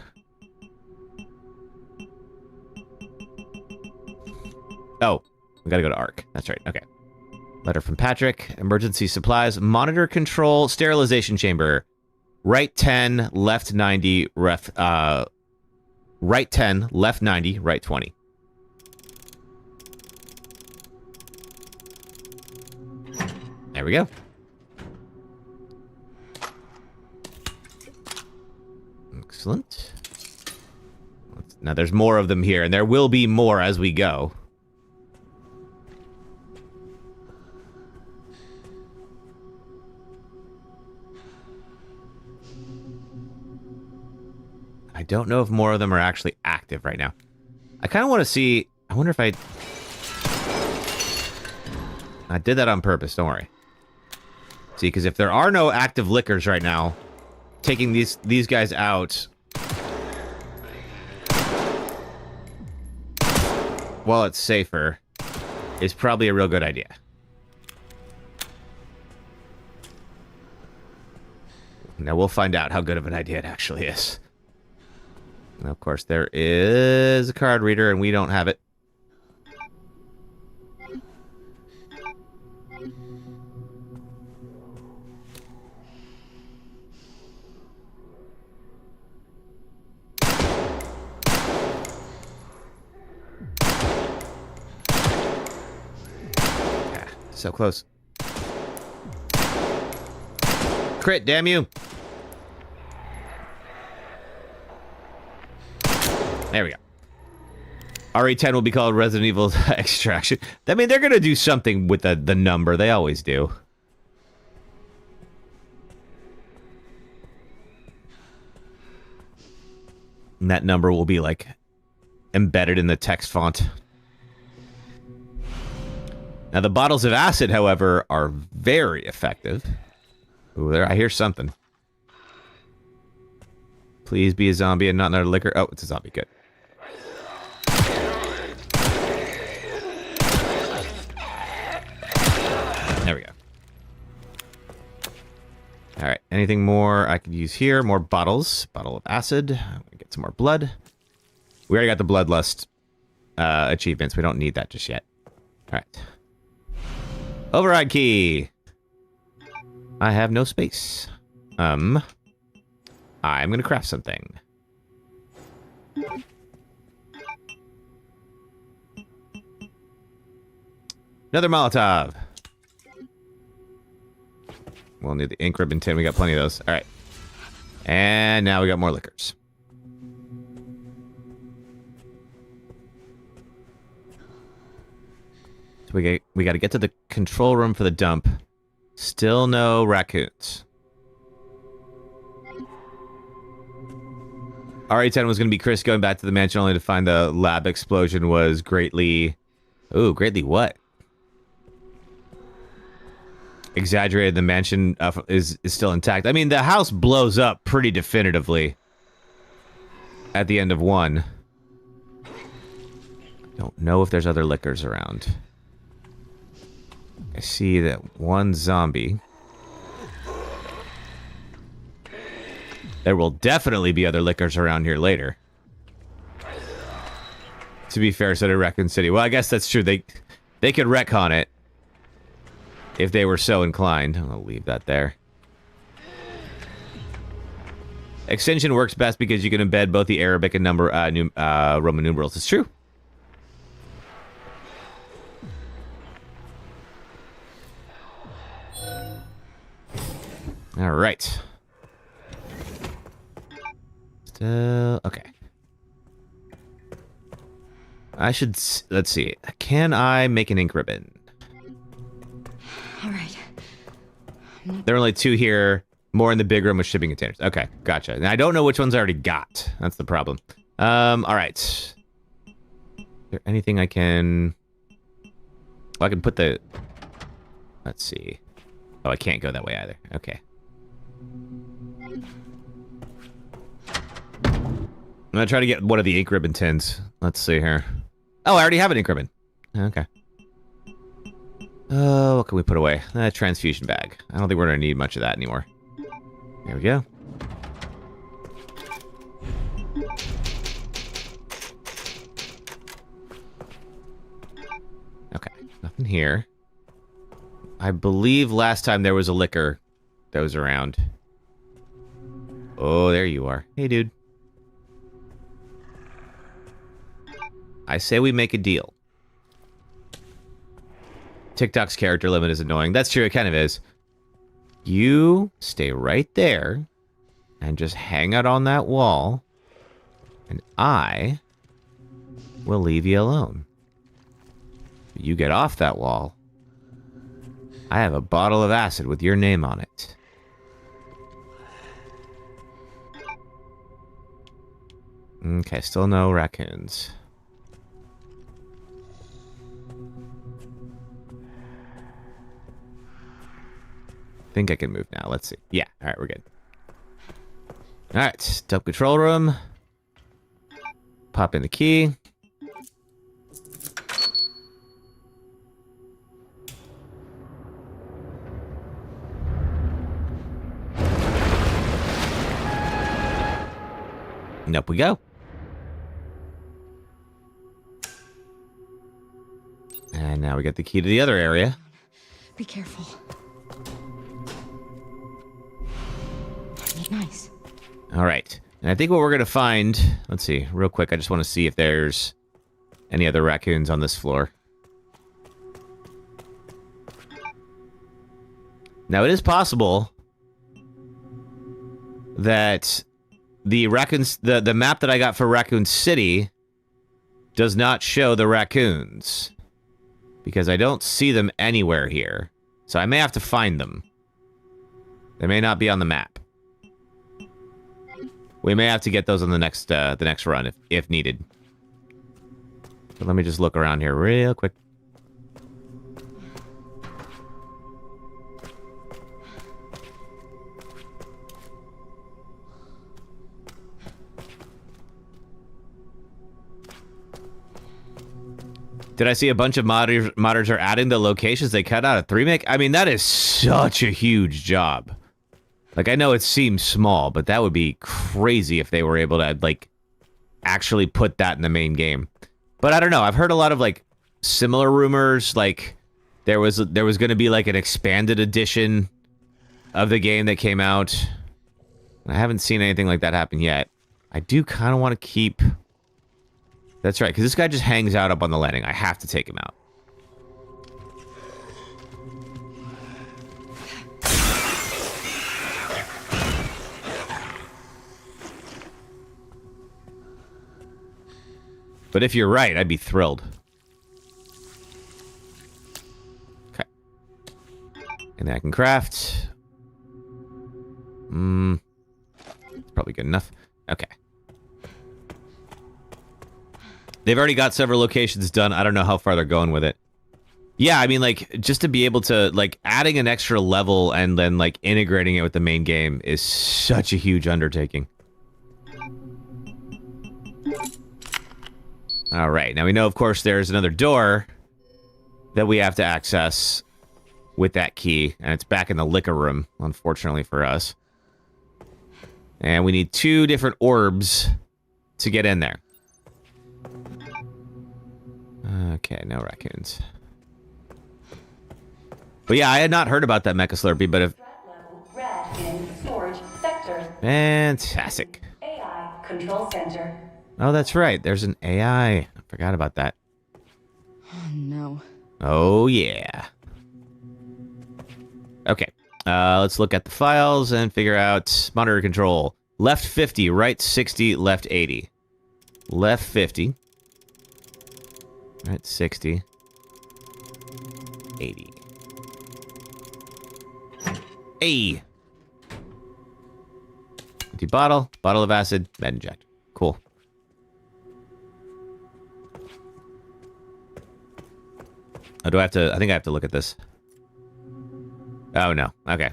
Oh, we gotta go to ARC. That's right. Okay. Letter from Patrick. Emergency supplies. Monitor control. Sterilization chamber. Right 10, left 90, right 10, left 90, right 20. There we go. Excellent. Now there's more of them here, and there will be more as we go. I don't know if more of them are actually active right now. I kind of want to see... I wonder if I did that on purpose, don't worry. See, because if there are no active lickers right now, taking these guys out while it's safer is probably a real good idea. Now we'll find out how good of an idea it actually is. And of course, there is a card reader, and we don't have it. So close. Crit, damn you. There we go. RE10 will be called Resident Evil Extraction. I mean, they're going to do something with the number. They always do. And that number will be, like, embedded in the text font. Now, the bottles of acid, however, are very effective. Ooh, there, I hear something. Please be a zombie and not another liquor. Oh, it's a zombie. Good. There we go. All right. Anything more I could use here? More bottles. Bottle of acid. I'm going to get some more blood. We already got the bloodlust achievements. We don't need that just yet. All right. Override key. I have no space. I'm gonna craft something. Another Molotov. We'll need the ink ribbon tin. We got plenty of those. All right. And now we got more liquors. So we got to get to the control room for the dump. Still no raccoons. RE10 was going to be Chris going back to the mansion only to find the lab explosion was greatly... Ooh, greatly what? Exaggerated. The mansion is still intact. I mean, the house blows up pretty definitively at the end of 1. Don't know if there's other liquors around. I see that one zombie. There will definitely be other liquors around here later. To be fair, so did Raccoon City. Well, I guess that's true. They could retcon it if they were so inclined. I'll leave that there. Extension works best because you can embed both the Arabic and Roman numerals. It's true. All right. Still okay. I should let's see. Can I make an ink ribbon? There are only 2 here. More in the big room with shipping containers. Okay, gotcha. And I don't know which ones I already got. That's the problem. All right. Is there anything I can... Well, I can put the... Let's see. Oh, I can't go that way either. Okay. I'm gonna try to get one of the ink ribbon tins. Let's see here. Oh, I already have an ink ribbon. Okay. Oh, what can we put away? A transfusion bag. I don't think we're gonna need much of that anymore. There we go. Okay, nothing here. I believe last time there was a liquor that was around. Oh, there you are. Hey, dude. I say we make a deal. TikTok's character limit is annoying. That's true, it kind of is. You stay right there and just hang out on that wall, and I will leave you alone. You get off that wall, I have a bottle of acid with your name on it. Okay, still no raccoons. I think I can move now. Let's see. Yeah, alright, we're good. Alright, dump control room. Pop in the key. And up we go. And now we got the key to the other area. Be careful. Nice. All right. And I think what we're going to find... Let's see. Real quick, I just want to see if there's any other raccoons on this floor. Now, it is possible that the raccoons... The map that I got for Raccoon City does not show the raccoons. Because I don't see them anywhere here. So I may have to find them. They may not be on the map. We may have to get those on the next run if needed. But let me just look around here real quick. Did I see a bunch of modders are adding the locations they cut out of 3-make? I mean, that is such a huge job. Like, I know it seems small, but that would be crazy if they were able to, like, actually put that in the main game. But I don't know. I've heard a lot of, like, similar rumors. Like, there was going to be, like, an expanded edition of the game that came out. I haven't seen anything like that happen yet. I do kind of want to keep... That's right, because this guy just hangs out up on the landing. I have to take him out. But if you're right, I'd be thrilled. Okay. And then I can craft. It's probably good enough. Okay. They've already got several locations done. I don't know how far they're going with it. Yeah, I mean, like, just to be able to, like, adding an extra level and then, like, integrating it with the main game is such a huge undertaking. All right, now we know, of course, there's another door that we have to access with that key, and it's back in the liquor room, unfortunately for us. And we need 2 different orbs to get in there. Okay, no raccoons. But yeah, I had not heard about that Mecha Slurpee, but if... Fantastic. AI Control Center. Oh, that's right. There's an AI. I forgot about that. Oh, no. Oh, yeah. Okay. Let's look at the files and figure out monitor control. Left 50, right 60, left 80. Left 50. Right 60. 80. A. Empty bottle of acid, med inject. Cool. Oh, do I have to? I think I have to look at this. Oh, no. Okay.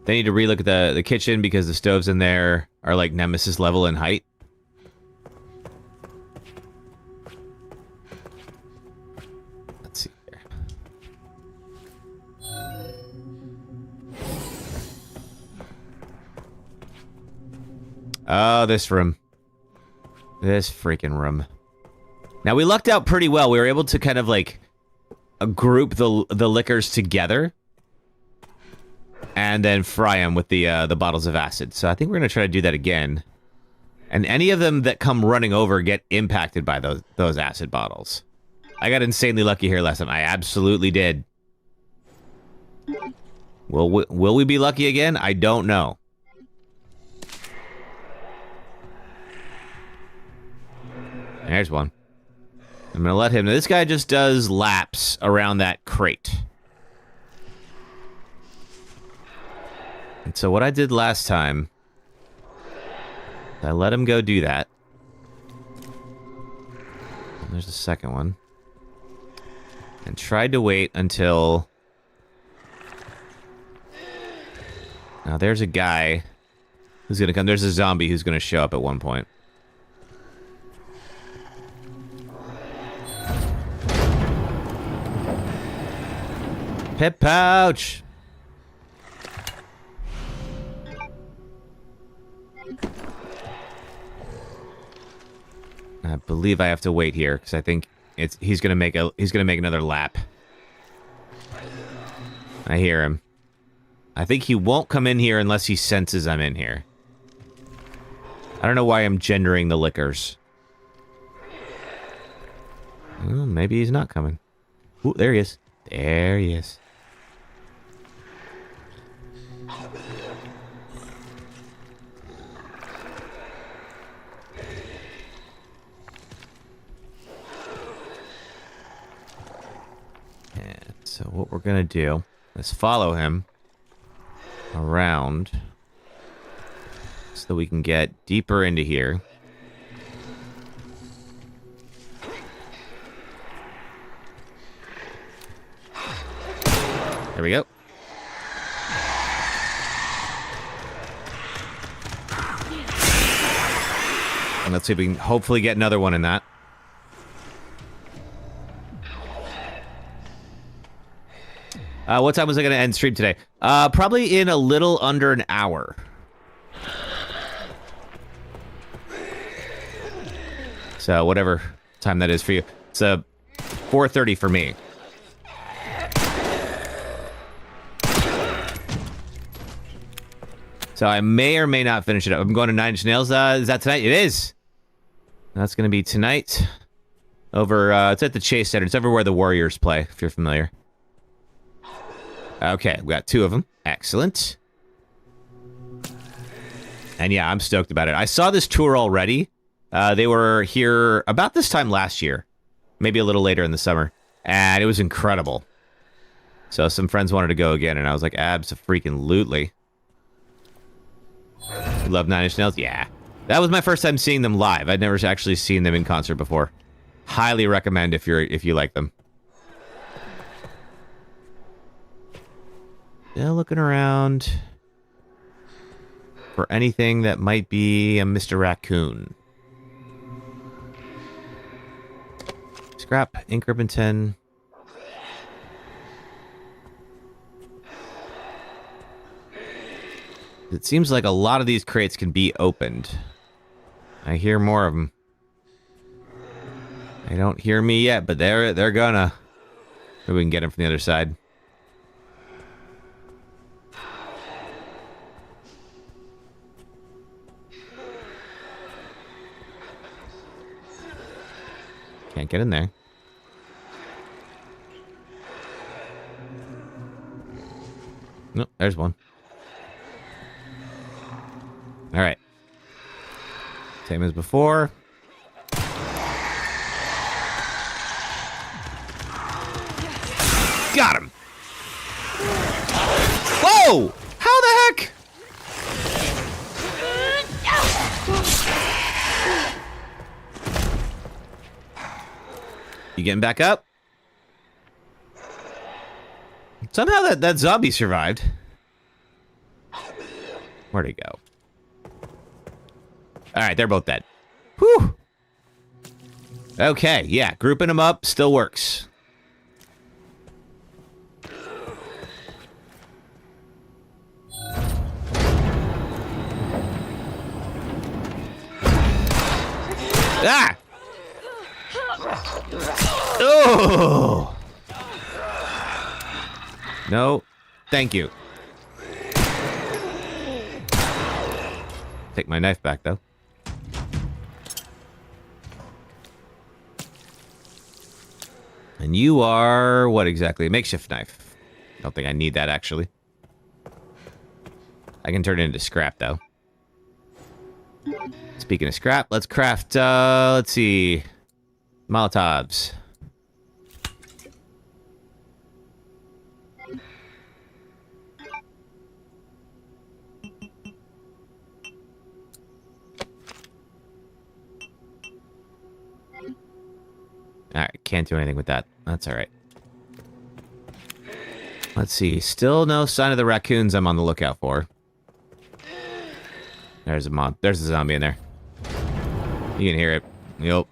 They need to relook at the kitchen because the stoves in there are like Nemesis level in height. Let's see here. Oh, this room. This freaking room. Now, we lucked out pretty well. We were able to kind of like group the liquors together and then fry them with the bottles of acid. So I think we're going to try to do that again. And any of them that come running over get impacted by those acid bottles. I got insanely lucky here last time. I absolutely did. Will we be lucky again? I don't know. There's one. I'm going to let him... This guy just does laps around that crate. And so what I did last time... I let him go do that. And there's the second one. And tried to wait until... Now there's a guy who's going to come. There's a zombie who's going to show up at one point. Pip pouch! I believe I have to wait here because I think he's gonna make another lap. I hear him. I think he won't come in here unless he senses I'm in here. I don't know why I'm gendering the liquors. Well, maybe he's not coming. Ooh, there he is. There he is. And so what we're gonna do is follow him around so that we can get deeper into here. There we go. And let's see if we can hopefully get another one in that. What time was I going to end stream today? Probably in a little under an hour. So whatever time that is for you. It's 4:30 for me. So I may or may not finish it up. I'm going to Nine Inch Nails. Is that tonight? It is. That's going to be tonight. Over, it's at the Chase Center. It's over where the Warriors play, if you're familiar. Okay, we got 2 of them. Excellent. And yeah, I'm stoked about it. I saw this tour already. They were here about this time last year. Maybe a little later in the summer. And it was incredible. So some friends wanted to go again, and I was like, abso-freaking-lutely. You love Nine Inch Nails? Yeah. That was my first time seeing them live. I'd never actually seen them in concert before. Highly recommend if you like them. Still looking around for anything that might be a Mr. Raccoon. Scrap, ink ribbon 10. It seems like a lot of these crates can be opened. I hear more of them. They don't hear me yet, but they're gonna. Maybe we can get them from the other side. Can't get in there. Nope, there's one. All right. Same as before. Got him. Whoa! How the heck? You getting back up? Somehow that zombie survived. Where'd he go? Alright, they're both dead. Whew! Okay, yeah, grouping them up still works. Ah! Oh! No, thank you. Take my knife back, though. And you are what exactly? A makeshift knife. Don't think I need that, actually. I can turn it into scrap, though. Speaking of scrap, let's craft, let's see. Molotovs. Alright, can't do anything with that. That's alright. Let's see. Still no sign of the raccoons I'm on the lookout for. There's a mob. There's a zombie in there. You can hear it. Yup.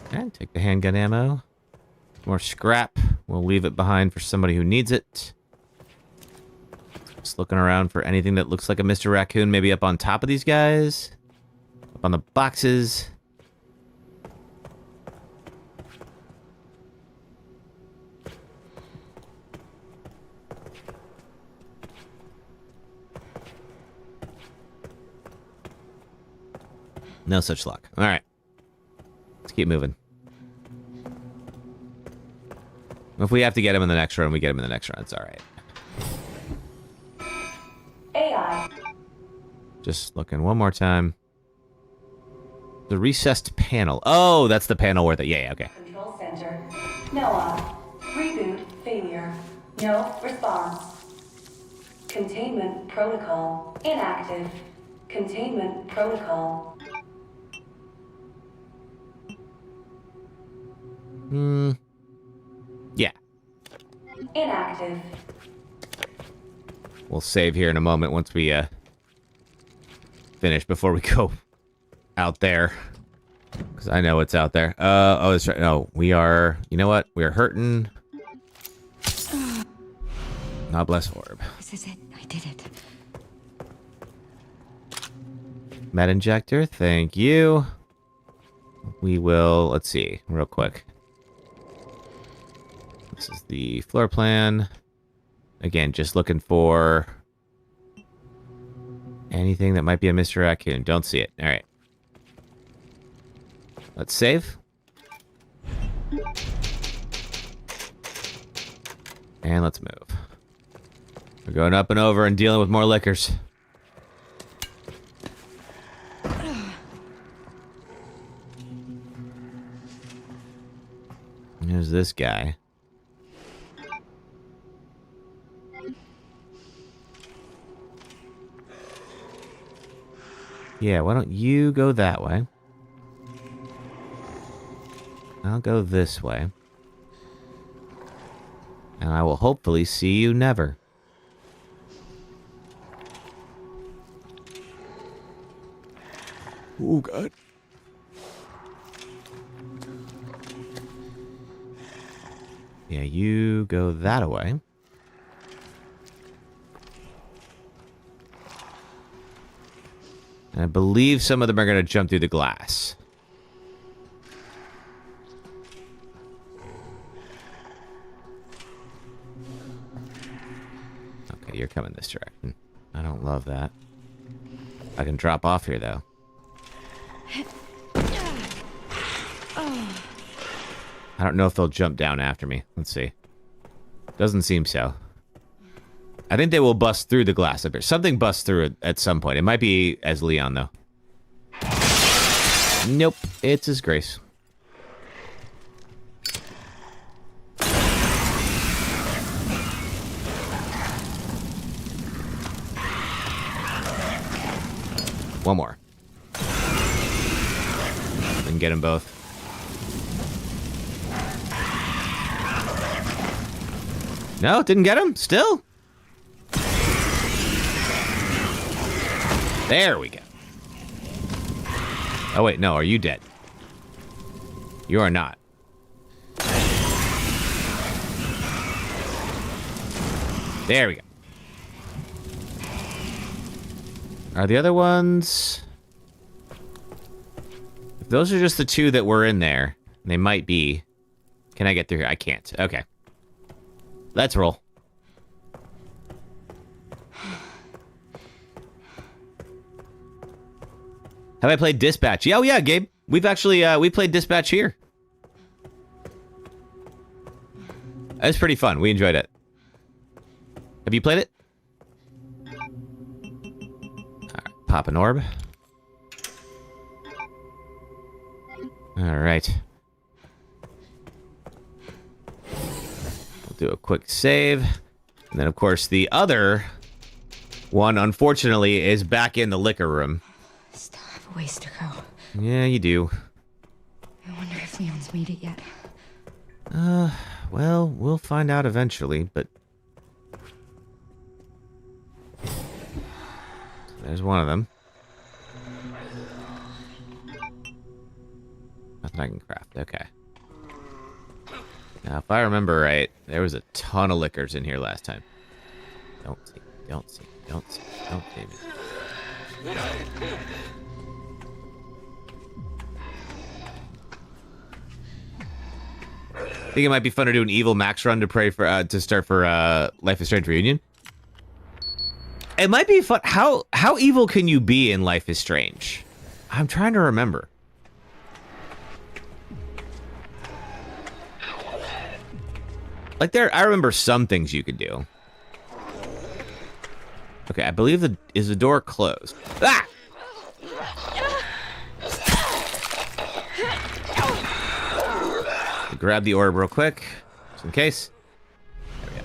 Okay, take the handgun ammo. More scrap. We'll leave it behind for somebody who needs it. Just looking around for anything that looks like a Mr. Raccoon, maybe up on top of these guys. Up on the boxes. No such luck. All right. Let's keep moving. If we have to get him in the next run, we get him in the next run. It's all right. AI. Just looking one more time. The recessed panel. Oh, that's the panel where the... Yeah, okay. Control center. Noah. Reboot failure. No response. Containment protocol inactive. Containment protocol. Yeah. Inactive. We'll save here in a moment once we finish before we go out there. Because I know it's out there. Oh, that's right. No, we are... You know what? We are hurting. Noblesse orb. This is it. I did it. Med injector. Thank you. We will... Let's see. Real quick. This is the floor plan. Again, just looking for anything that might be a Mr. Raccoon. Don't see it. All right. Let's save. And let's move. We're going up and over and dealing with more liquors. Here's this guy. Yeah, why don't you go that way? I'll go this way. And I will hopefully see you never. Oh, God. Yeah, you go that way. And I believe some of them are going to jump through the glass. Okay, you're coming this direction. I don't love that. I can drop off here, though. I don't know if they'll jump down after me. Let's see. Doesn't seem so. I think they will bust through the glass up here. Something busts through it at some point. It might be as Leon, though. Nope. It's his grace. One more. And get them both. No, didn't get him. Still. There we go. Oh, wait. No, are you dead? You are not. There we go. Are the other ones... If those are just the two that were in there, they might be... Can I get through here? I can't. Okay. Let's roll. Have I played Dispatch? Yeah, oh yeah, Gabe. We've actually, we played Dispatch here. It was pretty fun. We enjoyed it. Have you played it? Alright, pop an orb. Alright. We'll do a quick save. And then, of course, the other one, unfortunately, is back in the liquor room. Still have a ways to go. Yeah, you do. I wonder if Leon's made it yet. Well, we'll find out eventually, but... There's one of them. Nothing I can craft. Okay. Now, if I remember right, there was a ton of liquors in here last time. Don't see me, don't see me, don't see me, don't see me. I think it might be fun to do an evil max run to pray for to start for Life is Strange Reunion. It might be fun. How evil can you be in Life is Strange? I'm trying to remember. Like I remember some things you could do. Okay, I believe is the door closed? Ah! Grab the orb real quick, just in case. There we go.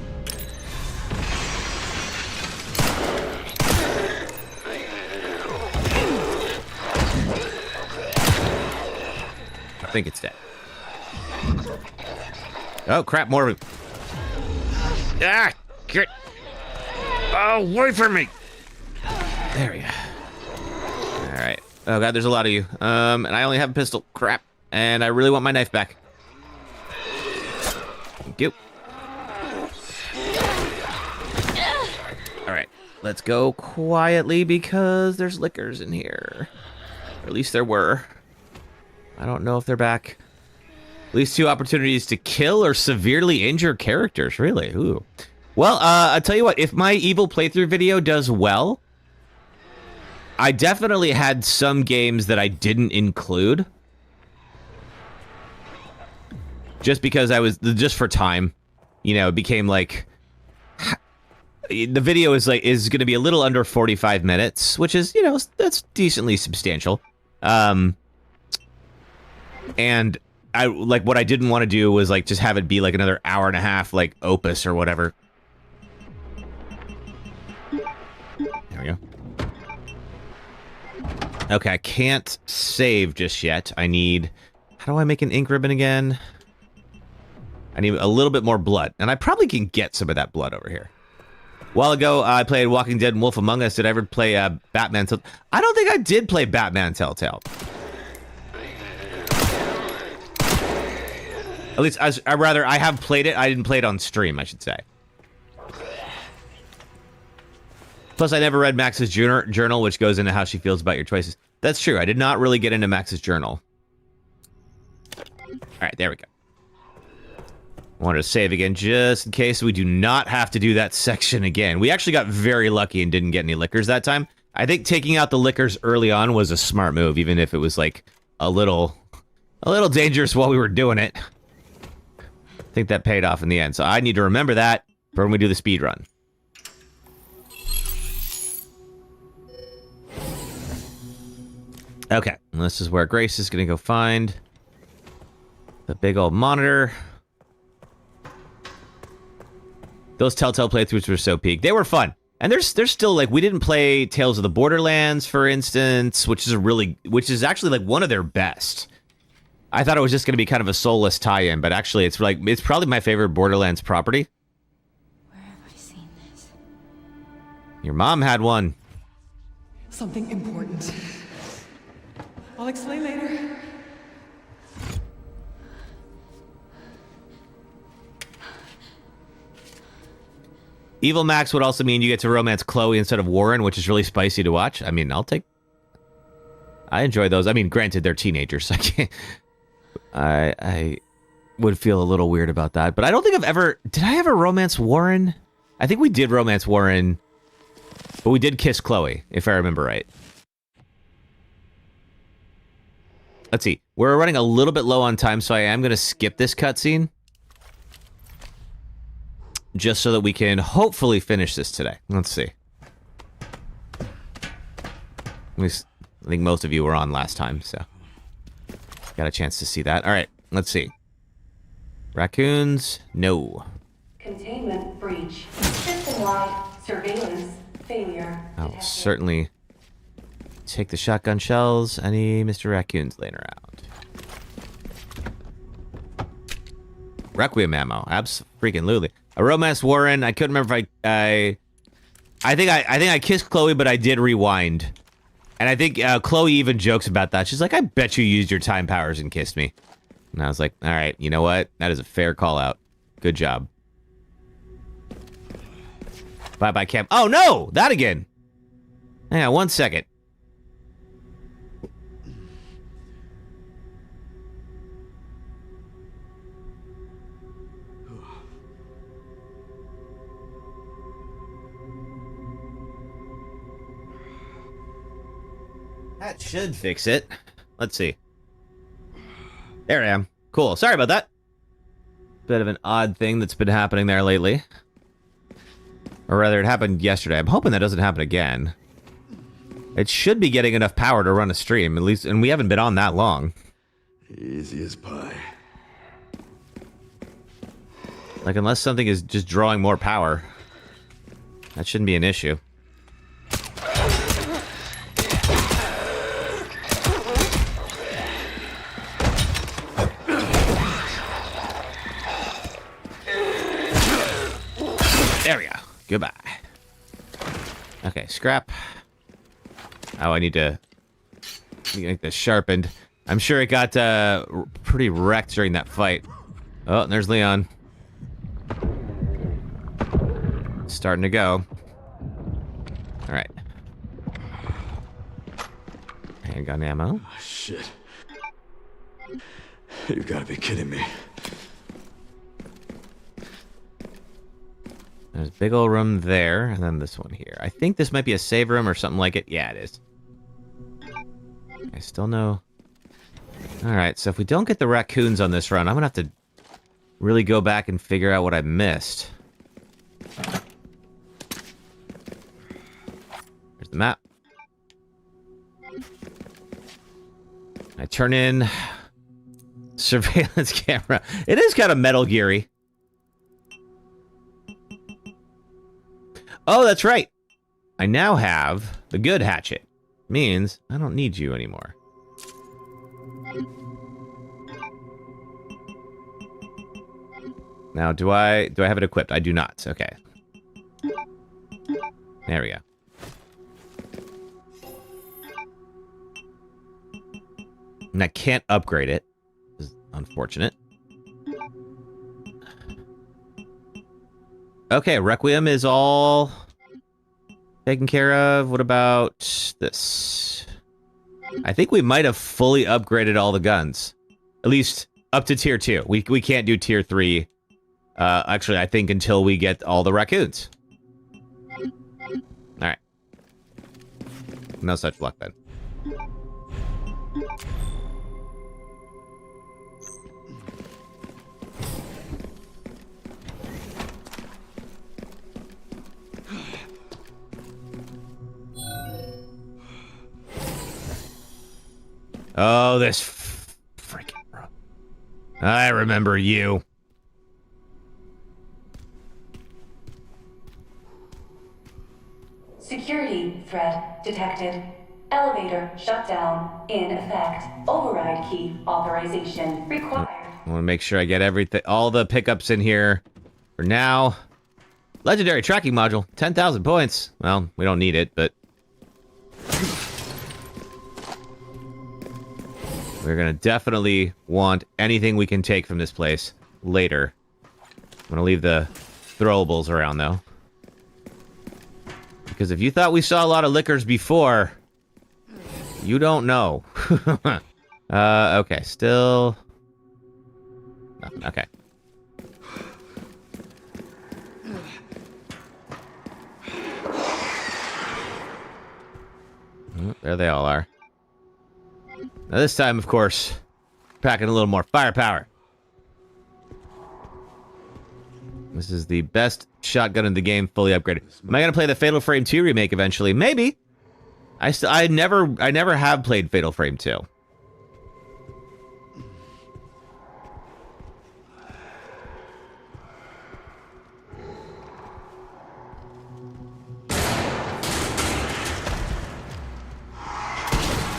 I think it's dead. Oh crap! More of it. Ah! Get! Oh, wait for me! There we go. All right. Oh god, there's a lot of you. And I only have a pistol. Crap. And I really want my knife back. Thank you. All right, let's go quietly because there's liquors in here. Or at least there were. I don't know if they're back. At least 2 opportunities to kill or severely injure characters. Really? Ooh. Well, I'll tell you what. If my evil playthrough video does well, I definitely had some games that I didn't include. Just because just for time, you know, it became like, the video is going to be a little under 45 minutes, which is, you know, that's decently substantial. And I like what I didn't want to do was like just have it be like another hour and a half, like opus or whatever. There we go. Okay, I can't save just yet. I need, how do I make an ink ribbon again? I need a little bit more blood, and I probably can get some of that blood over here. A while ago, I played Walking Dead and Wolf Among Us. Did I ever play Batman Telltale? I don't think I did play Batman Telltale. At least, I have played it. I didn't play it on stream, I should say. Plus, I never read Max's journal, which goes into how she feels about your choices. That's true. I did not really get into Max's journal. All right, there we go. I wanted to save again just in case we do not have to do that section again. We actually got very lucky and didn't get any liquors that time. I think taking out the liquors early on was a smart move, even if it was like a little dangerous while we were doing it. I think that paid off in the end. So I need to remember that for when we do the speed run. Okay, and this is where Grace is going to go find the big old monitor. Those Telltale playthroughs were so peak. They were fun. And there's still, like, we didn't play Tales of the Borderlands, for instance, which is actually like one of their best. I thought it was just going to be kind of a soulless tie-in, but actually it's probably my favorite Borderlands property. Where have I seen this? Your mom had one. Something important. I'll explain later. Evil Max would also mean you get to romance Chloe instead of Warren, which is really spicy to watch. I mean, I enjoy those. I mean, granted, they're teenagers. So I would feel a little weird about that. But I don't think did I ever romance Warren? I think we did romance Warren, but we did kiss Chloe, if I remember right. Let's see. We're running a little bit low on time, so I am going to skip this cutscene. Just so that we can hopefully finish this today. Let's see. At least, I think most of you were on last time, so got a chance to see that. All right, let's see. Raccoons, no. Containment breach. System-wide surveillance failure. I'll certainly take the shotgun shells. Any Mr. Raccoons laying around? Requiem ammo, abso-freaking-lutely. A romance Warren. I couldn't remember if I think I kissed Chloe, but I did rewind. And I think Chloe even jokes about that. She's like, I bet you used your time powers and kissed me. And I was like, all right, you know what? That is a fair call out. Good job. Bye-bye, Cam. Oh, no! That again. Hang on 1 second. That should fix it. Let's see. There I am. Cool. Sorry about that. Bit of an odd thing that's been happening there lately. Or rather, it happened yesterday. I'm hoping that doesn't happen again. It should be getting enough power to run a stream, at least, and we haven't been on that long. Easy as pie. Like, unless something is just drawing more power, that shouldn't be an issue. There we go. Goodbye. Okay, scrap. Oh, I need to get this sharpened. I'm sure it got pretty wrecked during that fight. Oh, and there's Leon. Starting to go. All right. Handgun ammo. Oh, shit. You gotta be kidding me. There's a big old room there, and then this one here. I think this might be a save room or something like it. Yeah, it is. I still know. Alright, so if we don't get the raccoons on this run, I'm gonna have to really go back and figure out what I missed. There's the map. I turn in surveillance camera. It is kind of Metal Gear-y. Oh, that's right. I now have the good hatchet. Means I don't need you anymore. Now, do I have it equipped? I do not. Okay. There we go. And I can't upgrade it. This is unfortunate. Okay, Requiem is all taken care of. What about this? I think we might have fully upgraded all the guns. At least up to tier 2. We can't do tier 3. Actually, I think until we get all the raccoons. Alright. No such luck then. Oh, this freaking bro. I remember you. Security threat detected. Elevator shutdown in effect. Override key authorization required. I want to make sure I get everything, all the pickups in here for now. Legendary tracking module, 10,000 points. Well, we don't need it, but we're gonna definitely want anything we can take from this place later. I'm gonna leave the throwables around though, because if you thought we saw a lot of liquors before, you don't know. Okay, still nothing. Okay. There they all are. Now this time, of course, packing a little more firepower. This is the best shotgun in the game, fully upgraded. Am I gonna play the Fatal Frame 2 remake eventually? Maybe. I never have played Fatal Frame 2.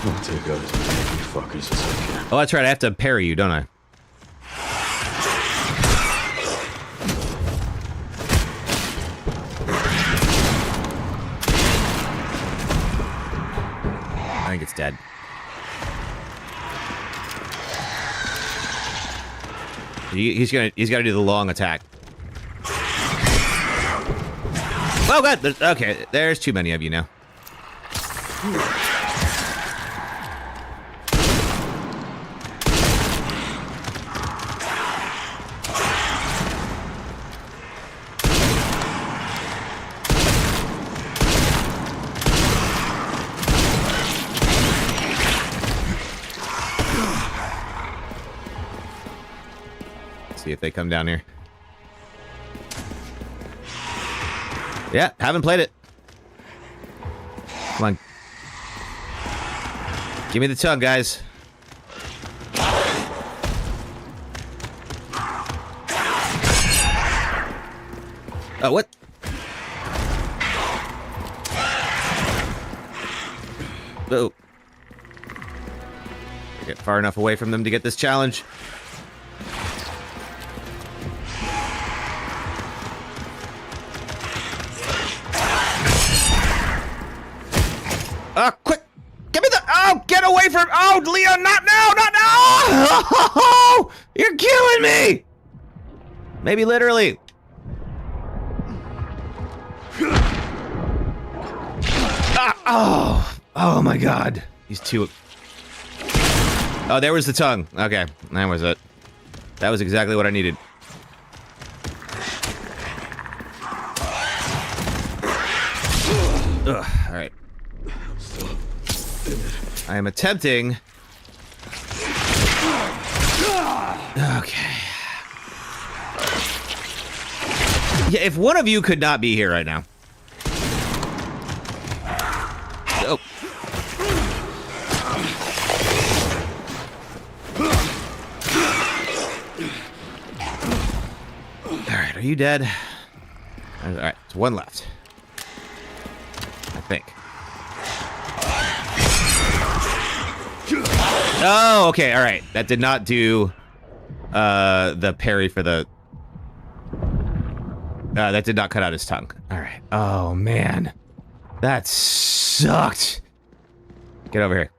I'll take out as many of you fuckers as I can. Oh, that's right. I have to parry you, don't I? I think it's dead. He's got to do the long attack. Oh god! Okay, there's too many of you now. See if they come down here. Yeah, haven't played it. Come on. Give me the tongue, guys. Oh, what? Oh. Get far enough away from them to get this challenge. Quick! Give me the... Oh, get away from... Oh, Leon, not now! Not now! Oh, you're killing me! Maybe literally. Oh my god. These two... Oh, there was the tongue. Okay, that was it. That was exactly what I needed. Ugh, alright. I am attempting... Okay. Yeah, if one of you could not be here right now. Oh. Alright, are you dead? Alright, there's one left. I think. Oh, okay, alright. That did not do the parry for the... that did not cut out his tongue. Alright. Oh, man. That sucked. Get over here.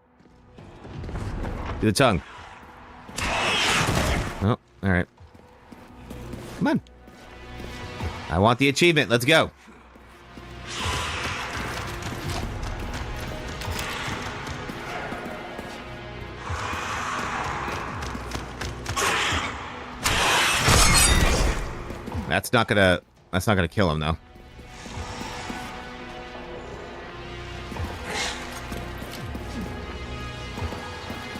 Do the tongue. Oh, alright. Come on. I want the achievement. Let's go. That's not gonna kill him though.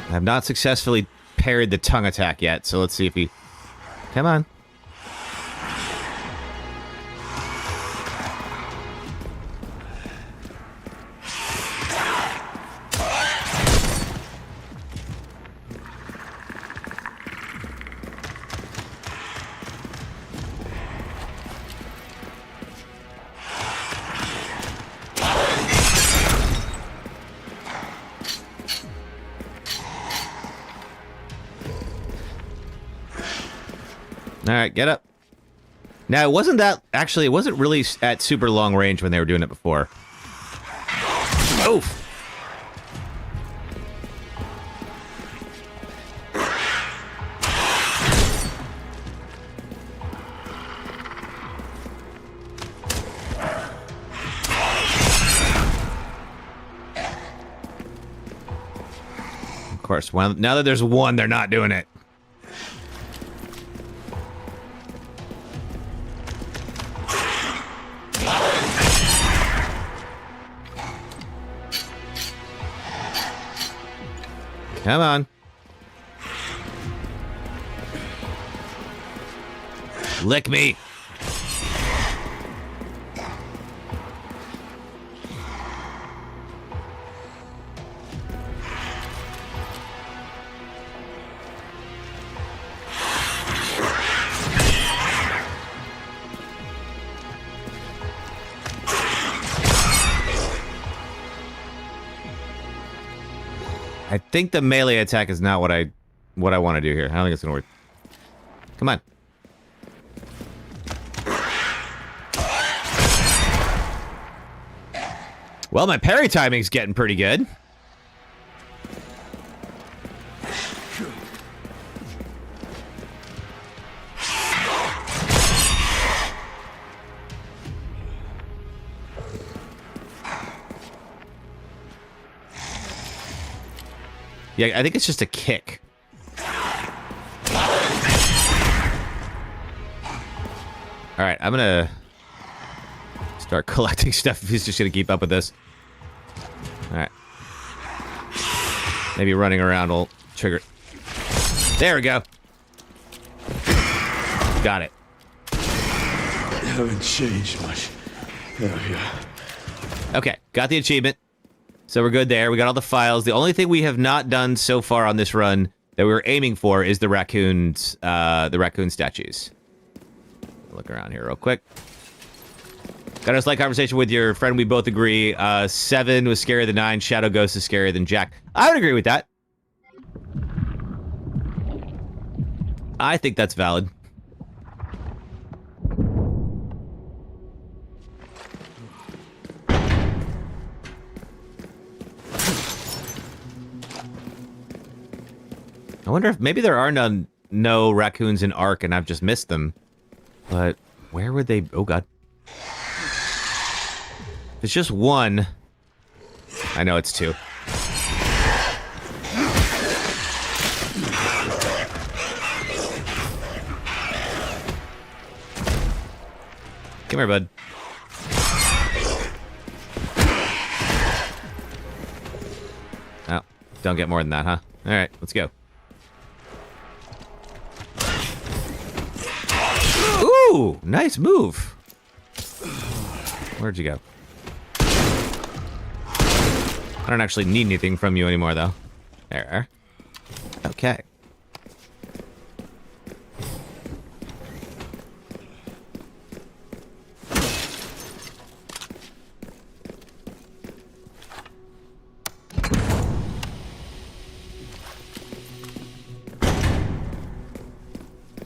I have not successfully parried the tongue attack yet, so let's see if he... Come on. All right, get up. Now, it wasn't really at super long range when they were doing it before. Oof. Of course, now that there's one, they're not doing it. Come on. Lick me. I think the melee attack is not what I want to do here. I don't think it's gonna work. Come on. Well, my parry timing's getting pretty good. Yeah, I think it's just a kick. All right, I'm gonna start collecting stuff if he's just gonna keep up with this. All right. Maybe running around will trigger. There we go. Got it. Haven't changed much. Oh, yeah. Okay, got the achievement. So we're good there. We got all the files. The only thing we have not done so far on this run that we were aiming for is the raccoon statues. Look around here real quick. Got a slight conversation with your friend. We both agree 7 was scarier than 9. Shadow Ghost is scarier than Jack. I would agree with that. I think that's valid. I wonder if maybe there are no raccoons in Ark and I've just missed them. But where would they... Oh, God. If it's just one... I know it's 2. Come here, bud. Oh, don't get more than that, huh? All right, let's go. Ooh, nice move. Where'd you go? I don't actually need anything from you anymore, though. There. Okay.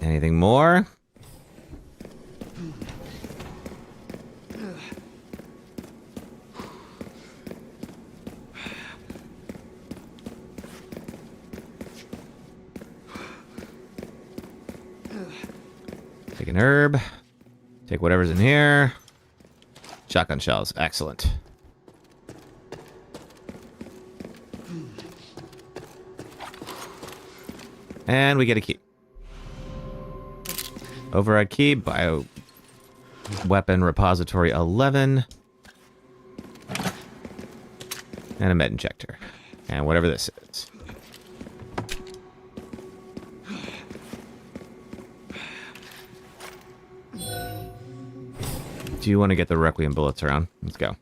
Anything more? Take an herb. Take whatever's in here. Shotgun shells. Excellent. And we get a key. Override key. Bio weapon repository 11. And a med injector. And whatever this is. Do you want to get the Requiem bullets around? Let's go.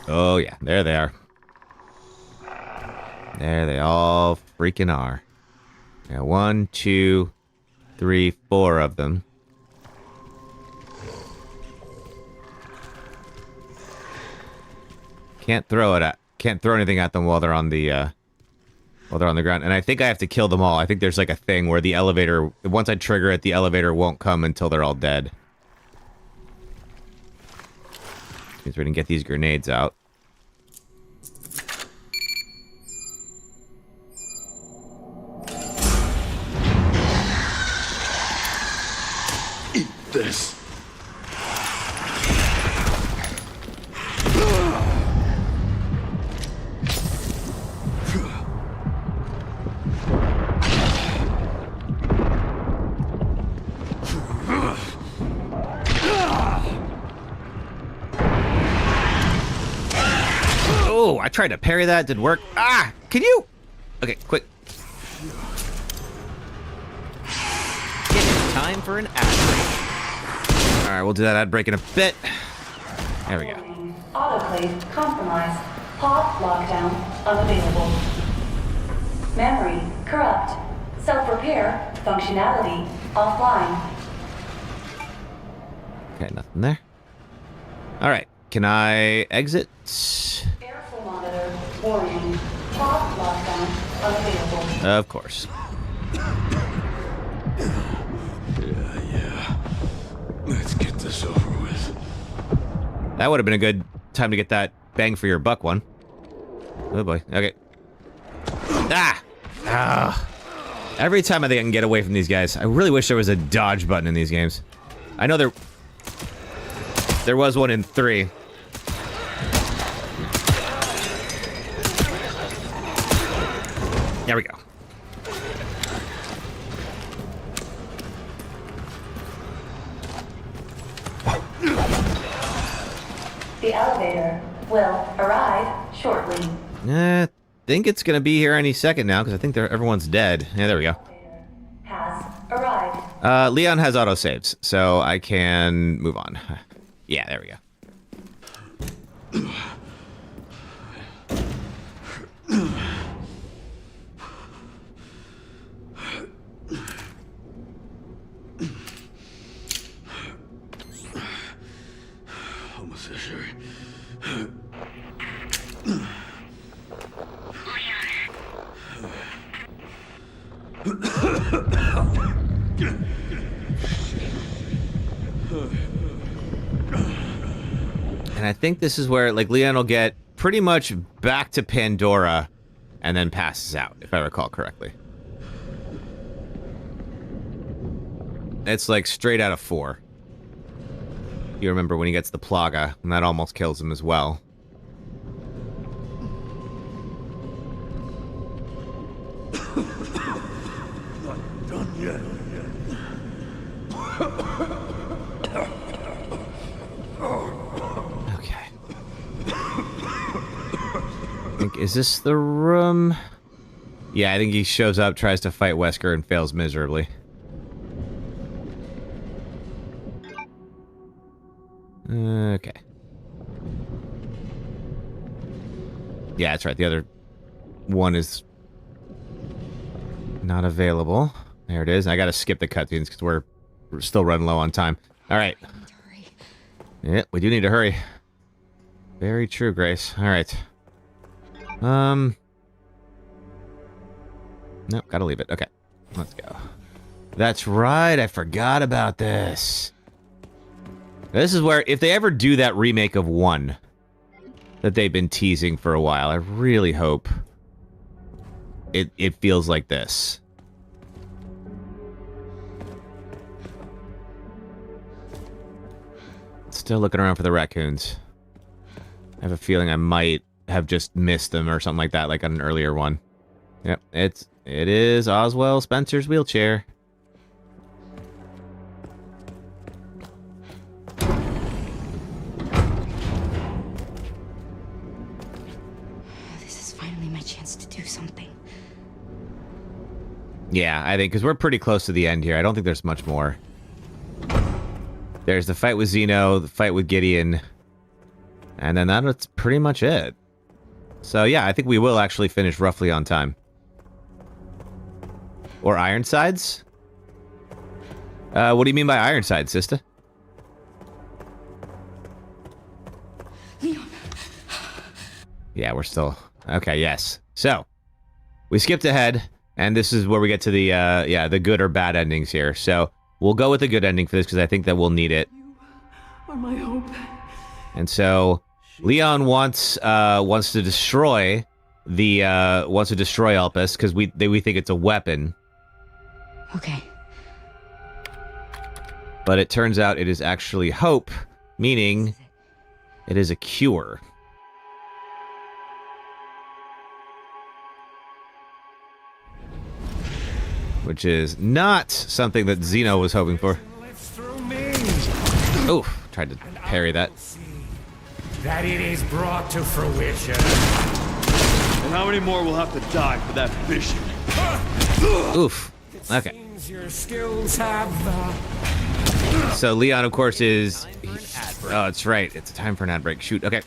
Oh, yeah. There they are. There they all freaking are. Yeah, 1, 2, 3, 4 of them. Can't throw anything at them while they're on the ground. And I think I have to kill them all. I think there's like a thing where the elevator, once I trigger it, the elevator won't come until they're all dead. Means we can get these grenades out. Eat this. Oh, I tried to parry that. Didn't work. Ah! Can you? Okay, quick. It's time for an ad break. Alright, we'll do that ad break in a bit. There we go. Autoclave compromised. Pod lockdown unavailable. Memory corrupt. Self-repair functionality offline. Okay, nothing there. Alright, can I exit? Airflow monitor warning. Pod lockdown unavailable. Of course. Yeah. Let's get this over with. That would have been a good time to get that bang for your buck one. Oh boy. Okay. Ah! Ah! Every time I think I can get away from these guys. I really wish there was a dodge button in these games. I know there was one in 3. There we go. The elevator will arrive shortly. I think it's gonna be here any second now because I think everyone's dead. Yeah, there we go. Has arrived. Leon has autosaves, so I can move on. Yeah, there we go. Almost sure. And I think this is where, like, Leon will get pretty much back to Pandora and then passes out, if I recall correctly. It's like straight out of 4. You remember when he gets the Plaga, and that almost kills him as well. Not done yet. Okay. Is this the room? Yeah, I think he shows up, tries to fight Wesker, and fails miserably. Okay. Yeah, that's right. The other one is not available. There it is. I gotta skip the cutscenes because we're still running low on time. All right. Yeah, we do need to hurry. Very true, Grace. All right. Nope, gotta leave it. Okay, let's go. That's right. I forgot about this. This is where, if they ever do that remake of 1 that they've been teasing for a while, I really hope it feels like this. Still looking around for the raccoons. I have a feeling I might have just missed them or something like that, like on an earlier one. Yep, it is Oswald Spencer's wheelchair. This is finally my chance to do something. Yeah, I think, because we're pretty close to the end here. I don't think there's much more. There's the fight with Zeno, the fight with Gideon, and then that's pretty much it. So yeah, I think we will actually finish roughly on time. Or Ironsides? What do you mean by Ironsides, sister? Leon, Yeah, we're still... Okay, yes. So, we skipped ahead, and this is where we get to the, the good or bad endings here. So, we'll go with the good ending for this, because I think that we'll need it. Are my hope. And so, Leon wants to destroy Elpis, because we think it's a weapon. Okay. But it turns out it is actually hope, meaning it is a cure. Which is not something that Xeno was hoping for. Oof, tried to parry that. That it is brought to fruition. And how many more will have to die for that vision? Oof. Okay. Your skills have So Leon, of course, is... Oh, that's right. It's time for an ad break. Shoot. Okay.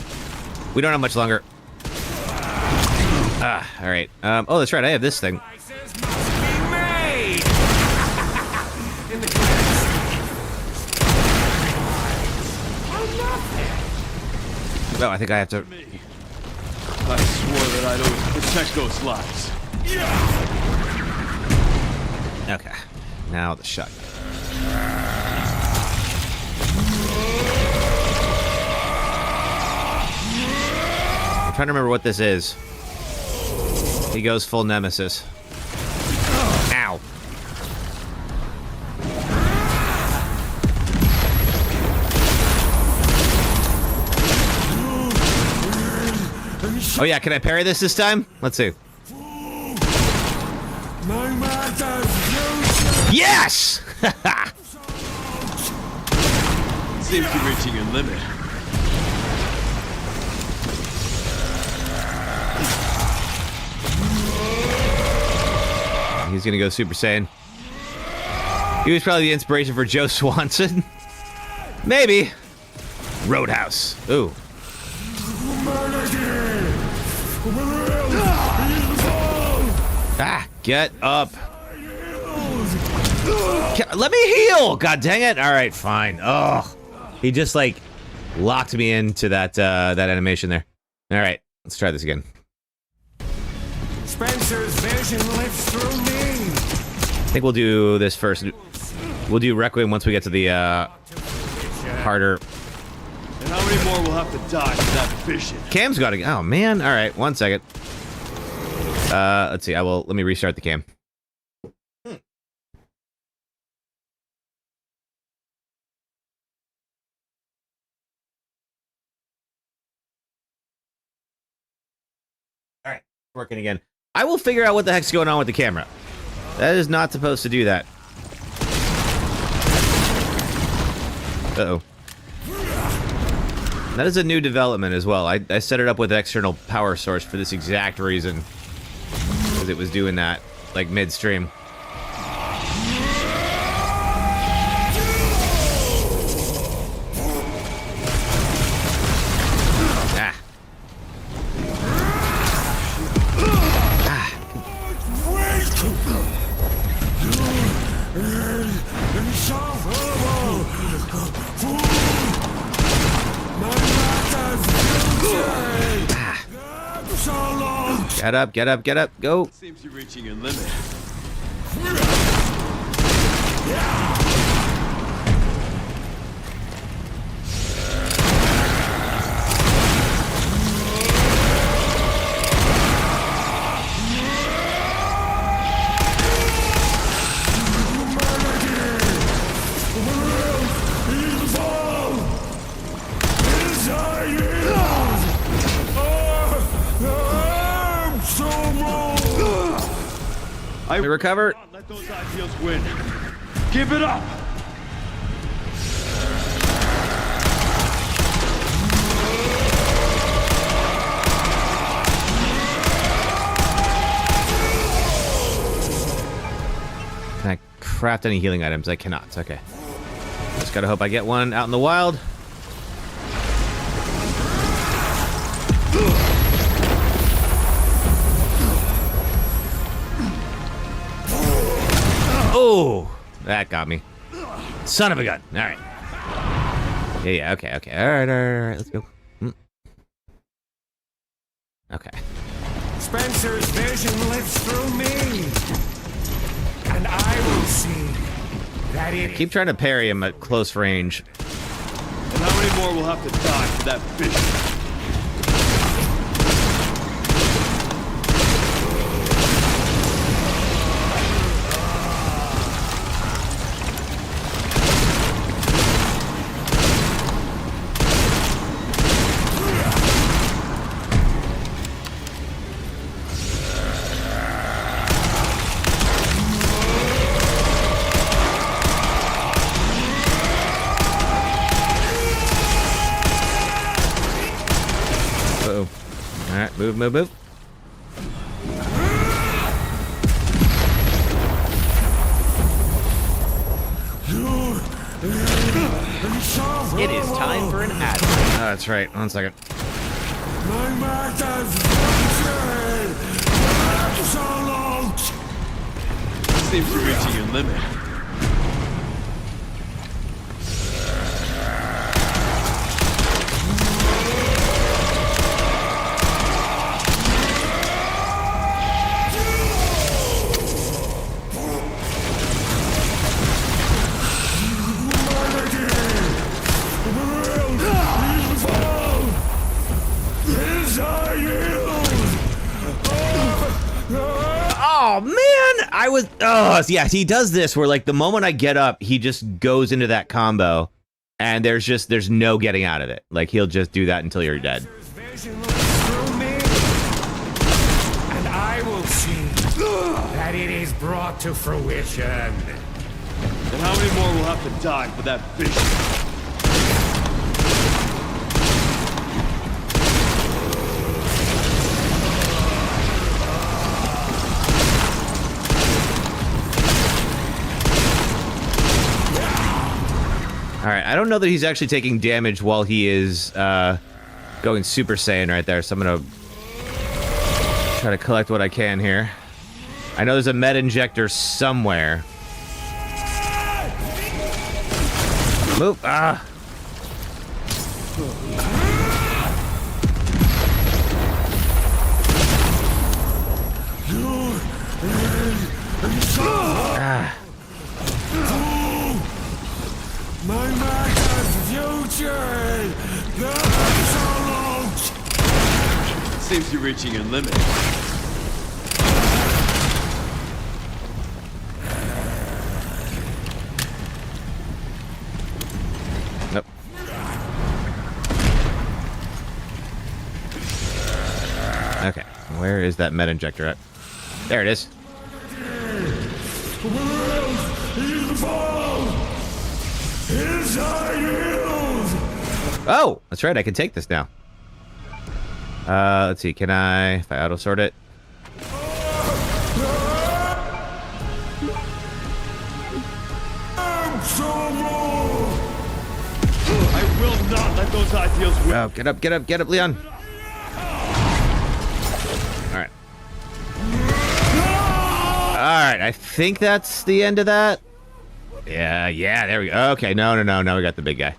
We don't have much longer. Ah, all right. Oh, that's right. I have this thing. Oh, I think I have to... I swore that I'd always protect those lives. Okay. Now the shotgun. I'm trying to remember what this is. He goes full nemesis. Ow. Oh yeah, can I parry this time? Let's see. Yes! Seems to be reaching a limit. He's gonna go Super Saiyan. He was probably the inspiration for Joe Swanson. Maybe. Roadhouse. Ooh. Ah, get up. Let me heal! God dang it. Alright, fine. Ugh. He just, like, locked me into that animation there. Alright, let's try this again. Spencer's vision lives through me. I think we'll do this first. We'll do Requiem once we get to the, harder... And how many more will have to die for that vision? Cam's got to... Oh, man. Alright, 1 second. Let's see. Let me restart the cam. Alright, working again. I will figure out what the heck's going on with the camera. That is not supposed to do that. Uh-oh. That is a new development as well. I set it up with an external power source for this exact reason. Because it was doing that, like, midstream. Ah. Get up, get up, get up, go. Seems you're reaching a limit. Let me recover. Let those ideals win. Give it up. Can I craft any healing items? I cannot. Okay. Just gotta hope I get one out in the wild. Oh, that got me. Son of a gun. All right. Yeah, okay. All right. Let's go. Okay. Spencer's vision lives through me, and I will see that it. Keep trying to parry him at close range. And how many more will have to die for that vision? Move, move, move. It is time for an ad. Oh, that's right. 1 second. Seems to be reaching your limit. Oh man, yeah, he does this where like the moment I get up, he just goes into that combo and there's no getting out of it. Like he'll just do that until you're dead. And I will see that it is brought to fruition. And how many more will have to die for that vision? All right, I don't know that he's actually taking damage while he is going Super Saiyan right there, so I'm gonna try to collect what I can here. I know there's a med injector somewhere. Move! Ah! Ah! My master's future! Seems you're reaching your limit. Nope. Okay, where is that med injector at? There it is. Oh, that's right. I can take this now. Let's see. Can I, if I auto sort it? I will not let those ideals win. Oh, get up, get up, get up, Leon. All right. All right. I think that's the end of that. Yeah, there we go. Okay, no, we got the big guy.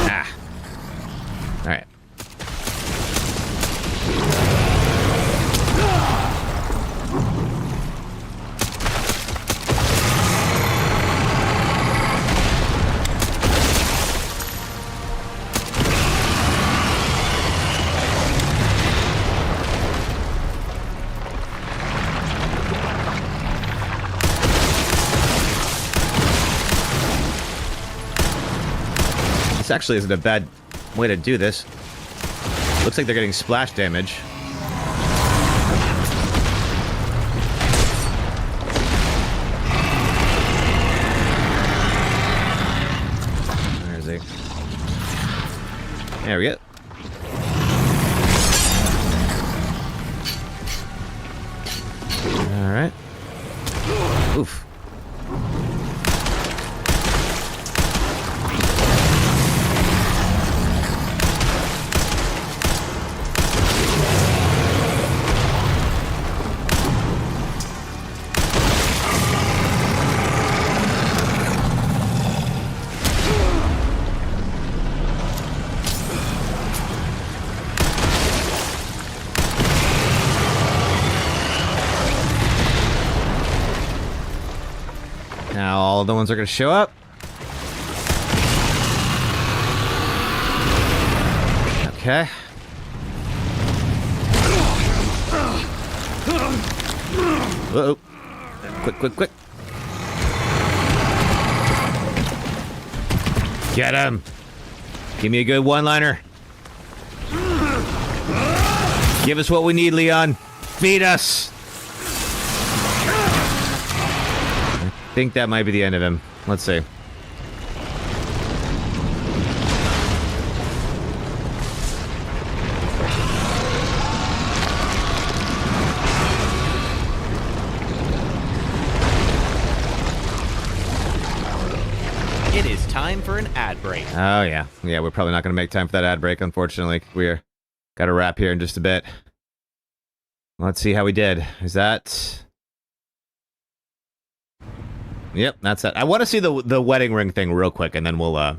Ah. All right. This actually isn't a bad way to do this. Looks like they're getting splash damage. Where is he? There we go. All right. Oof. Now all of the ones are going to show up. Okay. Uh-oh. Quick, quick, quick. Get him. Give me a good one-liner. Give us what we need, Leon. Feed us. I think that might be the end of him. Let's see. It is time for an ad break. Oh, yeah. Yeah, we're probably not going to make time for that ad break, unfortunately. We're got to wrap here in just a bit. Let's see how we did. Is that... Yep, that's it. I want to see the wedding ring thing real quick, and then we'll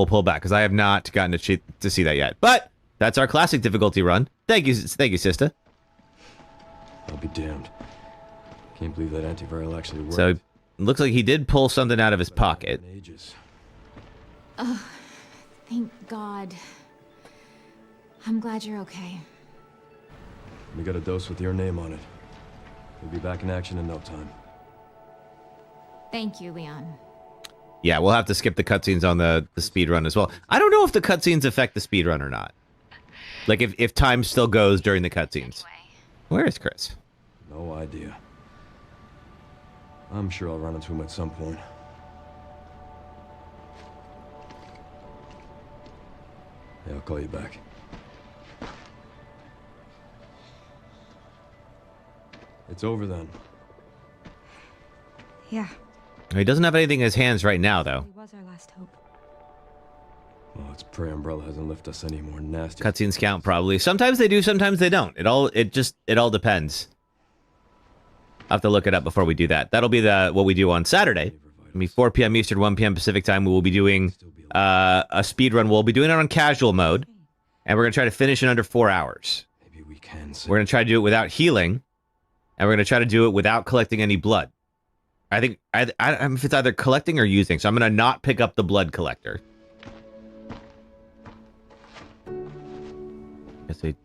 pull back, because I have not gotten to see that yet. But that's our classic difficulty run. Thank you, sister. I'll be damned. Can't believe that antiviral actually worked. So, looks like he did pull something out of his pocket. Oh, thank God. I'm glad you're okay. We got a dose with your name on it. We'll be back in action in no time. Thank you, Leon. Yeah, we'll have to skip the cutscenes on the speed run as well. I don't know if the cutscenes affect the speed run or not. Like, if time still goes during the cutscenes. Where is Chris? No idea. I'm sure I'll run into him at some point. Yeah, I'll call you back. It's over then. Yeah. He doesn't have anything in his hands right now, though. It was our last hope. Oh, it's pray Umbrella hasn't left us any more nasty. Cutscenes count, probably. Sometimes they do, sometimes they don't. It all depends. I'll have to look it up before we do that. That'll be what we do on Saturday. It'll be 4 p.m. Eastern, 1 p.m. Pacific time. We will be doing a speed run. We'll be doing it on casual mode, and we're gonna try to finish in under 4 hours. Maybe we can. We're gonna try to do it without healing, and we're gonna try to do it without collecting any blood. I think if it's either collecting or using, so I'm gonna not pick up the blood collector. And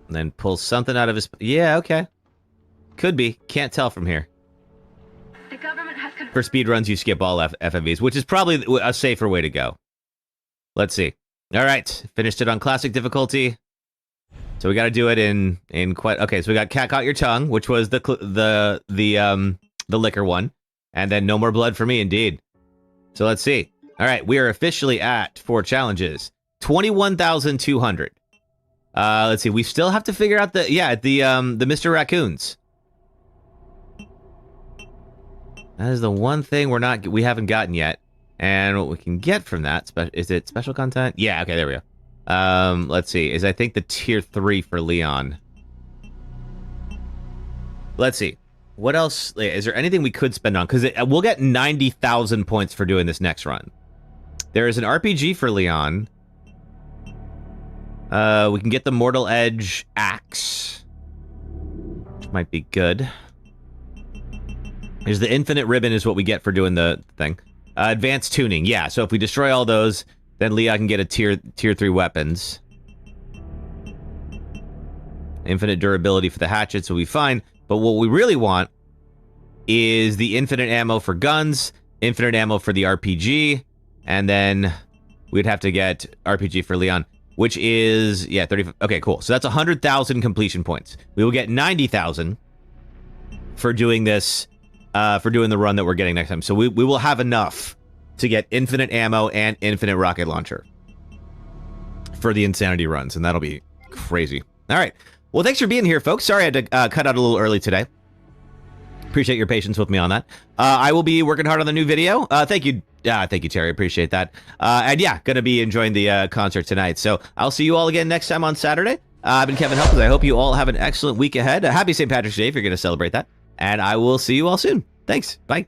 then pull something out of his. Yeah, okay. Could be. Can't tell from here. The government has For speedruns, you skip all FMVs, which is probably a safer way to go. Let's see. All right, finished it on classic difficulty. So we got to do it in quite. Okay, so we got Cat Caught Your Tongue, which was the liquor one, and then No More Blood for Me, indeed. So let's see. All right, we are officially at 4 challenges, 21,200. Let's see. We still have to figure out the Mr. Raccoons. That is the one thing we haven't gotten yet. And what we can get from that, is it special content? Yeah, okay, there we go. Let's see. I think the tier 3 for Leon. Let's see. What else? Is there anything we could spend on? Because we'll get 90,000 points for doing this next run. There is an RPG for Leon. We can get the Mortal Edge Axe, which might be good. Here's the Infinite Ribbon is what we get for doing the thing. Advanced Tuning, yeah. So if we destroy all those, then Leon can get a tier 3 weapons. Infinite durability for the hatchets will be fine. But what we really want is the infinite ammo for guns, infinite ammo for the RPG, and then we'd have to get RPG for Leon, which is, yeah, 30. Okay, cool. So that's 100,000 completion points. We will get 90,000 for doing this, for doing the run that we're getting next time. So we will have enough to get infinite ammo and infinite rocket launcher for the Insanity runs, and that'll be crazy. All right. Well, thanks for being here, folks. Sorry I had to cut out a little early today. Appreciate your patience with me on that. I will be working hard on the new video. Thank you, Terry. Appreciate that. And yeah, gonna be enjoying the concert tonight. So I'll see you all again next time on Saturday. I've been KevinHelpUs. I hope you all have an excellent week ahead. Happy St. Patrick's Day if you're gonna celebrate that. And I will see you all soon. Thanks. Bye.